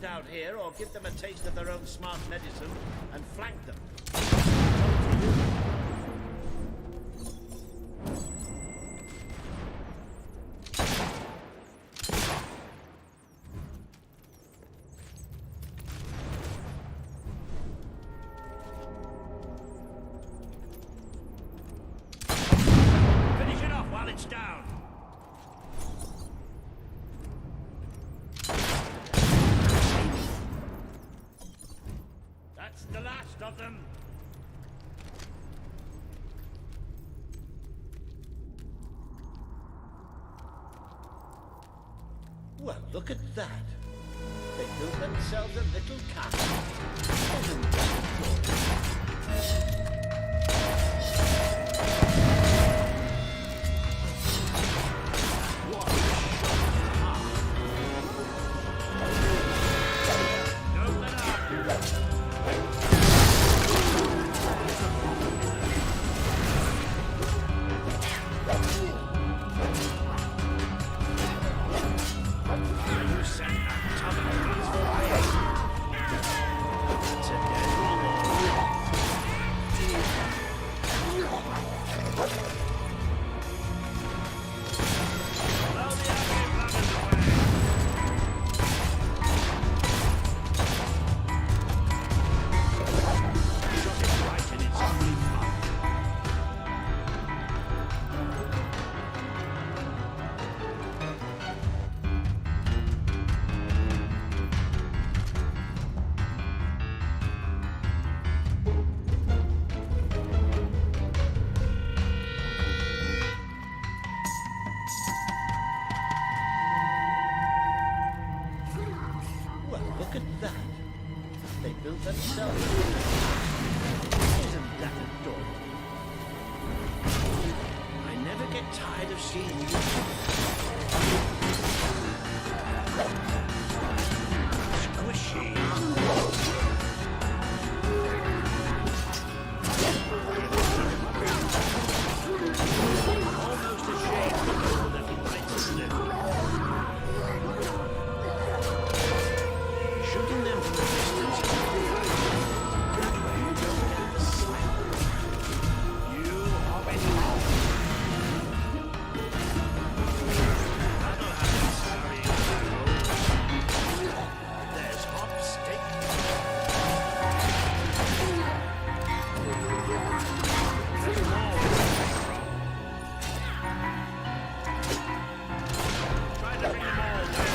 J: Out here, or give them a taste of their own smart medicine and flank them. Finish it off while it's down. That's the last of them. Well, look at that. They built themselves a little castle.
P: get tired of seeing you. Squishy. Almost ashamed of all that he likes to do. Shooting them from a distance. That way you don't get the smell. You hobbit. That'll have it scurrying around. There's hop stick. There's more where they came from. Try to bring them all down.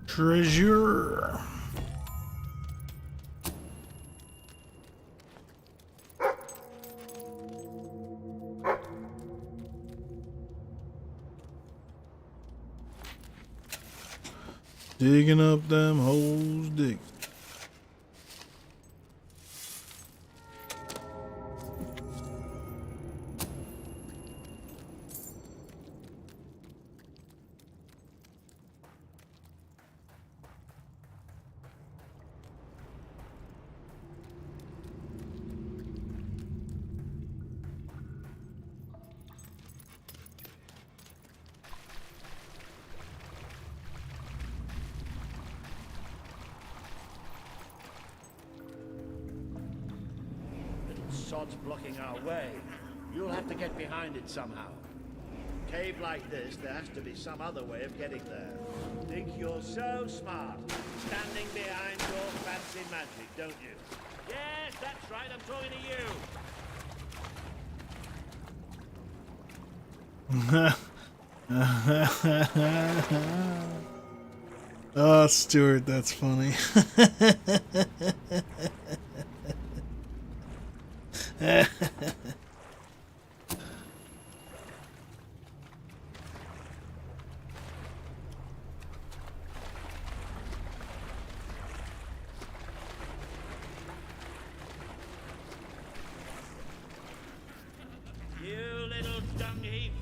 B: Treasure. Digging up them holes, dig.
J: Sod's blocking our way. You'll have to get behind it somehow. Cave like this, there has to be some other way of getting there. Think you're so smart, standing behind your fancy magic, don't you? Yes, that's right, I'm talking to you.
B: Oh, Stuart, that's funny.
J: You little dung heap.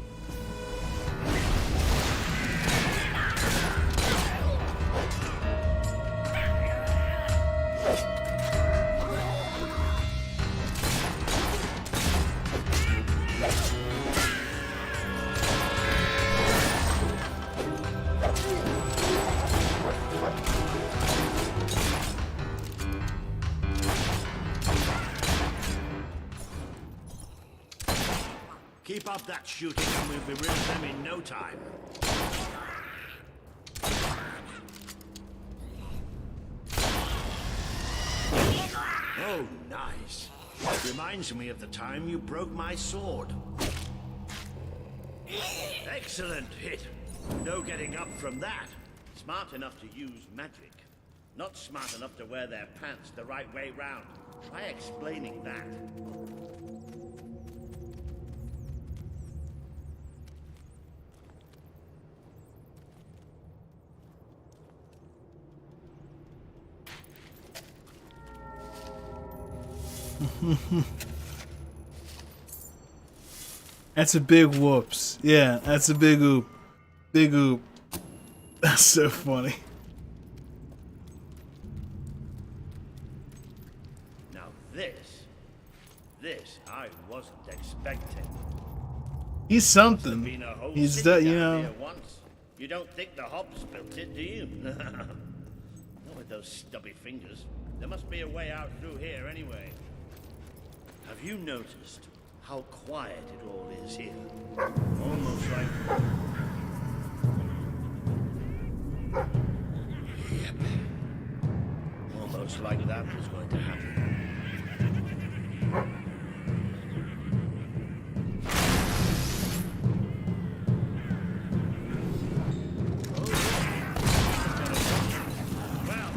J: Keep up that shooting and we'll be rid of them in no time. Oh, nice. Reminds me of the time you broke my sword. Excellent hit. No getting up from that. Smart enough to use magic. Not smart enough to wear their pants the right way round. Try explaining that.
B: That's a big whoops. Yeah, that's a big oop. Big oop. That's so funny.
J: Now this I wasn't expecting.
B: He's something. He's
J: done,
B: you know.
J: Once. You don't think the hops built it, do you? Not with those stubby fingers. There must be a way out through here anyway. Have you noticed how quiet it all is here? Almost like... Yep. Almost like that was going to happen. Well,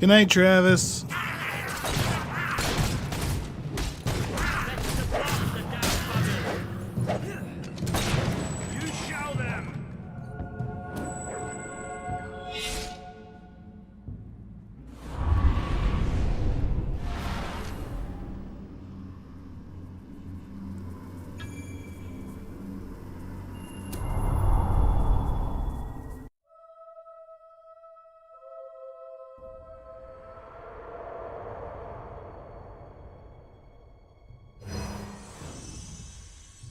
B: Good night, Travis.
J: You show them!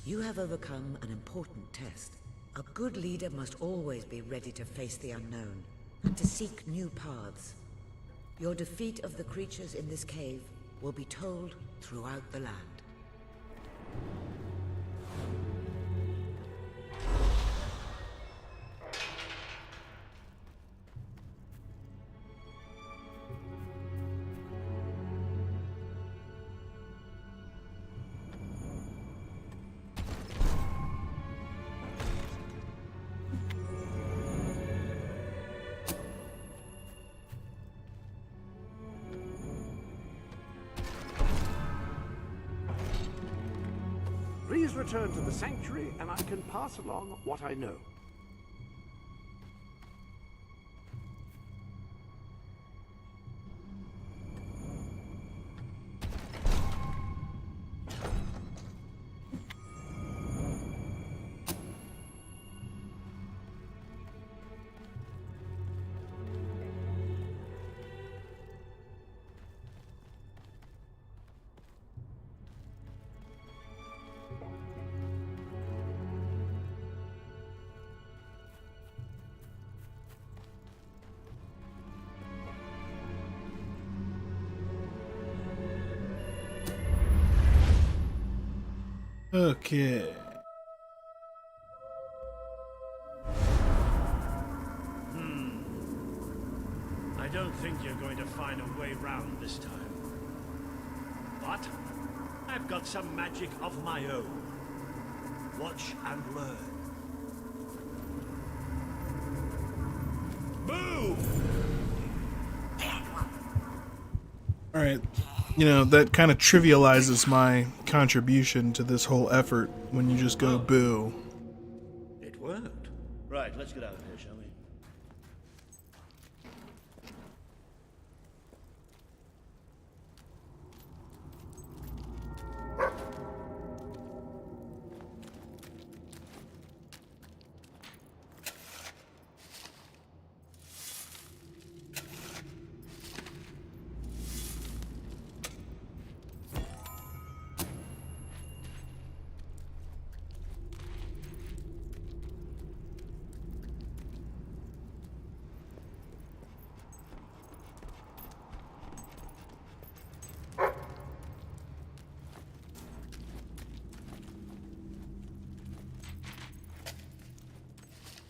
F: You have overcome an important test. A good leader must always be ready to face the unknown and to seek new paths. Your defeat of the creatures in this cave will be told throughout the land.
A: Please return to the sanctuary and I can pass along what I know.
B: Okay.
J: I don't think you're going to find a way round this time. But I've got some magic of my own. Watch and learn. Boo!
B: Alright. You know, that kind of trivializes my contribution to this whole effort when you just go boo.
J: It worked. Right, let's get out of here, shall we?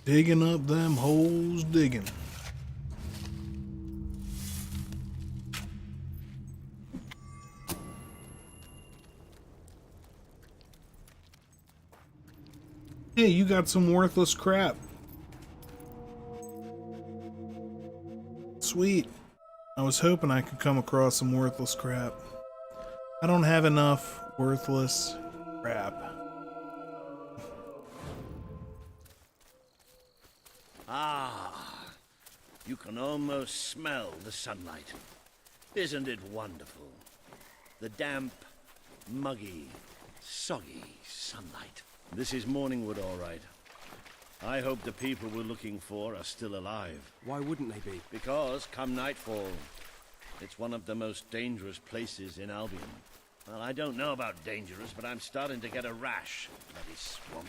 B: Digging up them holes, digging. Hey, you got some worthless crap. Sweet. I was hoping I could come across some worthless crap. I don't have enough worthless crap.
J: Ah, you can almost smell the sunlight. Isn't it wonderful? The damp, muggy, soggy sunlight. This is Morningwood, all right. I hope the people we're looking for are still alive.
D: Why wouldn't they be?
J: Because, come nightfall, it's one of the most dangerous places in Albion. Well, I don't know about dangerous, but I'm starting to get a rash. Bloody swamp.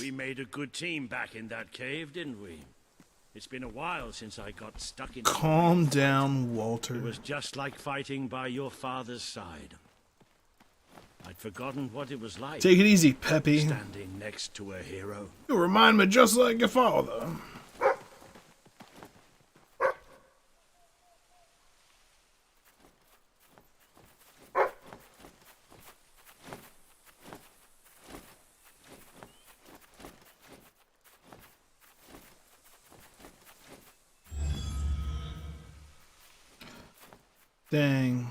J: We made a good team back in that cave, didn't we? It's been a while since I got stuck in...
B: Calm down, Walter.
J: It was just like fighting by your father's side. I'd forgotten what it was like.
B: Take it easy, Peppy.
J: Standing next to a hero.
B: You remind me just like your father. Dang.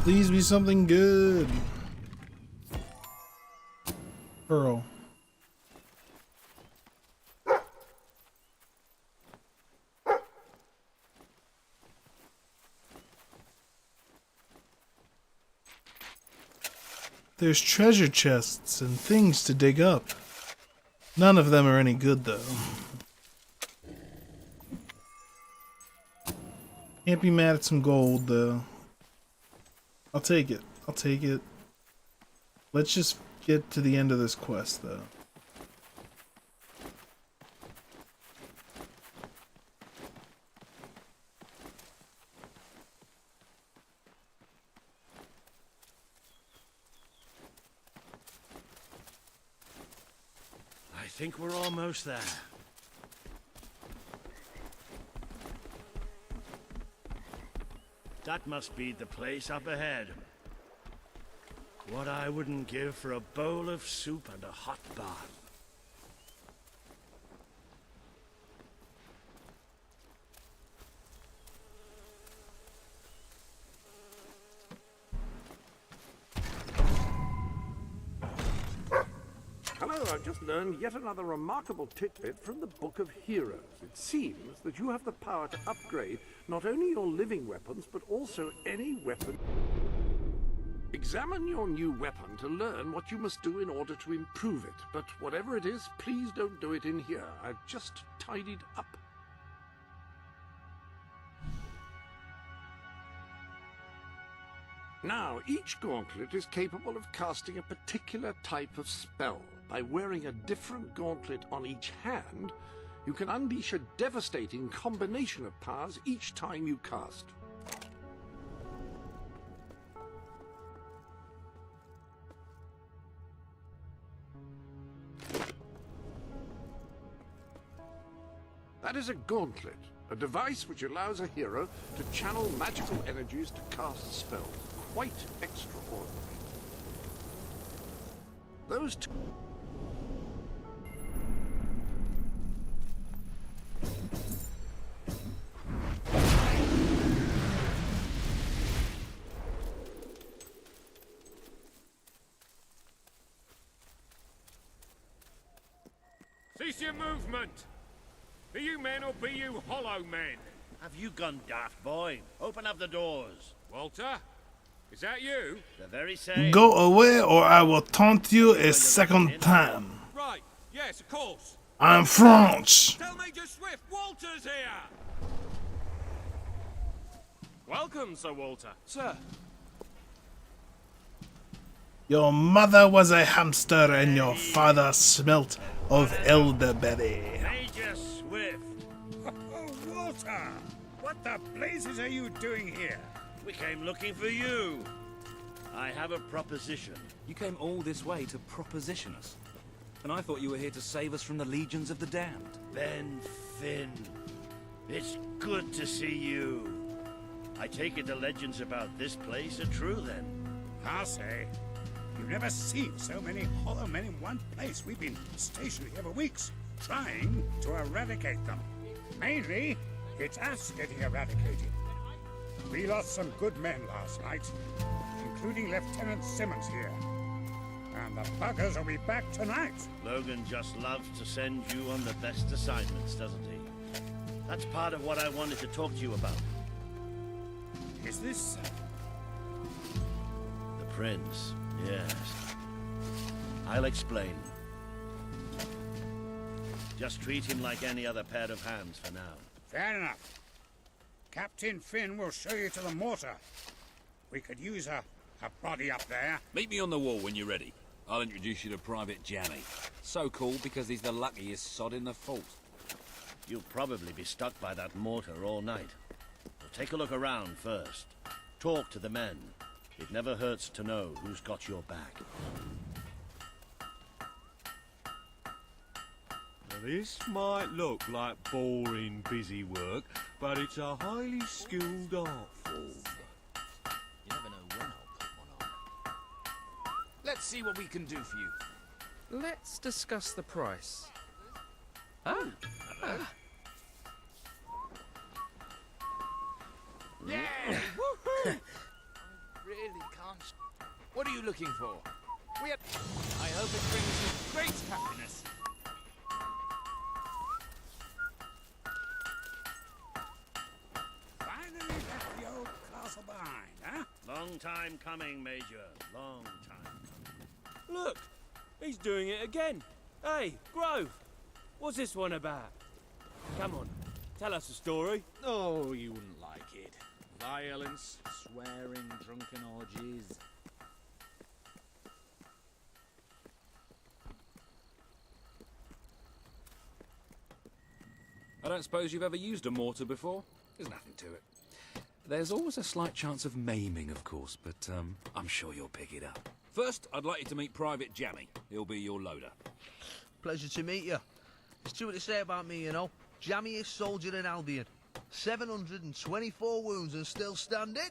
B: Please be something good. Pearl. There's treasure chests and things to dig up. None of them are any good, though. Can't be mad at some gold, though. I'll take it. I'll take it. Let's just get to the end of this quest, though.
J: I think we're almost there. That must be the place up ahead. What I wouldn't give for a bowl of soup and a hot bath.
A: Hello, I've just learned yet another remarkable tidbit from the Book of Heroes. It seems that you have the power to upgrade not only your living weapons, but also any weapon. Examine your new weapon to learn what you must do in order to improve it. But whatever it is, please don't do it in here. I've just tidied up. Now, each gauntlet is capable of casting a particular type of spell. By wearing a different gauntlet on each hand, you can unleash a devastating combination of powers each time you cast. That is a gauntlet, a device which allows a hero to channel magical energies to cast spells. Quite extraordinary. Those two...
T: Cease your movement! Be you men or be you hollow men?
J: Have you gone daft, boy? Open up the doors.
T: Walter? Is that you?
J: The very same.
B: Go away or I will taunt you a second time.
T: Right, yes, of course.
B: I'm French.
T: Tell Major Swift, Walter's here! Welcome, Sir Walter. Sir.
B: Your mother was a hamster and your father smelt of elderberry.
J: Major Swift.
G: Oh, Walter! What the blazes are you doing here?
J: We came looking for you. I have a proposition.
M: You came all this way to proposition us. And I thought you were here to save us from the legions of the damned.
J: Ben Finn. It's good to see you. I take it the legends about this place are true then.
G: I'll say. You've never seen so many hollow men in one place. We've been stationed here for weeks, trying to eradicate them. Mainly, it's us getting eradicated. We lost some good men last night, including Lieutenant Simmons here. And the buggers will be back tonight.
J: Logan just loves to send you on the best assignments, doesn't he? That's part of what I wanted to talk to you about.
G: Is this...
J: prince, yes. I'll explain. Just treat him like any other pair of hands for now.
G: Fair enough. Captain Finn will show you to the mortar. We could use a body up there.
M: Meet me on the wall when you're ready. I'll introduce you to Private Jammy. So cool because he's the luckiest sod in the fort.
J: You'll probably be stuck by that mortar all night. So take a look around first. Talk to the men. It never hurts to know who's got your back.
E: Now, this might look like boring, busy work, but it's a highly skilled art form.
C: You never know when I'll put one on. Let's see what we can do for you.
D: Let's discuss the price.
C: Yeah! Woohoo! I really can't. What are you looking for? I hope it brings you great happiness.
G: Finally left the old castle behind, huh?
J: Long time coming, Major. Long time coming.
D: Look, he's doing it again. Hey, Grove, what's this one about? Come on, tell us a story.
I: Oh, you wouldn't like it. Violence, swearing, drunken orgies.
M: I don't suppose you've ever used a mortar before? There's nothing to it. There's always a slight chance of maiming, of course, but I'm sure you'll pick it up. First, I'd like you to meet Private Jammy. He'll be your loader.
V: Pleasure to meet you. There's too much to say about me, you know. Jammiest soldier in Albion. 724 wounds and still standing.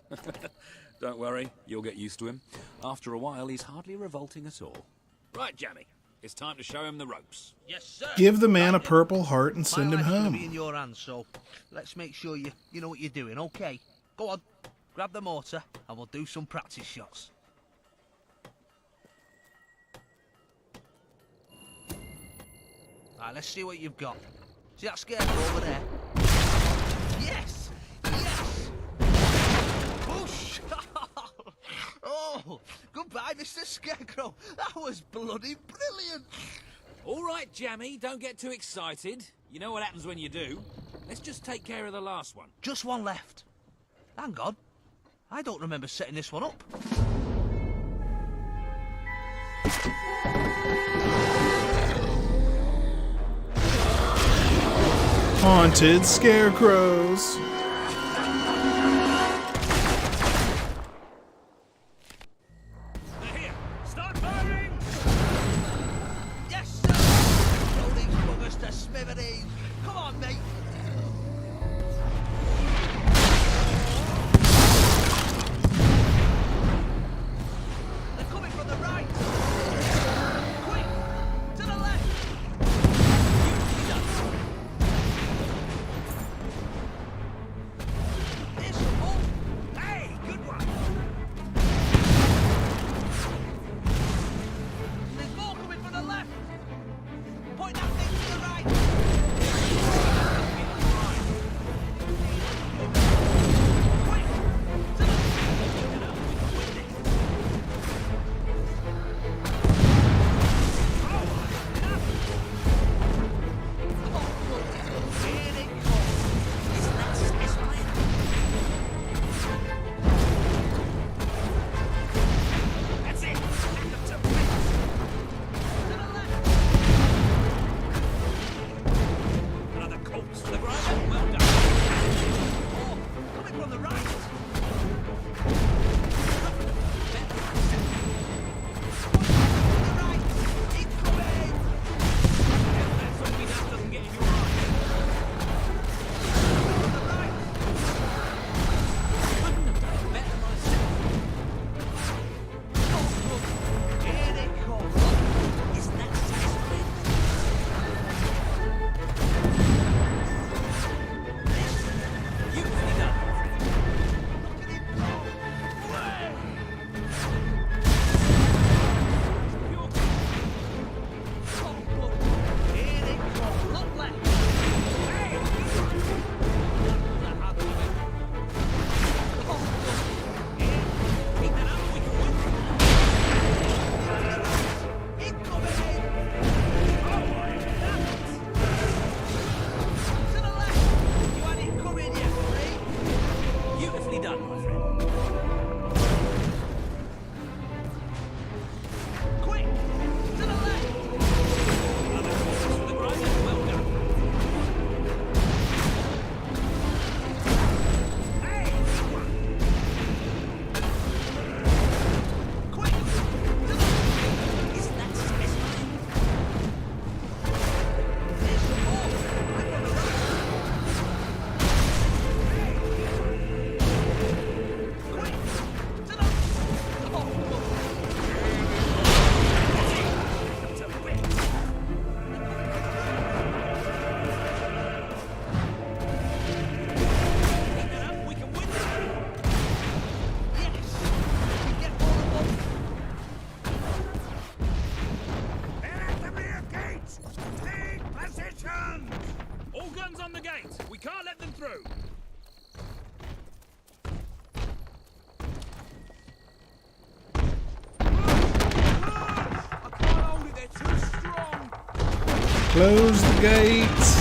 M: Don't worry, you'll get used to him. After a while, he's hardly revolting at all. Right, Jammy, it's time to show him the ropes.
V: Yes, sir.
B: Give the man a purple heart and send him
V: My life's gonna be
B: home.
V: in your hands, so let's make sure you know what you're doing, okay? Go on, grab the mortar and we'll do some practice shots. Right, let's see what you've got. See that scarecrow over there? Yes! Yes! Push! Oh, goodbye, Mr. Scarecrow. That was bloody brilliant.
M: All right, Jammy, don't get too excited. You know what happens when you do. Let's just take care of the last one.
V: Just one left. Hang on. I don't remember setting this one up.
B: Haunted scarecrows.
G: Start firing!
V: Yes, sir! Throw these buggers to smithereens. Come on, mate. They're coming from the right. Quick! To the left! There's some more. Hey, good one. There's more coming from the left. Point that thing to the right.
G: That's it!
M: Another corpse to the ground. Well done.
V: Coming from the right.
D: done, my friend. Quick! To the left! Other horses for the grinder, well done. Hey! Quick! To the left! Isn't that specimen? There's the ball! Right on the right!
G: They're at the rear gates! Take position!
M: All guns on the gates. We can't let them through.
D: I can't hold it, they're too strong.
B: Close the gates.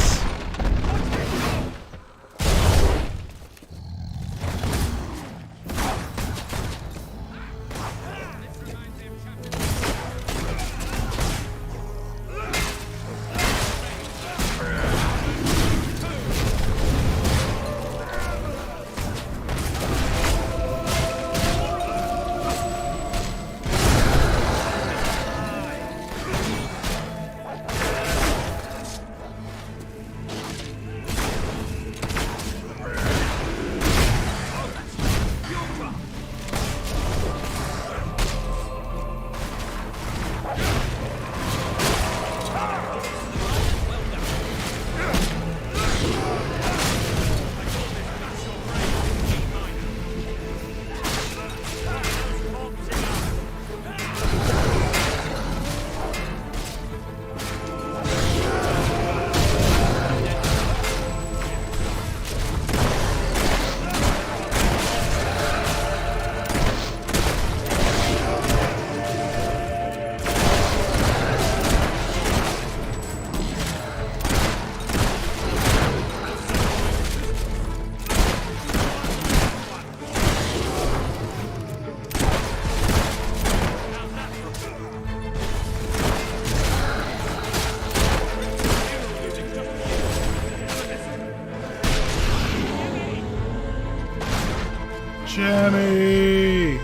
B: Jammy!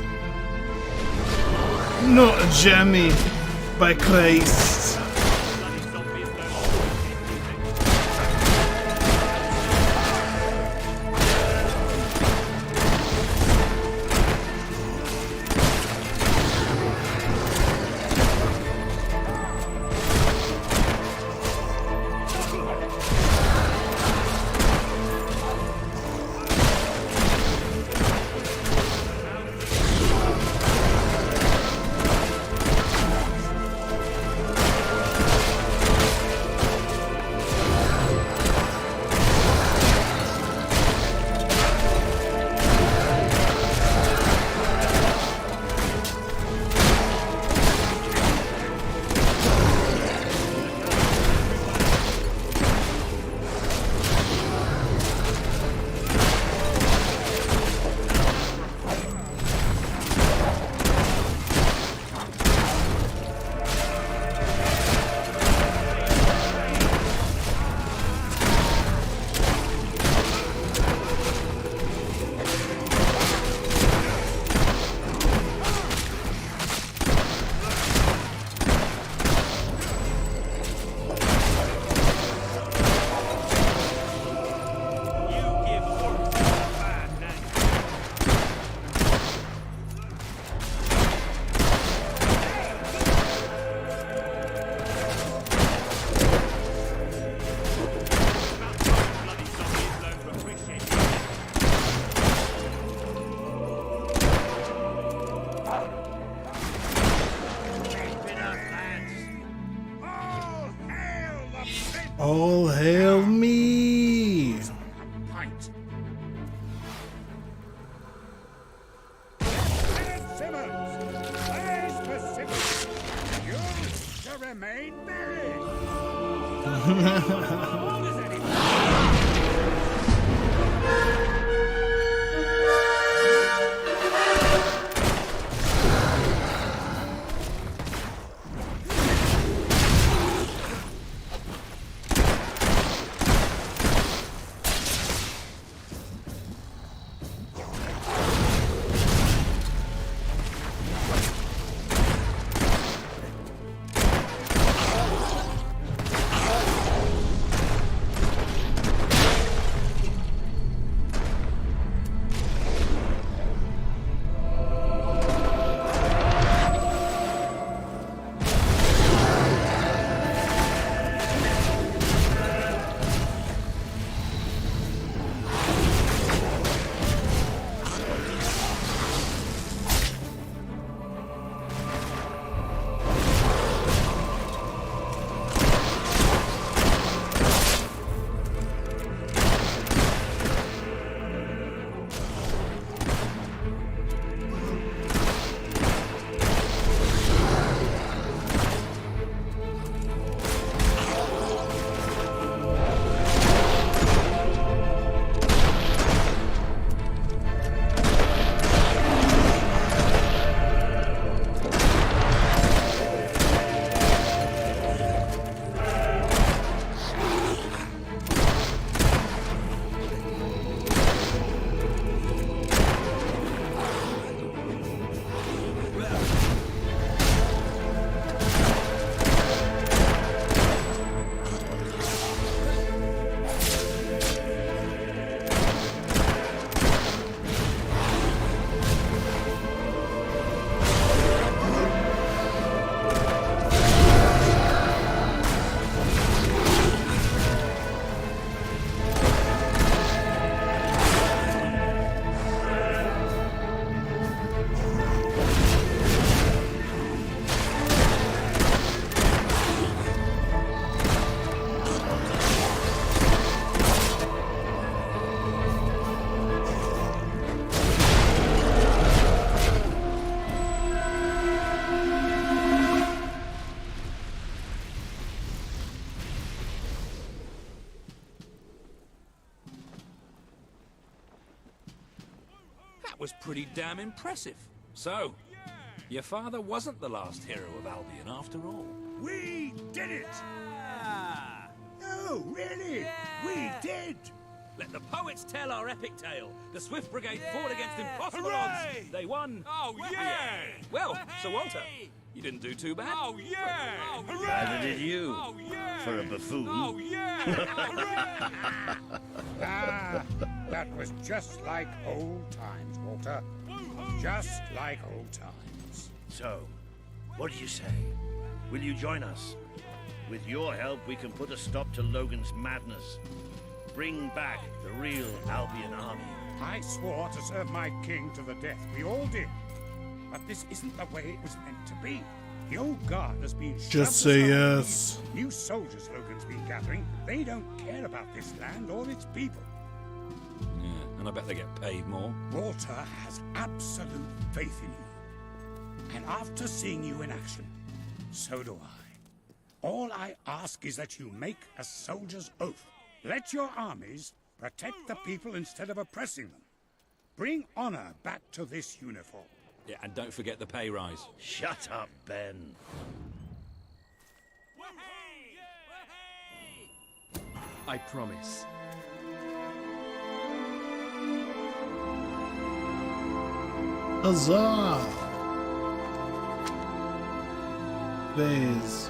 B: Not a jammy, by Christ. All hail me!
G: Pint. Simmons! Where's the Simmons? You to remain buried!
M: That was pretty damn impressive. So, your father wasn't the last hero of Albion after all.
G: We did it! No, really! We did!
M: Let the poets tell our epic tale. The Swift Brigade fought against impossible
S: Hooray!
M: odds. They won.
S: Oh, yeah!
M: Well, Sir Walter, you didn't do too bad.
S: Oh, yeah!
J: Neither did you.
S: Oh, yeah!
J: For a buffoon.
S: Oh, yeah!
G: That was just like old times, Walter. Just like old times.
J: So, what do you say? Will you join us? With your help, we can put a stop to Logan's madness. Bring back the real Albion army.
G: I swore to serve my king to the death. We all did. But this isn't the way it was meant to be. The old guard has been
B: Just
G: shoved
B: say
G: aside.
B: yes.
G: New soldiers Logan's been gathering. They don't care about this land or its people.
M: Yeah, and I bet they get paid more.
G: Walter has absolute faith in you. And after seeing you in action, so do I. All I ask is that you make a soldier's oath. Let your armies protect the people instead of oppressing them. Bring honor back to this uniform.
M: Yeah, and don't forget the pay rise.
J: Shut up, Ben.
K: I promise.
B: Huzzah! Vase.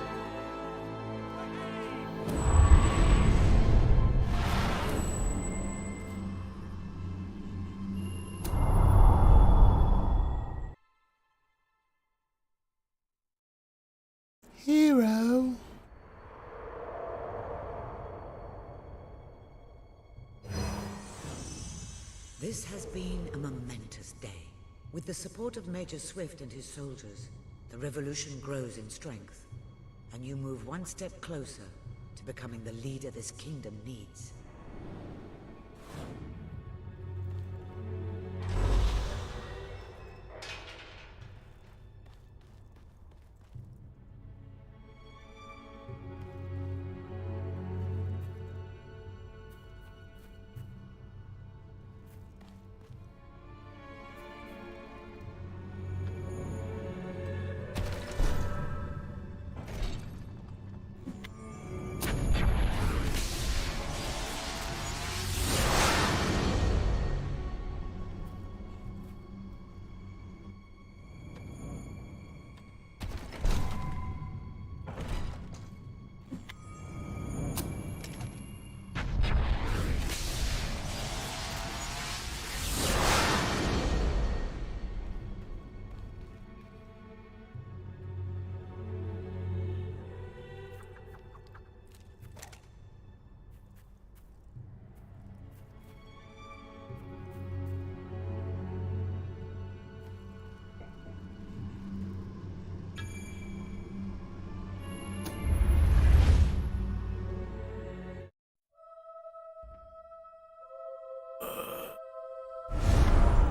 B: Hero.
F: This has been a momentous day. With the support of Major Swift and his soldiers, the revolution grows in strength, and you move one step closer to becoming the leader this kingdom needs.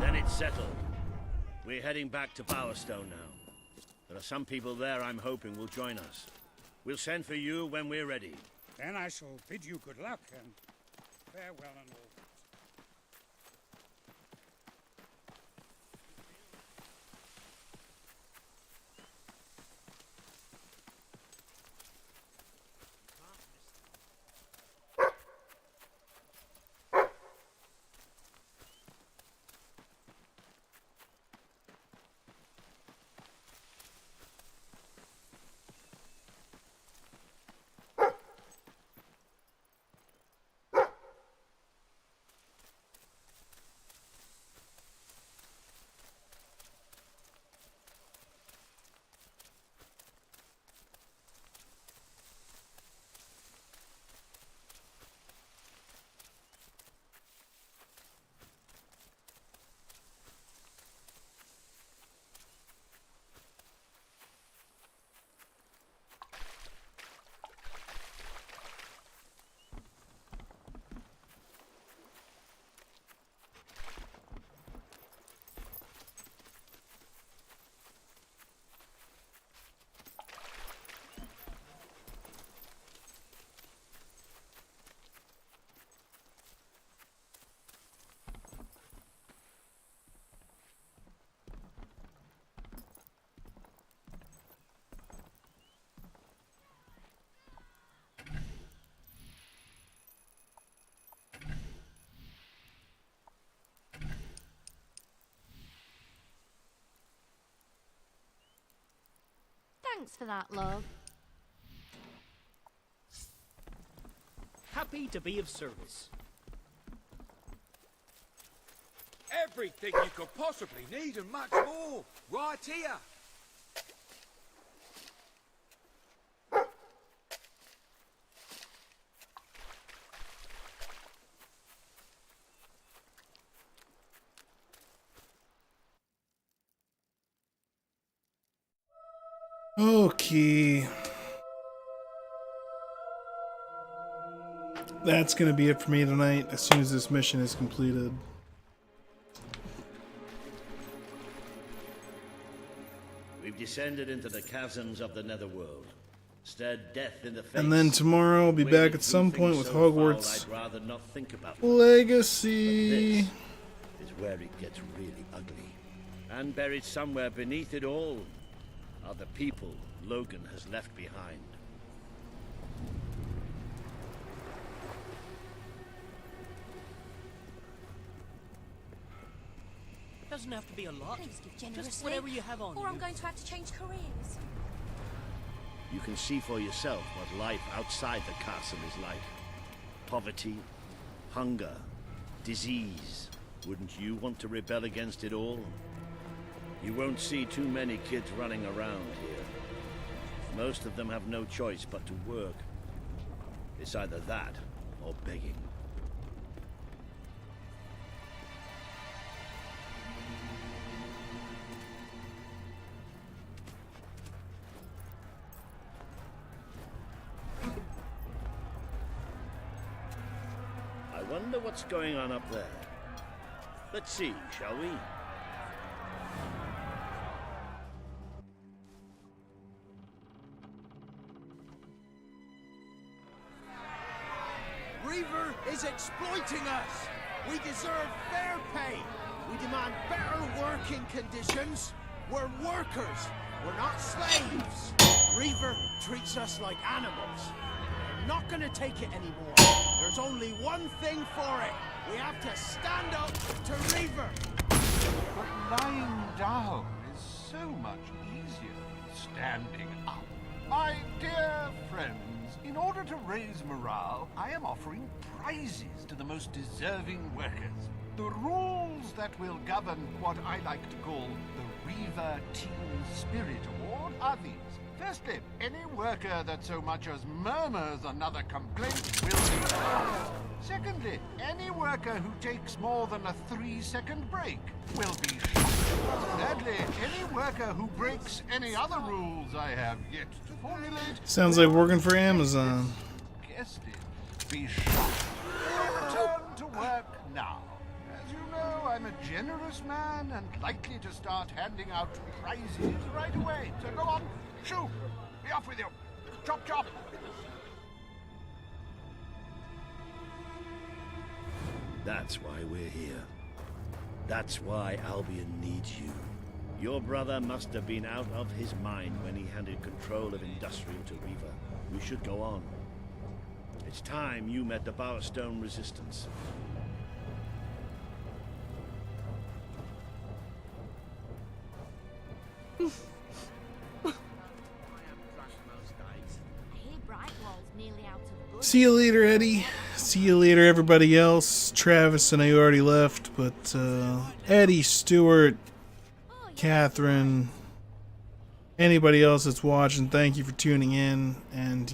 J: Then it's settled. We're heading back to Bowerstone now. There are some people there I'm hoping will join us. We'll send for you when we're ready.
G: Then I shall bid you good luck and farewell and all.
Q: Thanks for that, love.
E: Happy to be of service.
R: Everything you could possibly need and much more. Right here.
B: Okay. That's gonna be it for me tonight as soon as this mission is completed.
J: We've descended into the chasms of the netherworld, stared death in the face.
B: And then tomorrow I'll be back at some point with Hogwarts
J: I'd rather not think about.
B: Legacy.
J: This is where it gets really ugly. And buried somewhere beneath it all are the people Logan has left behind.
N: Doesn't have to be a lot.
Q: Please give generously,
N: Just whatever you have on
Q: or
N: you.
Q: I'm going to have to change careers.
J: You can see for yourself what life outside the castle is like. Poverty, hunger, disease. Wouldn't you want to rebel against it all? You won't see too many kids running around here. Most of them have no choice but to work. It's either that or begging. I wonder what's going on up there. Let's see, shall we?
P: Reaver is exploiting us. We deserve fair pay. We demand better working conditions. We're workers. We're not slaves. Reaver treats us like animals. We're not gonna take it anymore. There's only one thing for it. We have to stand up to Reaver.
L: But lying down is so much easier than standing up. My dear friends, in order to raise morale, I am offering prizes to the most deserving workers. The rules that will govern what I like to call the Reaver Team Spirit Award are these. Firstly, any worker that so much as murmurs another complaint will be... Secondly, any worker who takes more than a 3-second break will be shot. Thirdly, any worker who breaks any other rules I have yet to formulate...
B: Sounds like working for Amazon.
L: Guessed it. Be shot. Return to work now. As you know, I'm a generous man and likely to start handing out prizes right away. So go on, shoot. Be off with you. Chop, chop.
J: That's why we're here. That's why Albion needs you. Your brother must have been out of his mind when he handed control of Industrial to Reaver. We should go on. It's time you met the Bowerstone Resistance.
B: See you later, Eddie. See you later, everybody else. Travis and I already left, but Eddie, Stuart, Catherine, anybody else that's watching, thank you for tuning in. And